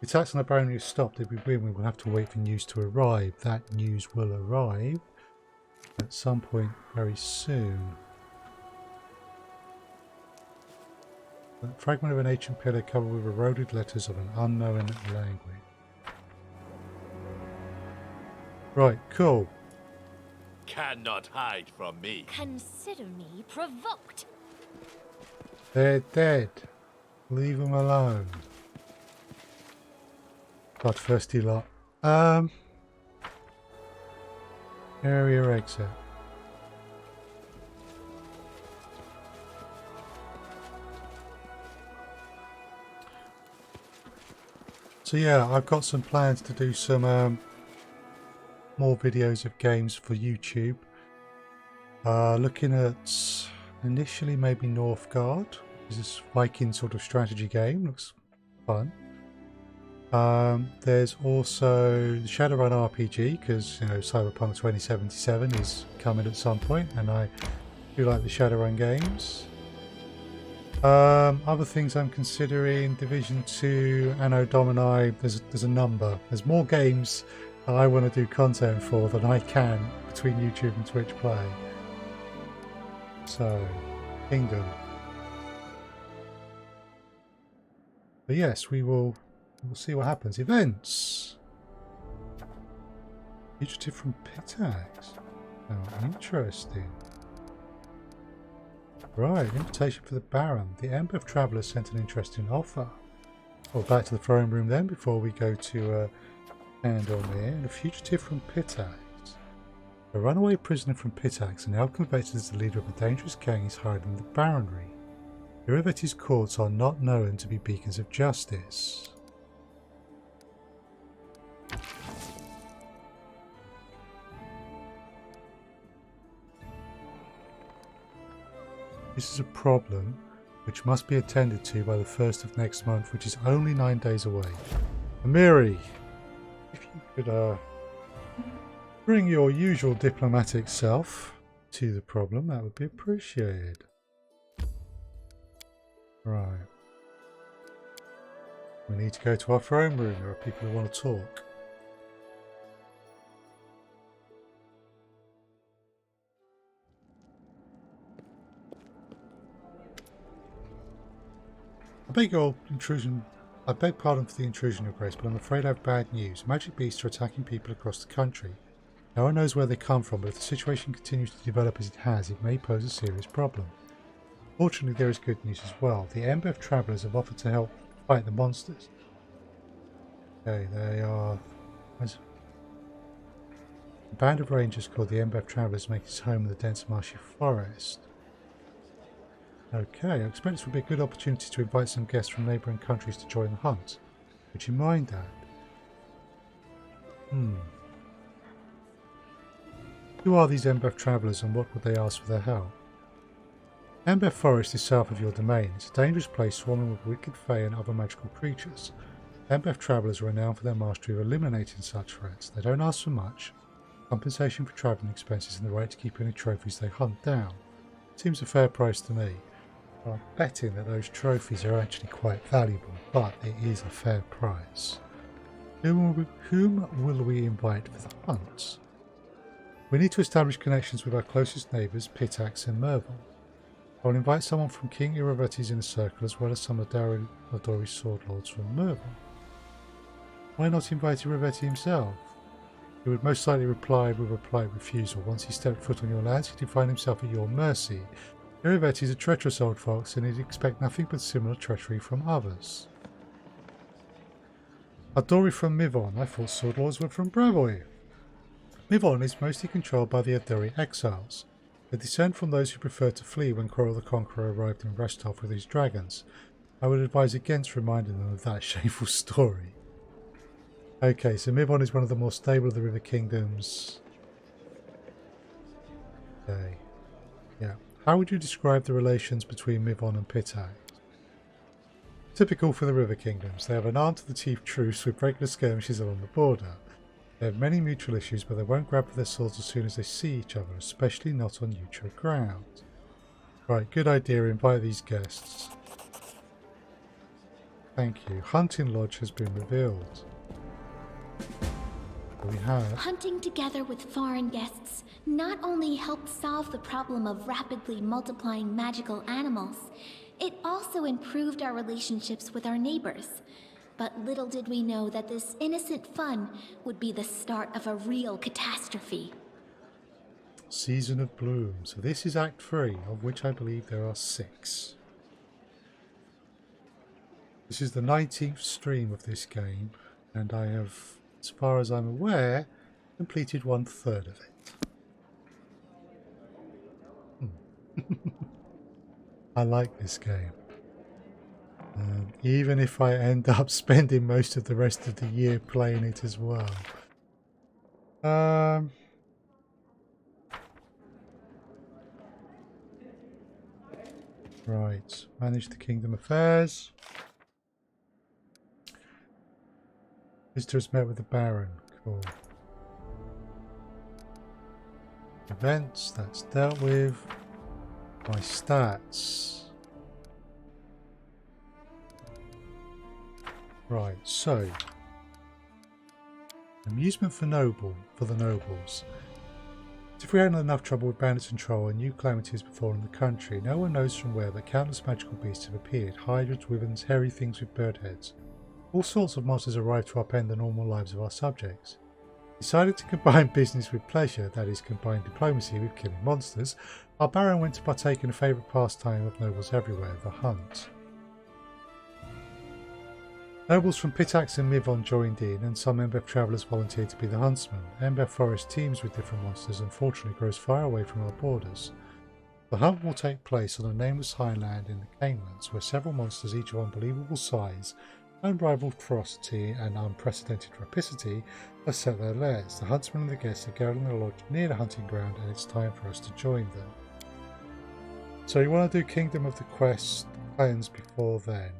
The attacks on the barony have stopped. If we win, we will have to wait for news to arrive. That news will arrive at some point very soon. A fragment of an ancient pillar covered with eroded letters of an unknown language. Right, cool. Cannot hide from me. Consider me provoked. They're dead. Leave them alone. Bloodthirsty lot. Area exit. So yeah, I've got some plans to do some more videos of games for YouTube. Looking at initially maybe Northgard. This Viking sort of strategy game. Looks fun. There's also the Shadowrun RPG, because you know Cyberpunk 2077 is coming at some point, and I do like the Shadowrun games. Other things I'm considering: Division 2, Anno Domini. There's a number. There's more games that I want to do content for than I can between YouTube and Twitch Play. So, Kingdom. But yes, we'll see what happens. Events. Fugitive from Pitax. Oh, interesting. Right, invitation for the Baron. The Ember of Travellers sent an interesting offer. Well, back to the throne room then before we go to Andomir. And a fugitive from Pitax. A runaway prisoner from Pitax and now convicted as the leader of a dangerous gang is hiding in the Baronry. Iravetti's courts are not known to be beacons of justice. This is a problem which must be attended to by the 1st of next month, which is only 9 days away. Amiri, if you could bring your usual diplomatic self to the problem, that would be appreciated. Right. We need to go to our throne room. There are people who want to talk. I beg your intrusion. I beg pardon for the intrusion, Your Grace, but I'm afraid I have bad news. Magic beasts are attacking people across the country. No one knows where they come from, but if the situation continues to develop as it has, it may pose a serious problem. Fortunately, there is good news as well. The Ember of Travellers have offered to help fight the monsters. Okay, they are... A band of rangers called the Ember of Travellers makes its home in the dense marshy forest. Okay, I expect this would be a good opportunity to invite some guests from neighbouring countries to join the hunt. Would you mind that? Who are these Ember of Travellers and what would they ask for their help? Ember Forest is south of your domain. It's a dangerous place swarming with wicked fae and other magical creatures. Ember Travellers are renowned for their mastery of eliminating such threats. They don't ask for much. Compensation for travelling expenses and the right to keep any trophies they hunt down. Seems a fair price to me. I'm betting that those trophies are actually quite valuable, but it is a fair price. Whom will we invite for the hunt? We need to establish connections with our closest neighbours, Pitax and Merville. I will invite someone from King Iravetti's inner circle as well as some of Dori's sword lords from Merville. Why not invite Rivetti himself? He would most likely reply with a polite refusal. Once he stepped foot on your lands, he'd find himself at your mercy. Rivetti is a treacherous old fox, and he'd expect nothing but similar treachery from others. Adori from Mivon. I thought sword lords were from Bravoy. Mivon is mostly controlled by the Adori exiles. They descend from those who preferred to flee when Quarrel the Conqueror arrived in Restov with his dragons. I would advise against reminding them of that shameful story. Okay, so Mivon is one of the more stable of the River Kingdoms. Okay. Yeah. How would you describe the relations between Mivon and Pitak? Typical for the River Kingdoms. They have an arm to the teeth truce with regular skirmishes along the border. They have many mutual issues, but they won't grab with their swords as soon as they see each other, especially not on neutral ground. Right, good idea, invite these guests. Thank you. Hunting Lodge has been revealed. We have... Hunting together with foreign guests not only helped solve the problem of rapidly multiplying magical animals, it also improved our relationships with our neighbors. But little did we know that this innocent fun would be the start of a real catastrophe. Season of Bloom. So this is Act 3, of which I believe there are 6. This is the 19th stream of this game, and I have, as far as I'm aware, completed 1/3 of it. I like this game. Even if I end up spending most of the rest of the year playing it as well. Right, manage the kingdom affairs. Visitor has met with the Baron. Cool. Events, that's dealt with. My stats. Right, so amusement for the nobles. If we hadn't enough trouble with bandits and troll and new calamities before in the country, no one knows from where that countless magical beasts have appeared. Hydras, wyverns, hairy things with bird heads. All sorts of monsters arrive to upend the normal lives of our subjects. Decided to combine business with pleasure, that is, combine diplomacy with killing monsters, our Baron went to partake in a favourite pastime of nobles everywhere, the hunt. Nobles from Pitax and Mivon joined in, and some Embeth travellers volunteered to be the huntsmen. Embeth Forest teems with different monsters and fortunately grows far away from our borders. The hunt will take place on a nameless highland in the Canelands, where several monsters, each of unbelievable size, unrivaled ferocity and unprecedented rapacity, have set their lairs. The huntsmen and the guests are gathered in a lodge near the hunting ground, and it's time for us to join them. So you want to do Kingdom of the Quest plans before then.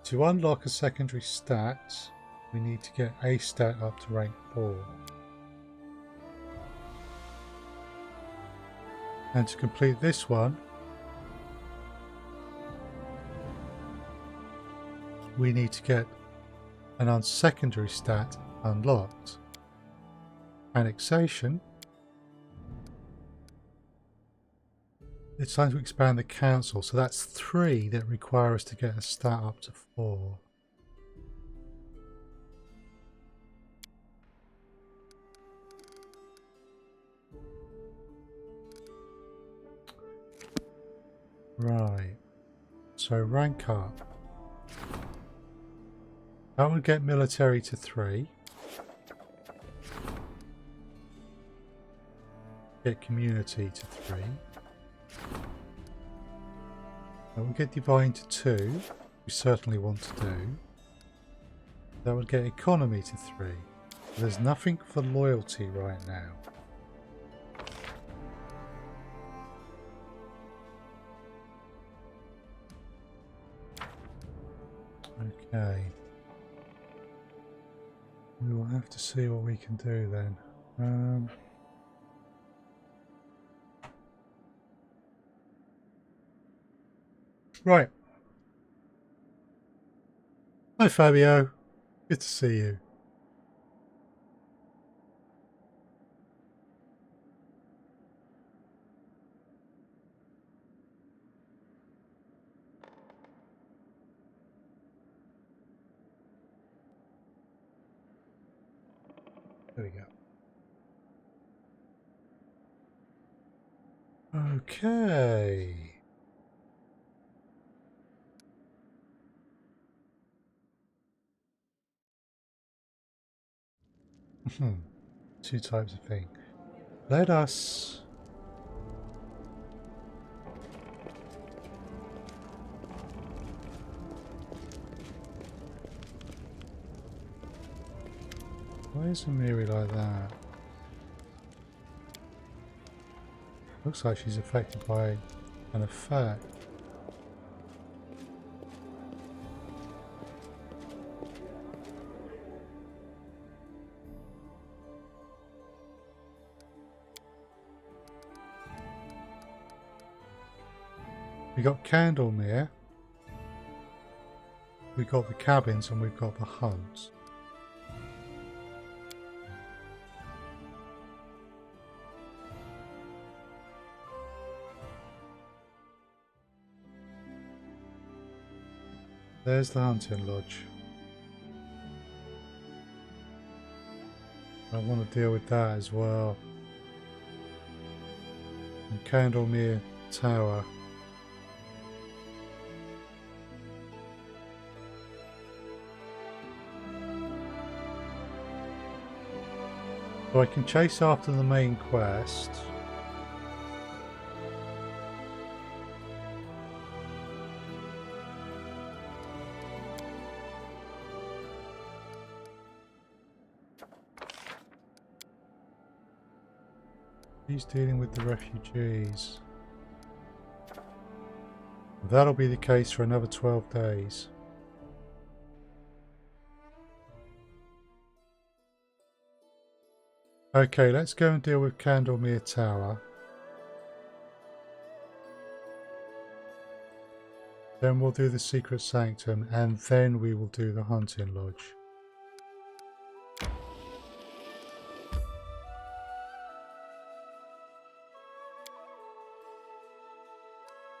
To unlock a secondary stat, we need to get a stat up to rank 4. And to complete this one, we need to get an unsecondary stat unlocked. Annexation. It's time to expand the council, so that's 3 that require us to get a stat up to 4. Right, so rank up. That would get military to 3. Get community to 3. That would get divine to 2. We certainly want to do. That would get economy to 3. There's nothing for loyalty right now. Okay. We will have to see what we can do then. Right. Hi Fabio. Good to see you. There we go. Okay. Two types of thing. Let us... Why is Amiri like that? Looks like she's affected by an effect. We got Candlemere, we got the cabins, and we've got the hunt. There's the hunting lodge. I want to deal with that as well. And Candlemere Tower. So I can chase after the main quest. He's dealing with the refugees. That'll be the case for another 12 days. Okay, let's go and deal with Candlemere Tower. Then we'll do the Secret Sanctum, and then we will do the Hunting Lodge.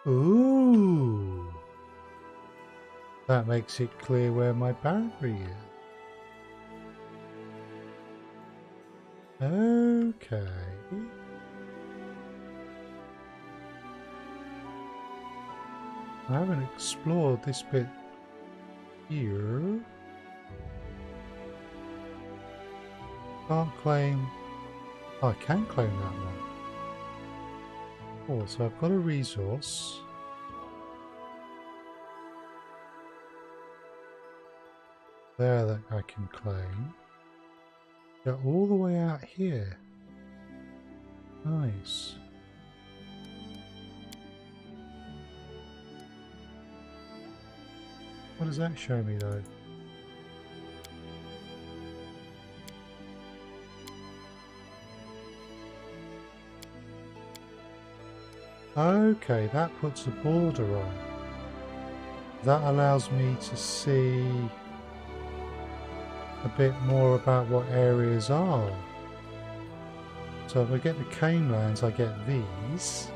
Ooh! That makes it clear where my boundary is. Okay. I haven't explored this bit here. Can't claim... Oh, I can claim that one. Oh, so I've got a resource. There that I can claim. Go all the way out here. Nice. What does that show me though? Okay, that puts a border on. That allows me to see a bit more about what areas are. So if I get the cane lands, I get these.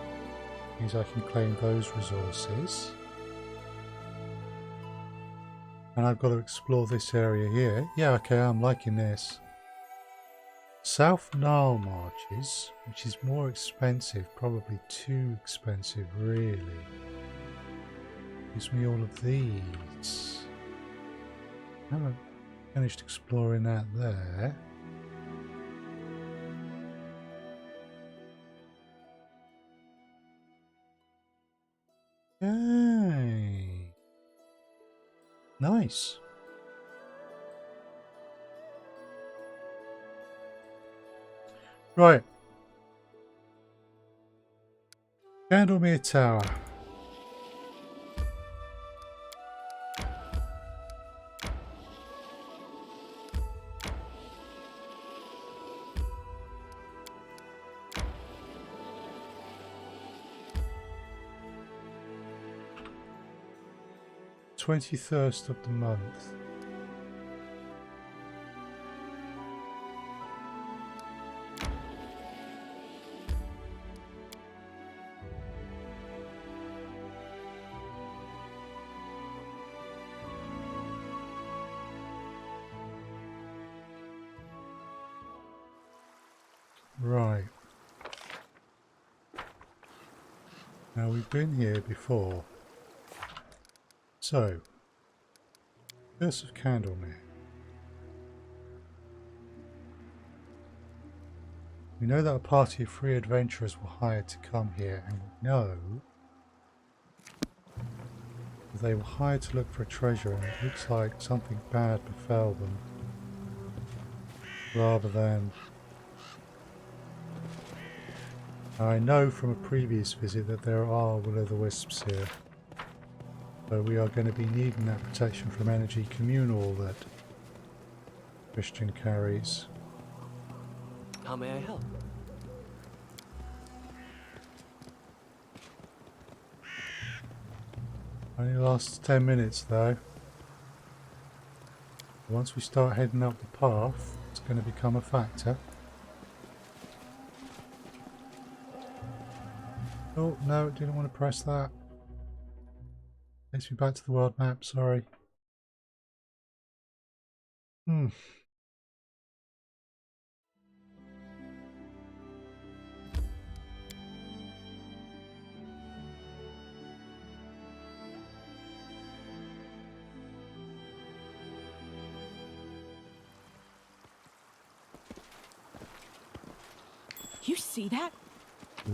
Means I can claim those resources. And I've got to explore this area here. Yeah, okay, I'm liking this. South Nile Marches, which is more expensive, probably too expensive, really. Gives me all of these. Haven't finished exploring that there. Yay! Nice. Right. Candlemere Tower. #21st of the month. Right. Now we've been here before. So, Curse of Candlemere. We know that a party of 3 adventurers were hired to come here, and we know that they were hired to look for a treasure, and it looks like something bad befell them, rather than... I know from a previous visit that there are will-o'-the-wisps here, so we are going to be needing that protection from energy communal that Christian carries. How may I help? Only lasts 10 minutes though. Once we start heading up the path, it's going to become a factor. Oh, no, didn't want to press that. Takes me back to the world map, sorry. You see that?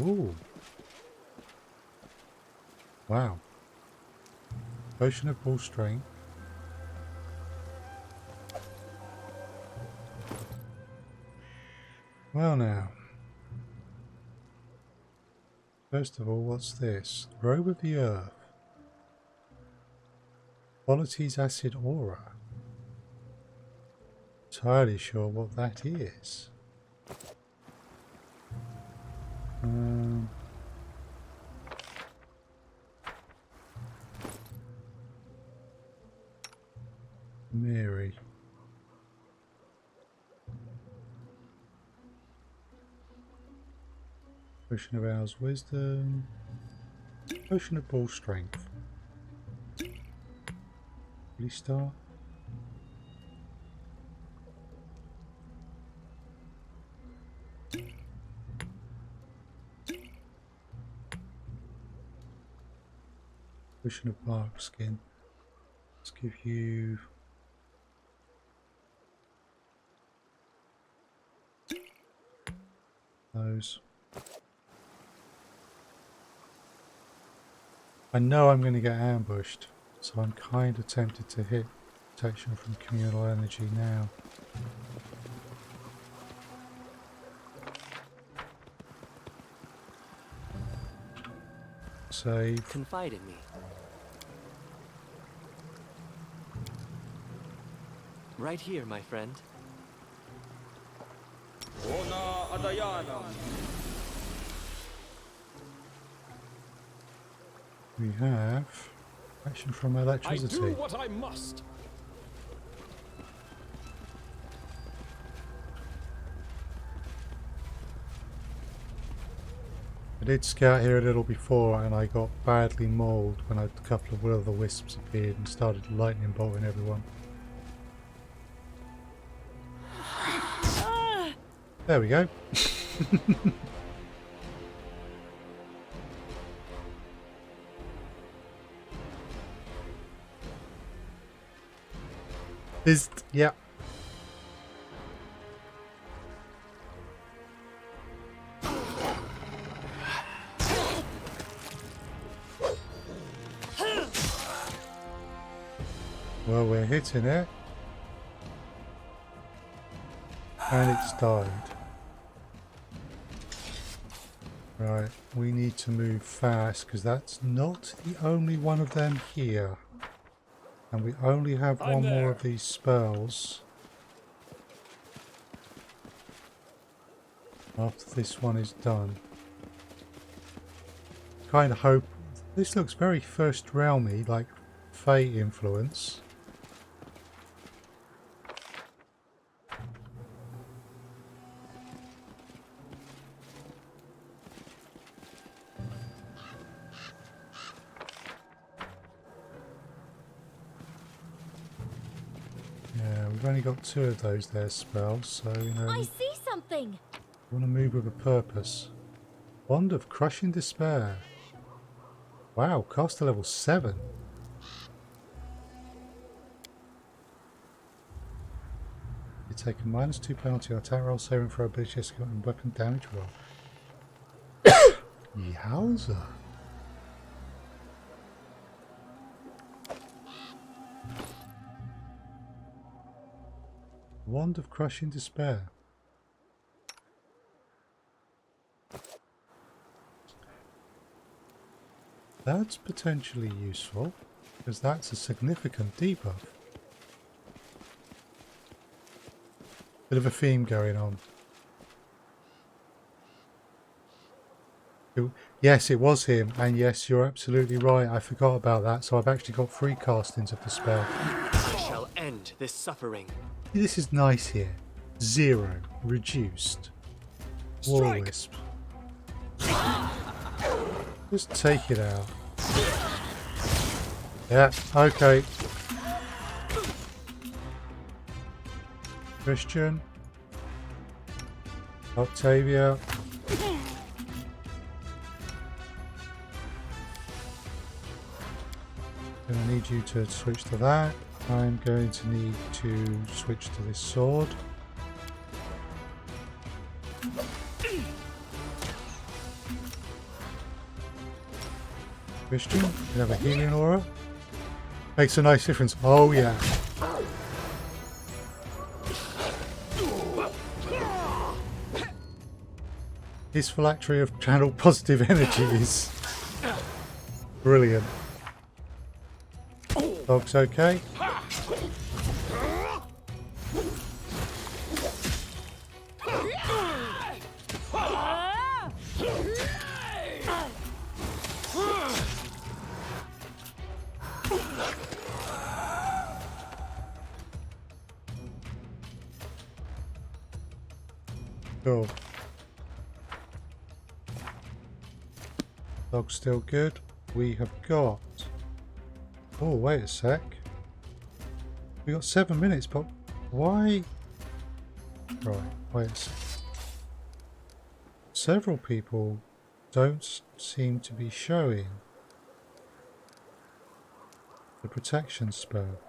Ooh. Wow. Potion of Bull Strength. Well now. First of all, what's this? Robe of the Earth. Qualities Acid Aura. Entirely sure what that is. Mary. Potion of Owl's Wisdom. Potion of Bull Strength. Will he start? Potion of Bark Skin. Let's give you... those. I know I'm going to get ambushed, so I'm kind of tempted to hit protection from communal energy now. Save. Confide in me. Right here, my friend. We have action from electricity. I do what I must. I did scout here a little before and I got badly mauled when a couple of will-o'-the-wisps appeared and started lightning bolting everyone. There we go. Yeah. Well, we're hitting it. And it's died. Right, we need to move fast because that's not the only one of them here. And we only have one more of these spells. After this one is done. Kind of hope... This looks very first realmy, like Fey influence. Yeah, we've only got 2 of those there spells, so you know. I see something. want to move with a purpose. Wand of Crushing Despair. Wow, caster level 7. You take a -2 penalty on attack roll, saving throw, ability skill, and weapon damage roll. Yowza. Wand of Crushing Despair. That's potentially useful, because that's a significant debuff. Bit of a theme going on. Yes, it was him, and yes, you're absolutely right. I forgot about that, so I've actually got 3 castings of the spell. I shall end this suffering. This is nice here. 0. Reduced. War Wisp. Just take it out. Yeah, okay. Christian. Octavia. Gonna need you to switch to that. I'm going to need to switch to this sword. Christian, you have a healing aura. Makes a nice difference. Oh yeah. His phylactery of channeled positive energy is brilliant. Dog's okay. Cool. Dog's still good. We have got... Oh, wait a sec. We got 7 minutes, but why? Right, wait a sec. Several people don't seem to be showing the protection spell.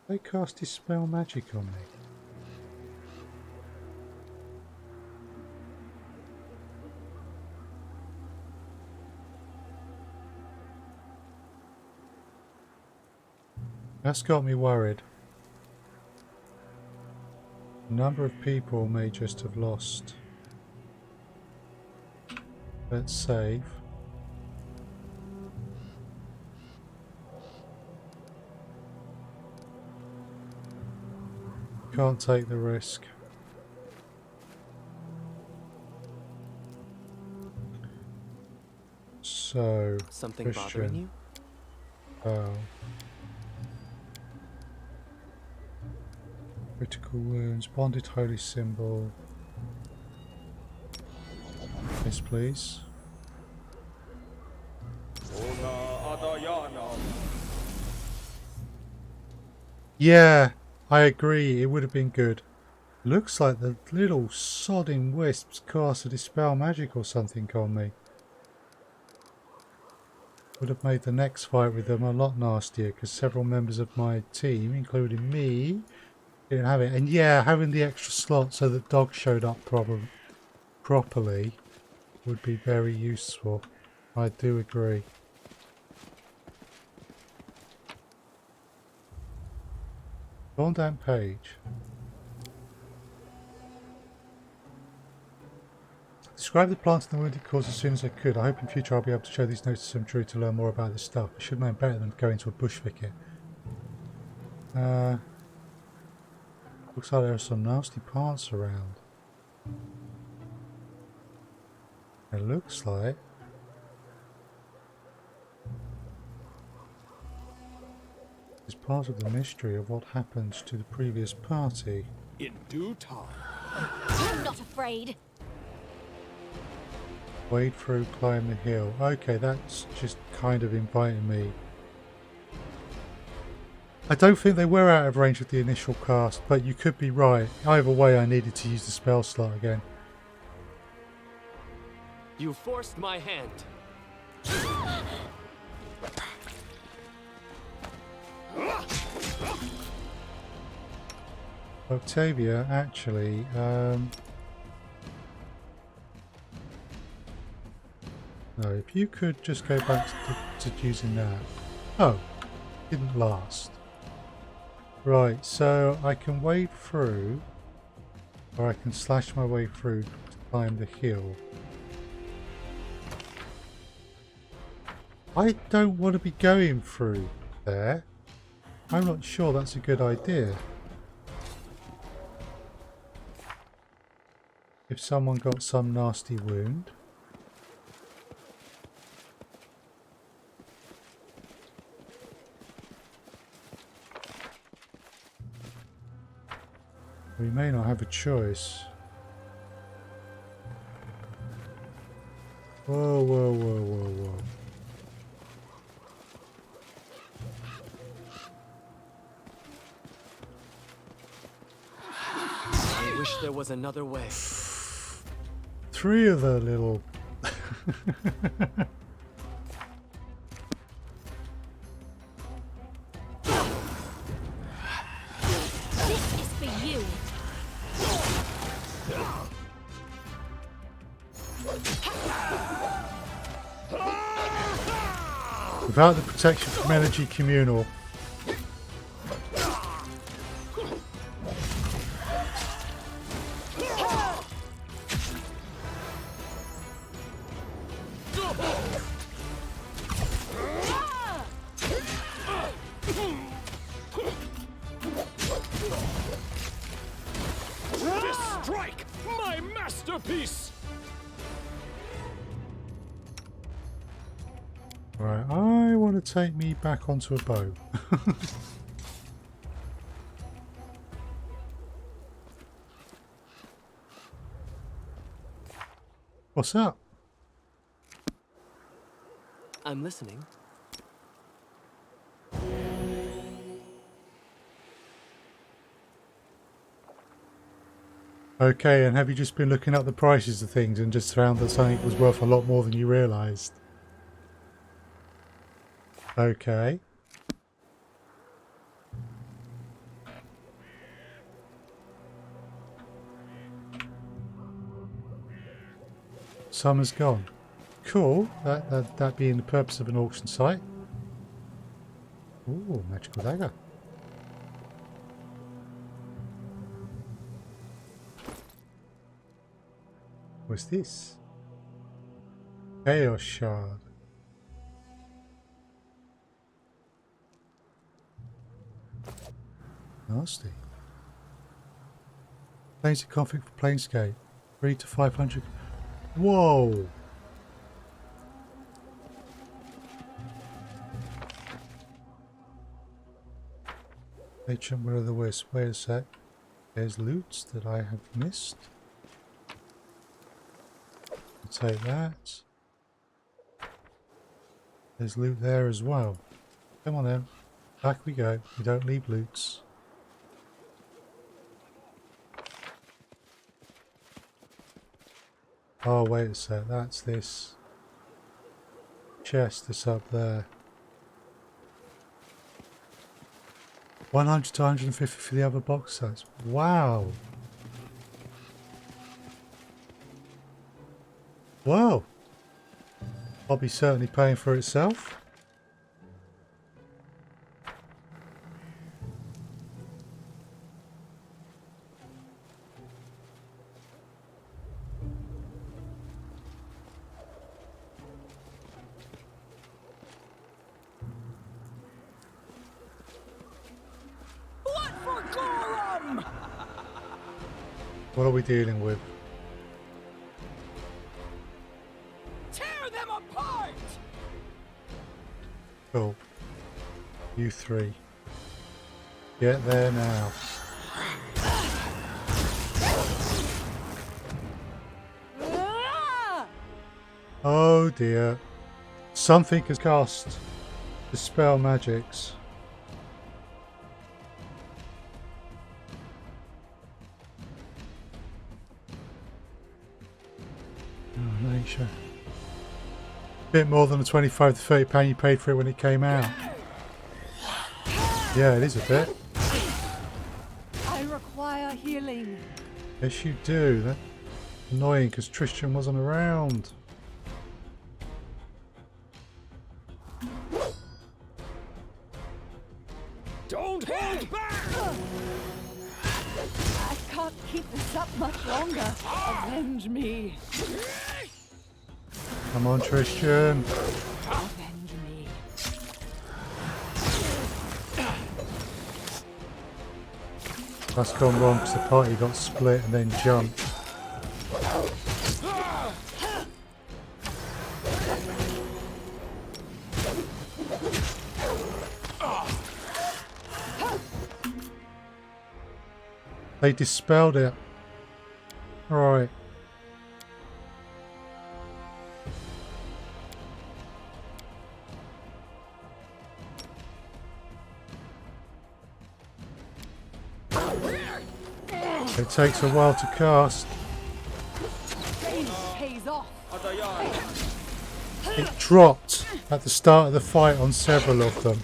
They cast Dispel Magic on me. That's got me worried. A number of people may just have lost. Let's save. Can't take the risk. So, Something bothering you? Oh. Critical wounds, bonded holy symbol. Yes, please. Yeah, I agree. It would have been good. Looks like the little sodding wisps cast a Dispel Magic or something on me. Would have made the next fight with them a lot nastier because several members of my team, including me, didn't have it. And yeah, having the extra slot so that Dog showed up properly would be very useful. I do agree. Go on down page. Describe the plants and the wounded cause as soon as I could. I hope in future I'll be able to show these notes to some Druid to learn more about this stuff. I should know better than going to a bush thicket. Looks like there are some nasty parts around. It looks like it's part of the mystery of what happened to the previous party. In due time. I'm not afraid. Wade through, climb the hill. Okay, that's just kind of inviting me I don't think they were out of range with the initial cast, but you could be right. Either way, I needed to use the spell slot again. You forced my hand. Octavia, actually, no, if you could just go back to using that. Oh, didn't last. Right, so I can wade through, or I can slash my way through to climb the hill. I don't want to be going through there. I'm not sure that's a good idea. If someone got some nasty wound. We may not have a choice. Whoa, whoa, whoa, whoa, whoa. I wish there was another way. 3 of the little... This is for you. Without the protection from energy communal. This strike, my masterpiece! Right, I want to take me back onto a boat. What's up? I'm listening. Okay, and have you just been looking up the prices of things and just found that something was worth a lot more than you realised? Okay. Summer's gone. Cool. That being the purpose of an auction site. Ooh, magical dagger. What's this? Chaos shard. Nasty. Planes of conflict for Planescape. 3 to 500. Whoa! Ancient Will of the Wisp. Wait a sec. There's loots that I have missed. I'll take that. There's loot there as well. Come on then. Back we go. We don't leave loots. Oh, wait a sec. That's this chest that's up there. 100 to 150 for the other box sets. Wow. Wow. I'll be certainly paying for itself. What are we dealing with? Tear them apart! Cool. You three. Get there now. Oh dear. Something has cast Dispel Magics. nature. Bit more than the 25 to 30 pound you paid for it when it came out. Yeah, it is a bit. I require healing. Yes, you do. That's annoying because Tristan wasn't around. Don't hold back! I can't keep this up much longer. Avenge me. Come on, Tristan. Avenge me. That's gone wrong because the party got split and then jumped. They dispelled it. Right. It takes a while to cast. Pain pays off. It dropped at the start of the fight on several of them.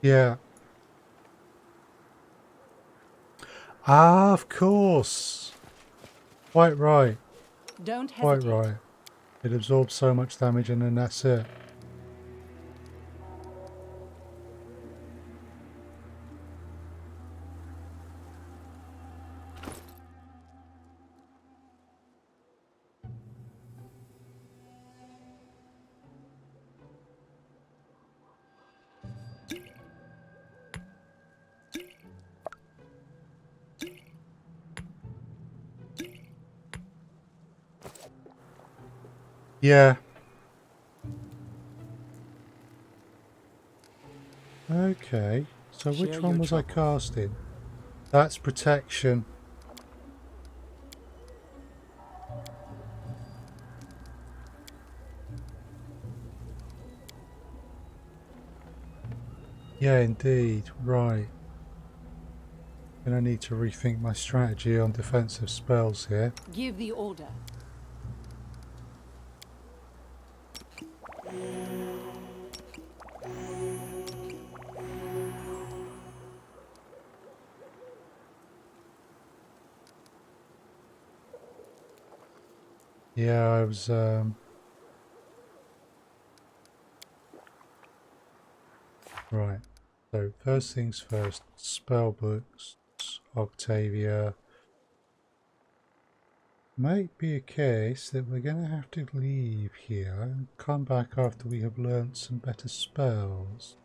Yeah. Ah, of course. Quite right. Don't Quite hesitate. right. It absorbs so much damage and then that's it. Yeah. Okay. So Share which your one was I troubles. casting? That's protection. Yeah, indeed. Right. Gonna need to rethink my strategy on defensive spells here. Give the order. Yeah, I was right. So first things first, spell books, Octavia. Might be a case that we're gonna have to leave here and come back after we have learnt some better spells.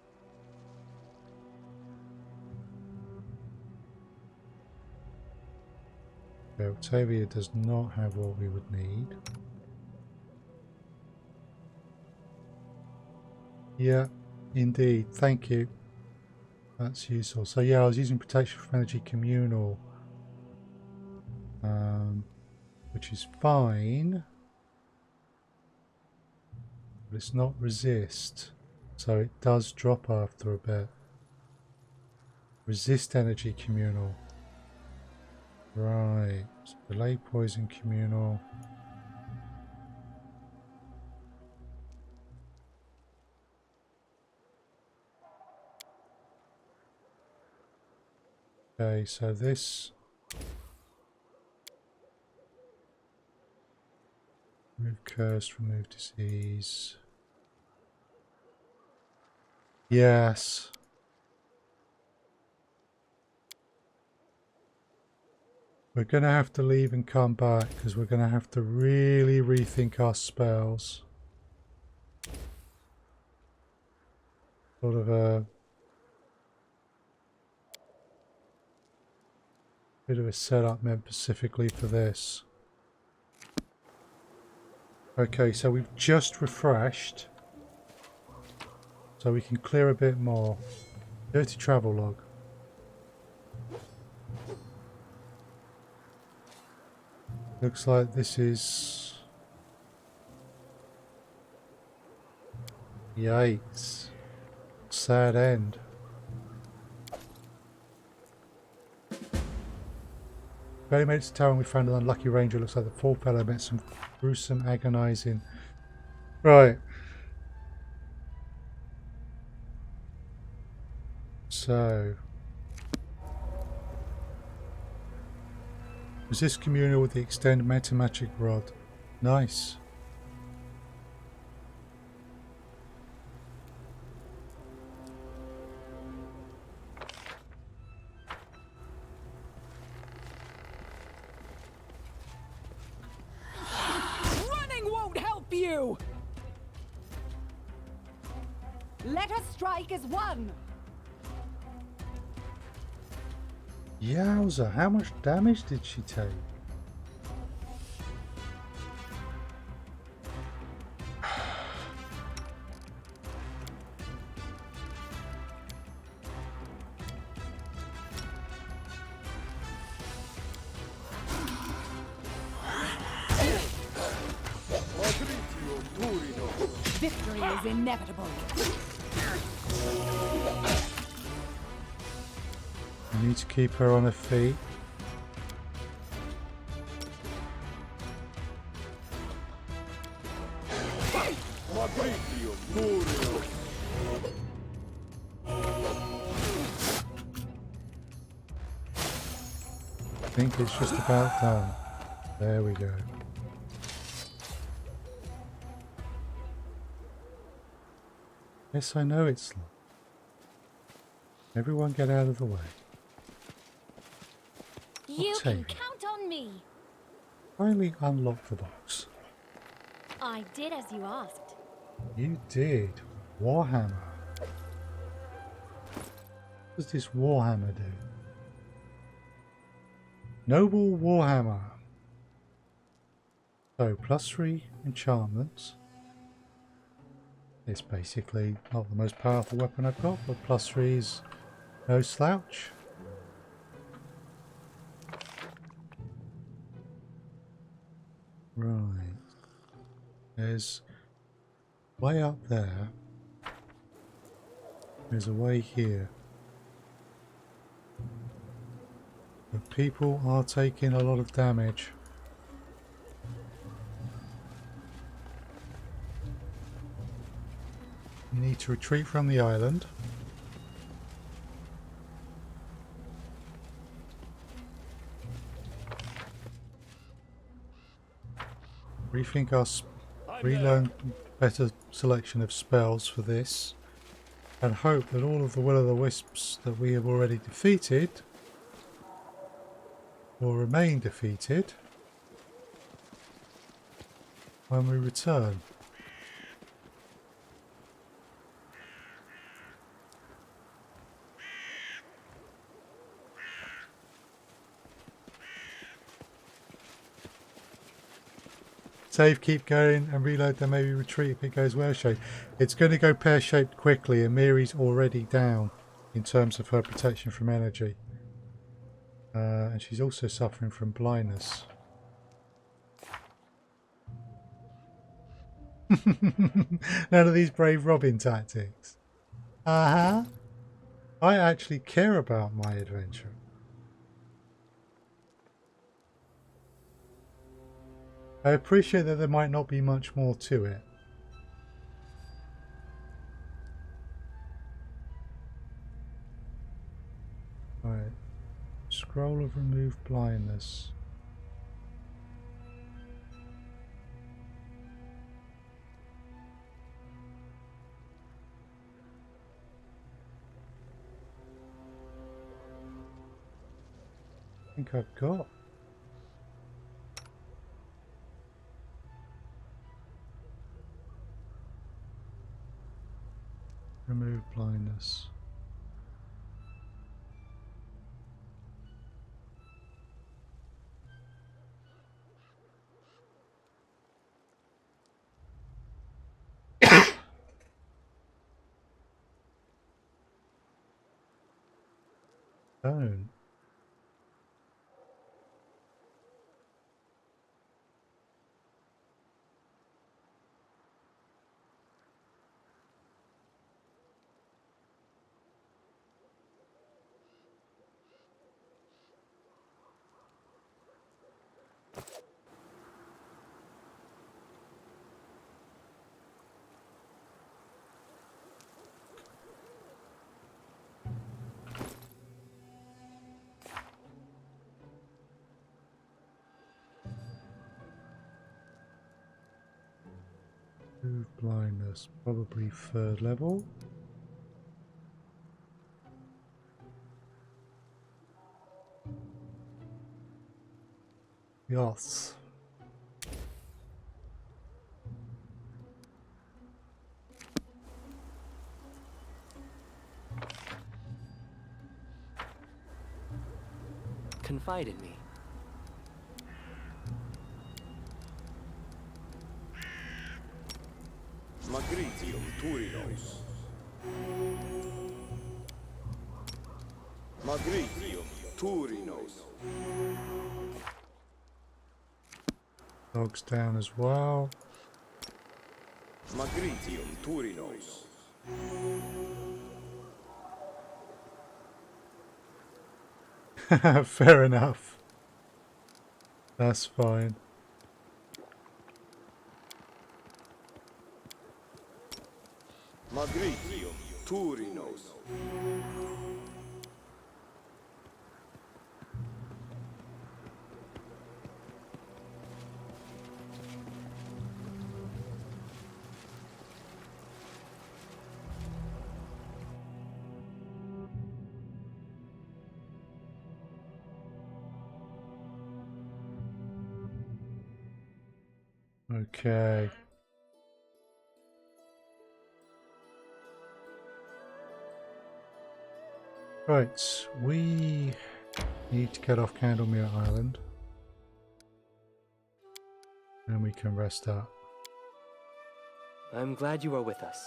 Okay, Octavia does not have what we would need. Yeah, indeed. Thank you. That's useful. So yeah, I was using protection from energy communal, which is fine, but it's not resist, so it does drop after a bit. Resist energy communal. Right. So delay poison communal. Okay, so this remove curse, remove disease. Yes. We're going to have to leave and come back because we're going to have to really rethink our spells. Sort of a bit of a setup meant specifically for this. Okay, so we've just refreshed. So we can clear a bit more. Dirty travel log. Looks like this is Yikes. Sad end. Barely made it to town, we found an unlucky ranger. Looks like the poor fellow met some gruesome, agonizing. Right. So. Resist communal with the extend metamagic rod. Nice. Running won't help you! Let us strike as one! Yowza, how much damage did she take? Victory is inevitable. I need to keep her on her feet. I think it's just about done. There we go. Yes, I know it's slow. Everyone get out of the way. You Octavia. can count on me. Finally unlock the box. I did as you asked. You did. Warhammer. What does this Warhammer do? Noble Warhammer. So, +3 enchantments. It's basically not the most powerful weapon I've got, but +3 is no slouch. Right. There's way up there. There's a way here. But people are taking a lot of damage. You need to retreat from the island. Rethink our relearn better selection of spells for this, and hope that all of the will-o'-the-wisps that we have already defeated will remain defeated when we return. Save, keep going, and reload, then maybe retreat if it goes pear-shaped. It's going to go pear-shaped quickly, and Miri's already down in terms of her protection from energy. And she's also suffering from blindness. None of these brave Robin tactics. Uh-huh. I actually care about my adventure. I appreciate that there might not be much more to it. Right. Scroll of remove blindness. I think I've got. Remove blindness. Don't. Remove blindness, probably 3rd level. Yes. Confide in me. Magritium Turinos. Magritium Turinos. Dogs down as well. Magritium Turinos. Fair enough. That's fine. Magritium Turinos. Okay. Right, we need to get off Candlemere Island. And we can rest up. I'm glad you are with us.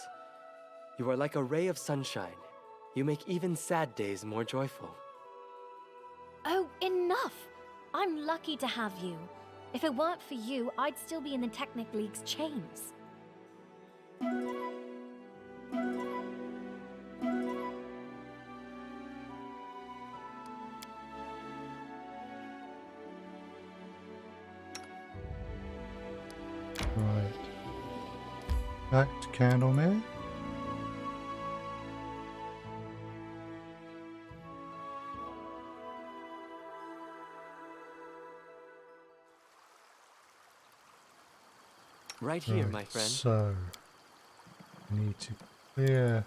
You are like a ray of sunshine. You make even sad days more joyful. Oh, enough! I'm lucky to have you. If it weren't for you, I'd still be in the Technic League's chains. Right. Back to Candlemere. Right here, my friend. So, we need to clear.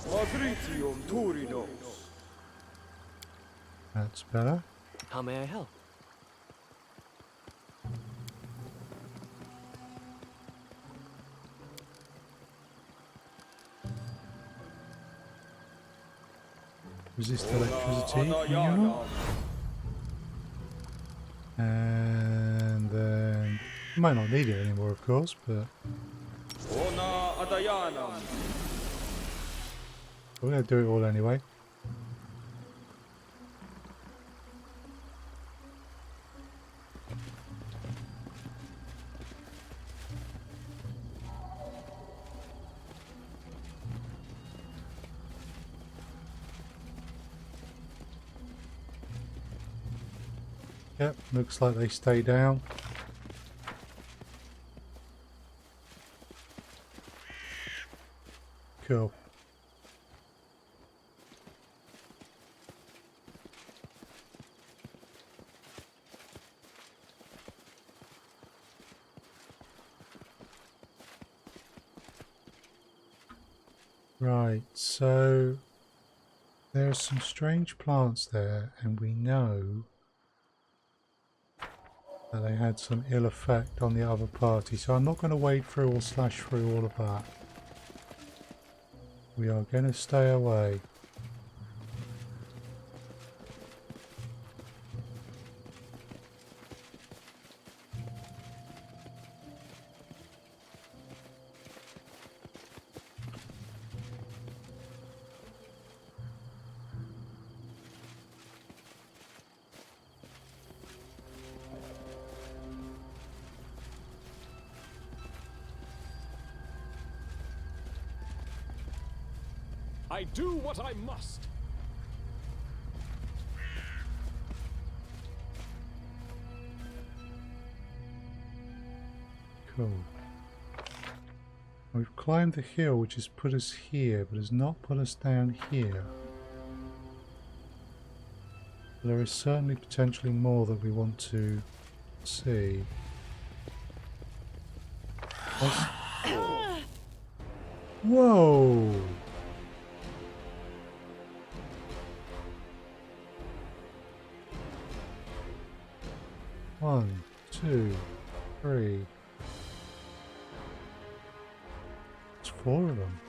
Magritium Turinos. That's better. How may I help? Resist electricity. Unit. And then you might not need it anymore, of course, but we're going to do it all anyway. Yep, looks like they stay down. Cool. Right, so there are some strange plants there, and we know that they had some ill effect on the other party, so I'm not going to wade through or slash through all of that. We are going to stay away. I do what I must. Cool. We've climbed the hill, which has put us here, but has not put us down here. There is certainly potentially more that we want to see. Whoa! One, two, three. It's 4 of them.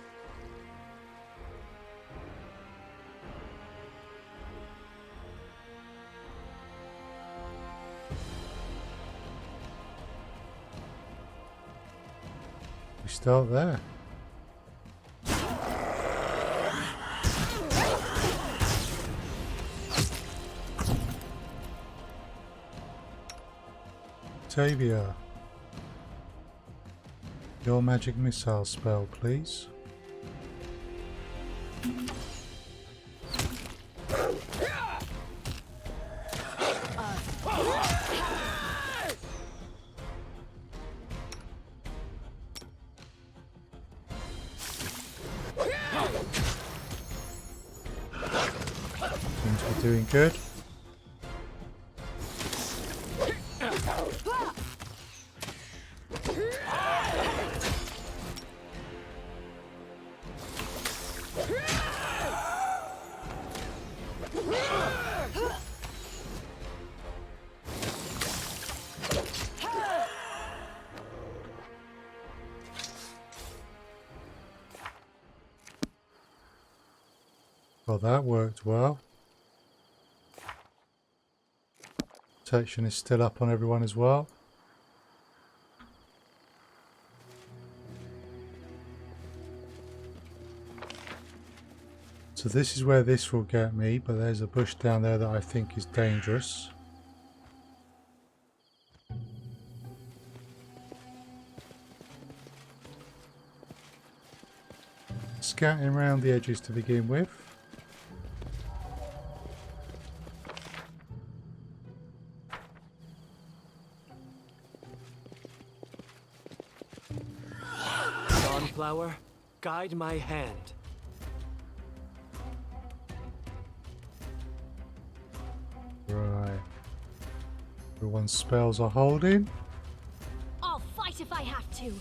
We start there. Octavia, your magic missile spell, please. Seems to be doing good. Well, that worked well. Protection is still up on everyone as well. So this is where this will get me, but there's a bush down there that I think is dangerous. Scouting around the edges to begin with. Dawnflower, guide my hand. Right. Everyone's spells are holding. I'll fight if I have to.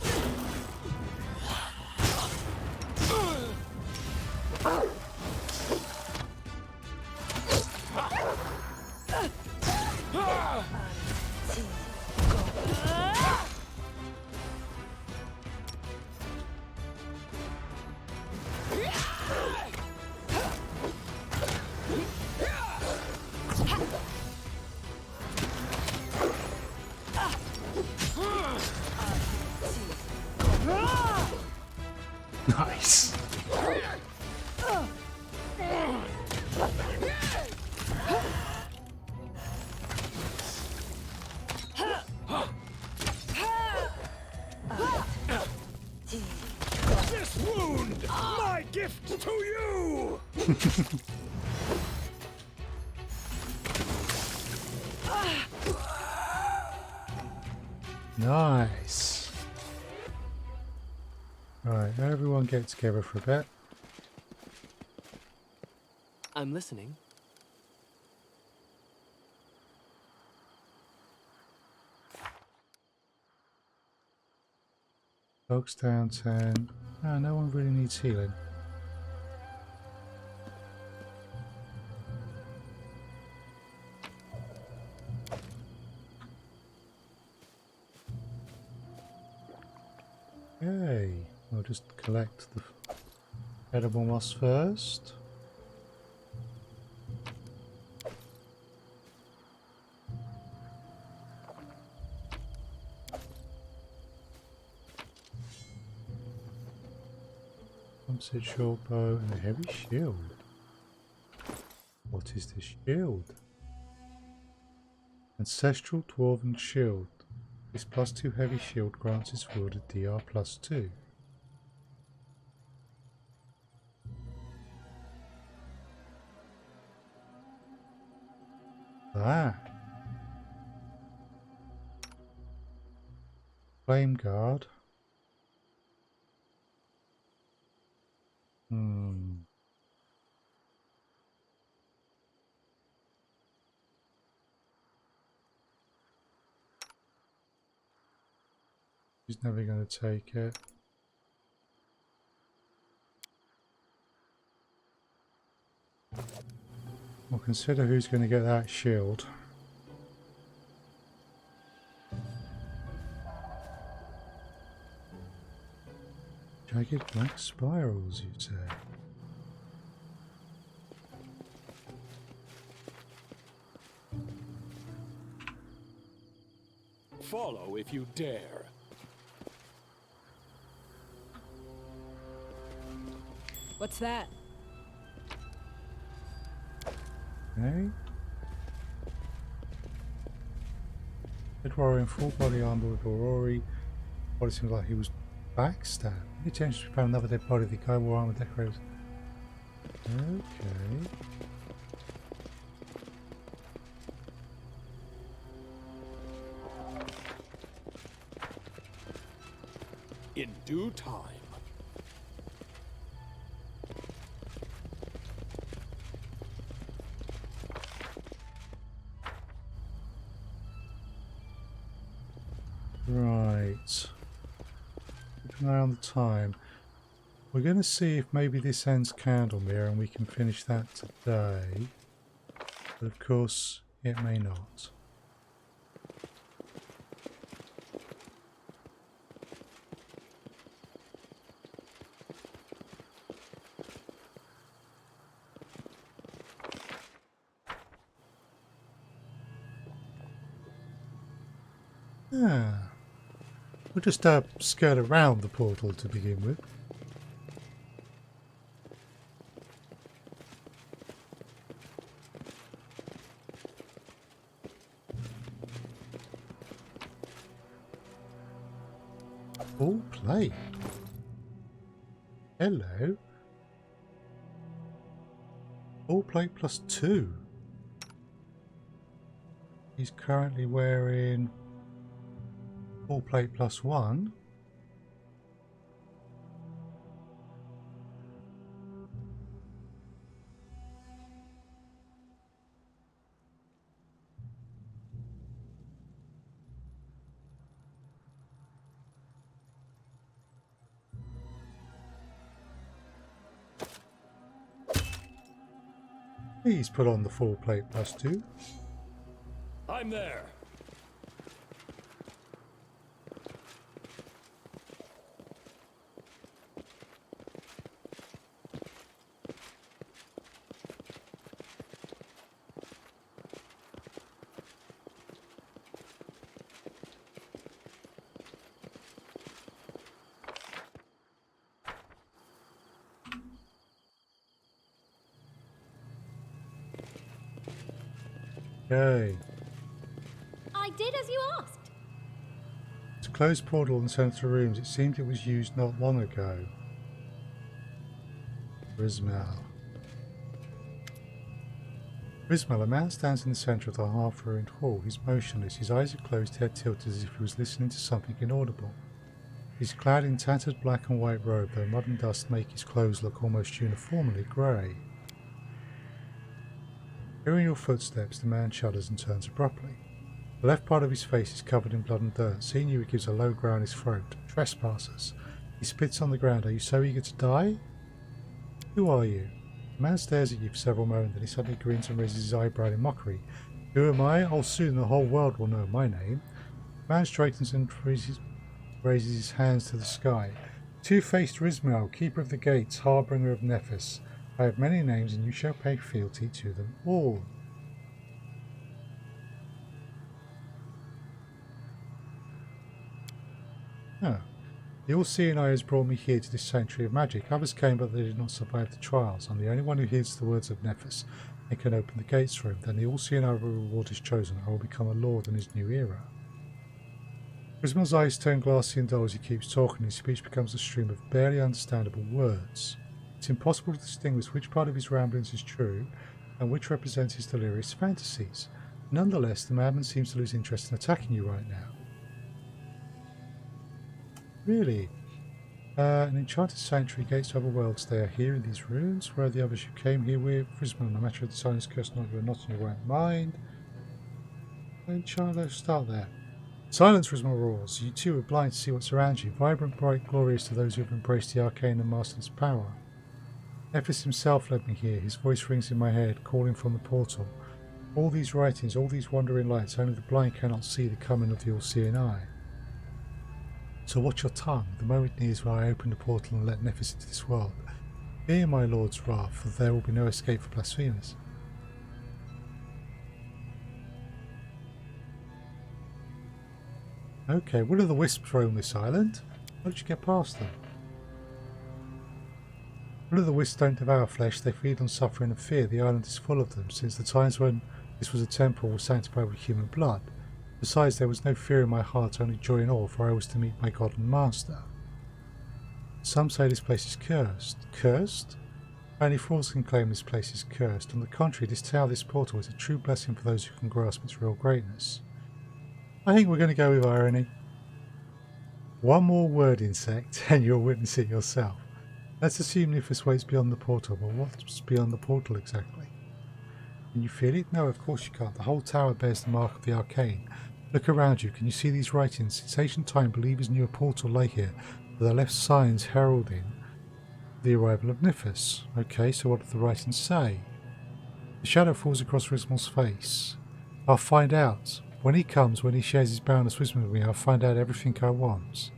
Nice. This wound, my gift to you! Nice. Right, everyone get together for a bit. I'm listening. Folks down 10. Oh, no one really needs healing. Okay, I'll just collect the edible moss first. Said short bow and a heavy shield. What is this shield? Ancestral Dwarven Shield. This +2 heavy shield grants its wielder DR +2. That. Flame Guard. He's never going to take it. Well, consider who's going to get that shield. Jagged black spirals, you say? Follow if you dare. What's that? Okay. Red warrior in full body armor with Aurori. Body seems like he was backstabbed. Any chance we found another dead body? The guy wore armor decorated. Okay. In due time. Right. Keep an eye on the time. We're going to see if maybe this ends Candlemere and we can finish that today. But of course, it may not. Yeah. We'll just skirt around the portal to begin with. Full play. Hello. Full plate +2. He's currently wearing full plate +1. He's put on the full plate +2. I'm there. Okay. I did as you asked. It's a closed portal in the centre rooms. It seemed it was used not long ago. Rismal. Rismal, a man stands in the centre of the half-ruined hall. He's motionless, his eyes are closed, head tilted as if he was listening to something inaudible. He's clad in tattered black and white robe, though mud and dust make his clothes look almost uniformly grey. Hearing your footsteps, the man shudders and turns abruptly. The left part of his face is covered in blood and dirt. Seeing you, he gives a low growl in his throat. Trespassers. He spits on the ground. Are you so eager to die? Who are you? The man stares at you for several moments, then he suddenly grins and raises his eyebrow in mockery. Who am I? Oh, soon the whole world will know my name. The man straightens and raises his hands to the sky. Two-faced Rismal, keeper of the gates, harbinger of Nephis. I have many names, and you shall pay fealty to them all. Ah. The all-seeing eye has brought me here to this sanctuary of magic. Others came, but they did not survive the trials. I'm the only one who hears the words of Nephis and can open the gates for him. Then the all-seeing eye reward is chosen. I will become a lord in his new era. Rismal's eyes turn glassy and dull as he keeps talking. His speech becomes a stream of barely understandable words. It's impossible to distinguish which part of his ramblings is true and which represents his delirious fantasies. Nonetheless, the madman seems to lose interest in attacking you right now. Really? An enchanted sanctuary, gates to other worlds. They are here in these ruins. Where are the others you came here with? Rismal, no matter if the silence curse not, you are not in your right mind. Enchant, let's start there. Silence, Rismal roars. You too are blind to see what's around you. Vibrant, bright, glorious to those who have embraced the arcane and mastered its power. Nephis himself led me here. His voice rings in my head, calling from the portal. All these writings, all these wandering lights, only the blind cannot see the coming of the all-seeing eye. So watch your tongue. The moment nears when I open the portal and let Nephis into this world. Fear my lord's wrath, for there will be no escape for blasphemers. Okay, what are the wisps roam this island? How did you get past them? Will the wisps don't devour flesh, they feed on suffering and fear. The island is full of them, since the times when this was a temple was sanctified with human blood. Besides, there was no fear in my heart, only joy and awe, for I was to meet my God and Master. Some say this place is cursed. Cursed? Only fools can claim this place is cursed. On the contrary, this tower, this portal, is a true blessing for those who can grasp its real greatness. I think we're going to go with irony. One more word, insect, and you'll witness it yourself. Let's assume Nephis waits beyond the portal, but what's beyond the portal exactly? Can you feel it? No, of course you can't. The whole tower bears the mark of the arcane. Look around you. Can you see these writings? Since ancient time, believers knew a portal lay here, but they left signs heralding the arrival of Nephis. Okay, so what do the writings say? The shadow falls across Rismal's face. I'll find out. When he comes, when he shares his boundless wisdom with me, I'll find out everything I want.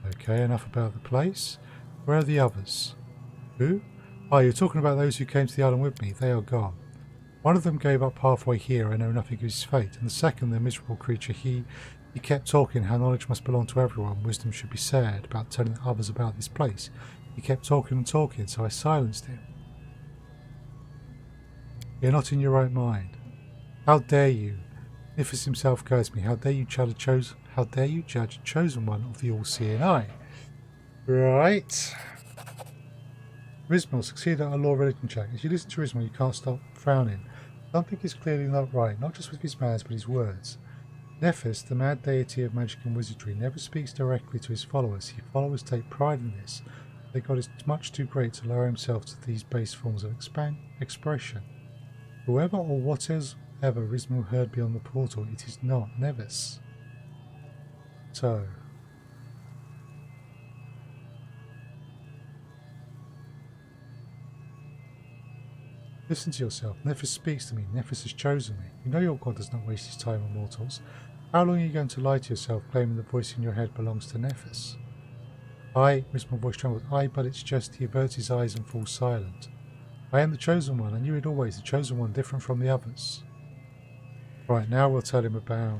Okay, enough about the place. Where are the others? Who? Oh, you're talking about those who came to the island with me. They are gone. One of them gave up halfway here. I know nothing of his fate. And the second, the miserable creature, he kept talking how knowledge must belong to everyone. Wisdom should be shared, about telling others about this place. He kept talking and talking, so I silenced him. You're not in your right mind. How dare you? Nephis himself guides me. How dare you judge a chosen one of the all-seeing eye? Right. Rismal succeeded at a law religion check. As you listen to Rismal, you can't stop frowning. Something is clearly not right, not just with his manners, but his words. Nephis, the mad deity of magic and wizardry, never speaks directly to his followers. His followers take pride in this. Their god is much too great to lower himself to these base forms of expression. Whoever or whatever Rismal heard beyond the portal, it is not Nevis. So, listen to yourself. Nephis speaks to me. Nephis has chosen me. You know your god does not waste his time on mortals. How long are you going to lie to yourself, claiming the voice in your head belongs to Nephis? Rismal's voice trembled. But it's just, he averts his eyes and falls silent. I am the chosen one. I knew it always. The chosen one, different from the others. Right, now we'll tell him about...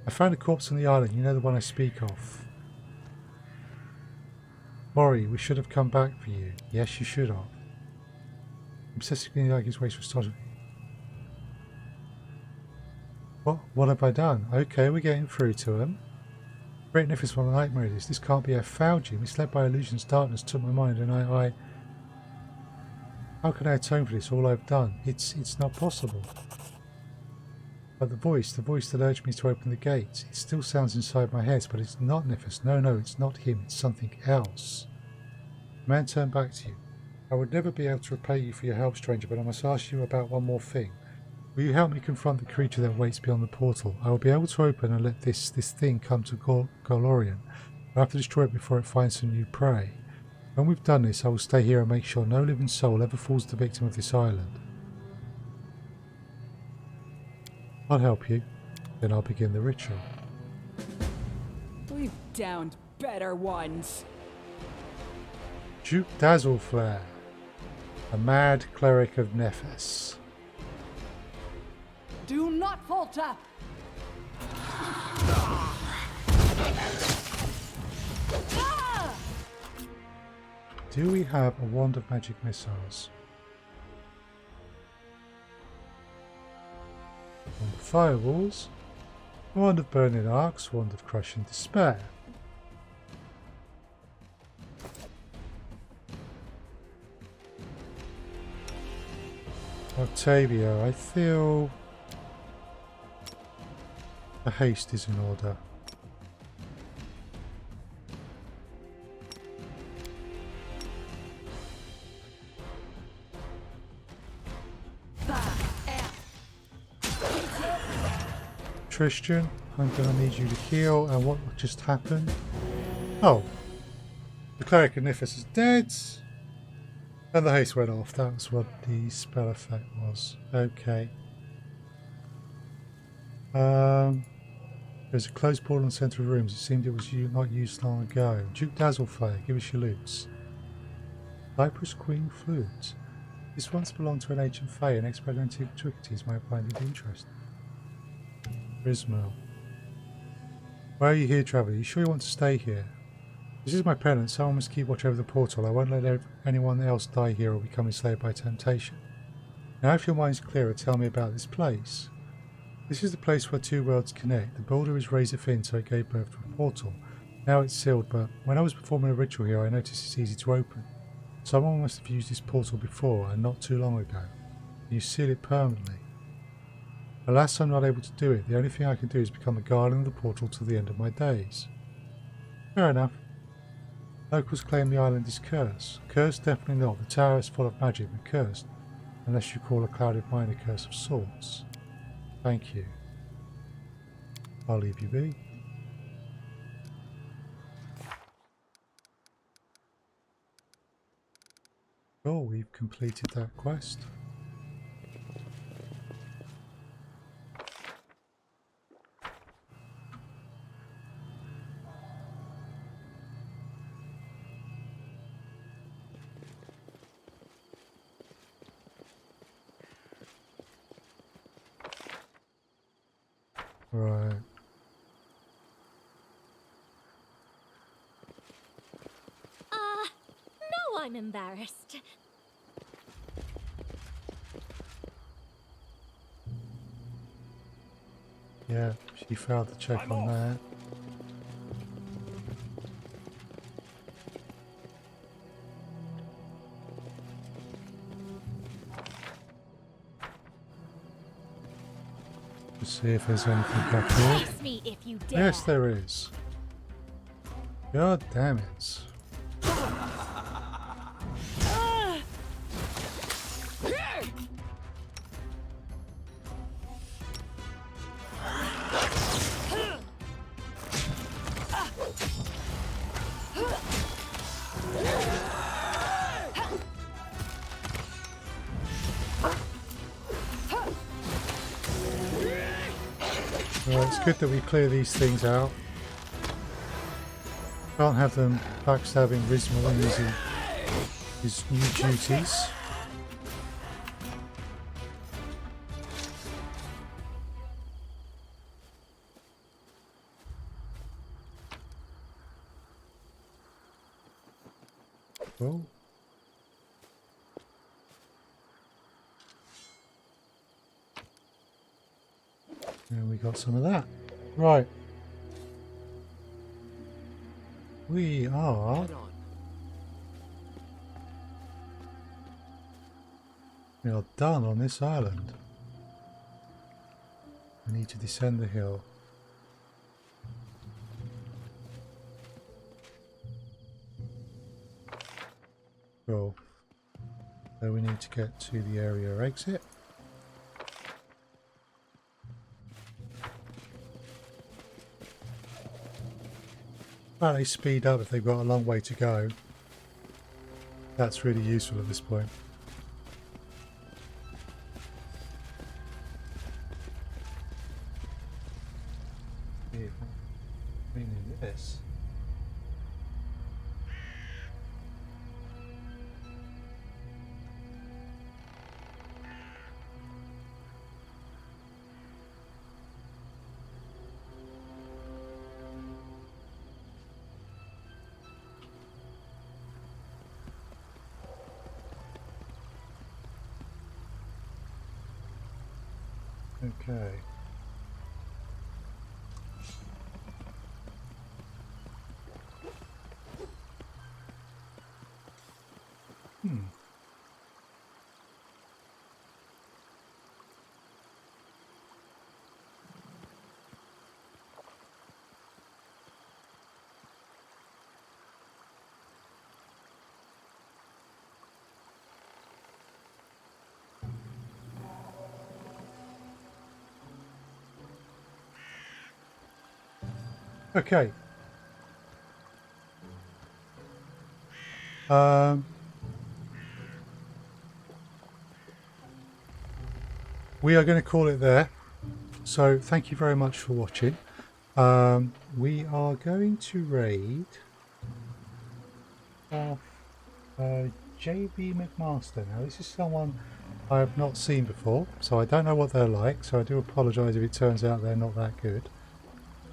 I found a corpse on the island. You know the one I speak of. Mori, we should have come back for you. Yes, you should have. Obsessively like his waist was started. What have I done? Okay, we're getting through to him. Great Nephis, what a nightmare it is. This can't be. I found you. Misled by illusions, darkness took my mind, and I... How can I atone for this? All I've done. It's not possible. But the voice that urged me to open the gates, it still sounds inside my head, but it's not Nephis. No, it's not him. It's something else. The man turned back to you. I would never be able to repay you for your help, stranger, but I must ask you about one more thing. Will you help me confront the creature that waits beyond the portal? I will be able to open and let this thing come to Golorian. I have to destroy it before it finds some new prey. When we've done this, I will stay here and make sure no living soul ever falls the victim of this island. I'll help you. Then I'll begin the ritual. We've downed better ones. Duke Dazzleflare, a mad cleric of Nephis. Do not falter! Do we have a wand of magic missiles? Wand of fireballs, wand of burning arcs, wand of crushing despair. Octavia, I feel the haste is in order. Tristan, I'm going to need you to heal. And what just happened? Oh. The cleric of Nithis is dead. And the haste went off. That was what the spell effect was. Okay. There's a closed portal in the centre of rooms. It seemed it was not used long ago. Duke Dazzleflare, give us your loots. Cypress Queen Flute. This once belonged to an ancient fae, and expert in antiquities might find it interesting. Rismo. Why are you here, traveller? You sure you want to stay here? This is my penance. Someone must keep watch over the portal. I won't let anyone else die here or become enslaved by temptation. Now, if your mind's clearer, tell me about this place. This is the place where two worlds connect. The boulder is razor thin, so it gave birth to a portal. Now it's sealed, but when I was performing a ritual here, I noticed it's easy to open. Someone must have used this portal before, and not too long ago. You seal it permanently. Alas, I'm not able to do it. The only thing I can do is become a guardian of the portal till the end of my days. Fair enough. Locals claim the island is cursed. Cursed? Definitely not. The tower is full of magic, but cursed. Unless you call a clouded mind a curse of sorts. Thank you. I'll leave you be. Oh, we've completed that quest. Right. No, I'm embarrassed. Yeah, she failed to check on that. Let's see if there's anything back here. Face me if you dare. Yes, there is. God damn it. Well, it's good that we clear these things out. Can't have them backstabbing Rismo and using his new duties. Well. And we got some of that. Right. We are done on this island. We need to descend the hill. Cool. So we need to get to the area exit. Well, they speed up if they've got a long way to go. That's really useful at this point. This. Okay. Okay. We are going to call it there. So thank you very much for watching. We are going to raid off JB McMaster. Now this is someone I have not seen before, so I don't know what they're like, so I do apologise if it turns out they're not that good.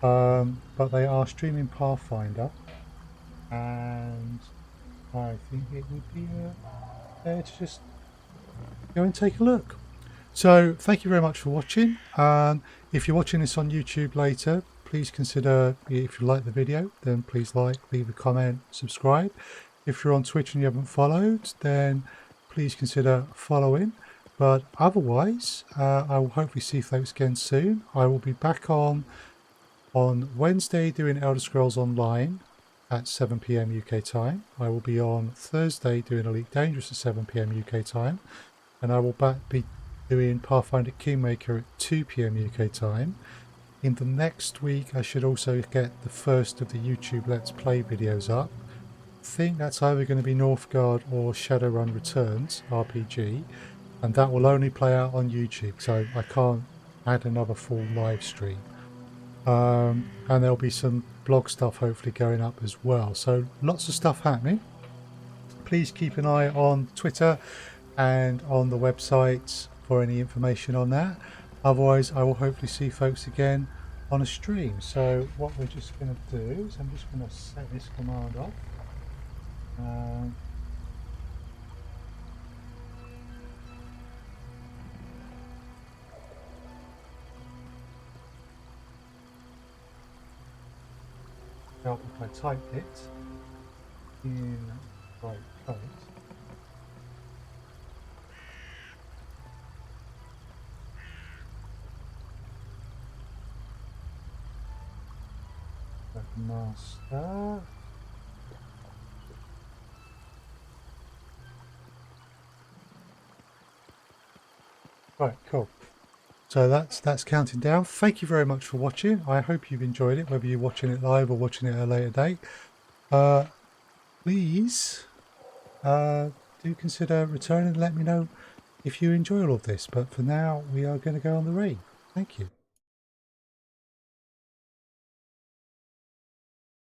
But they are streaming Pathfinder, and I think it would be fair to just go and take a look. So thank you very much for watching. If you're watching this on YouTube later, please consider, if you like the video, then please like, leave a comment, subscribe. If you're on Twitch and you haven't followed, then please consider following. But otherwise, I will hopefully see folks again soon. I will be back on Wednesday doing Elder Scrolls Online at 7 PM UK time. I will be on Thursday doing Elite Dangerous at 7 PM UK time. And I will be doing Pathfinder Kingmaker at 2 PM UK time. In the next week I should also get the first of the YouTube Let's Play videos up. I think that's either going to be Northgard or Shadowrun Returns RPG, and that will only play out on YouTube, so I can't add another full live stream. And there'll be some blog stuff hopefully going up as well, so lots of stuff happening. Please keep an eye on Twitter and on the website for any information on that. Otherwise I will hopefully see folks again on a stream. So what we're just going to do is I'm just going to set this command off. Help if I type it in right code. Master. Right, cool. So that's counting down. Thank you very much for watching. I hope you've enjoyed it, whether you're watching it live or watching it at a later date. Please do consider returning and let me know if you enjoy all of this. But for now, we are going to go on the raid. Thank you.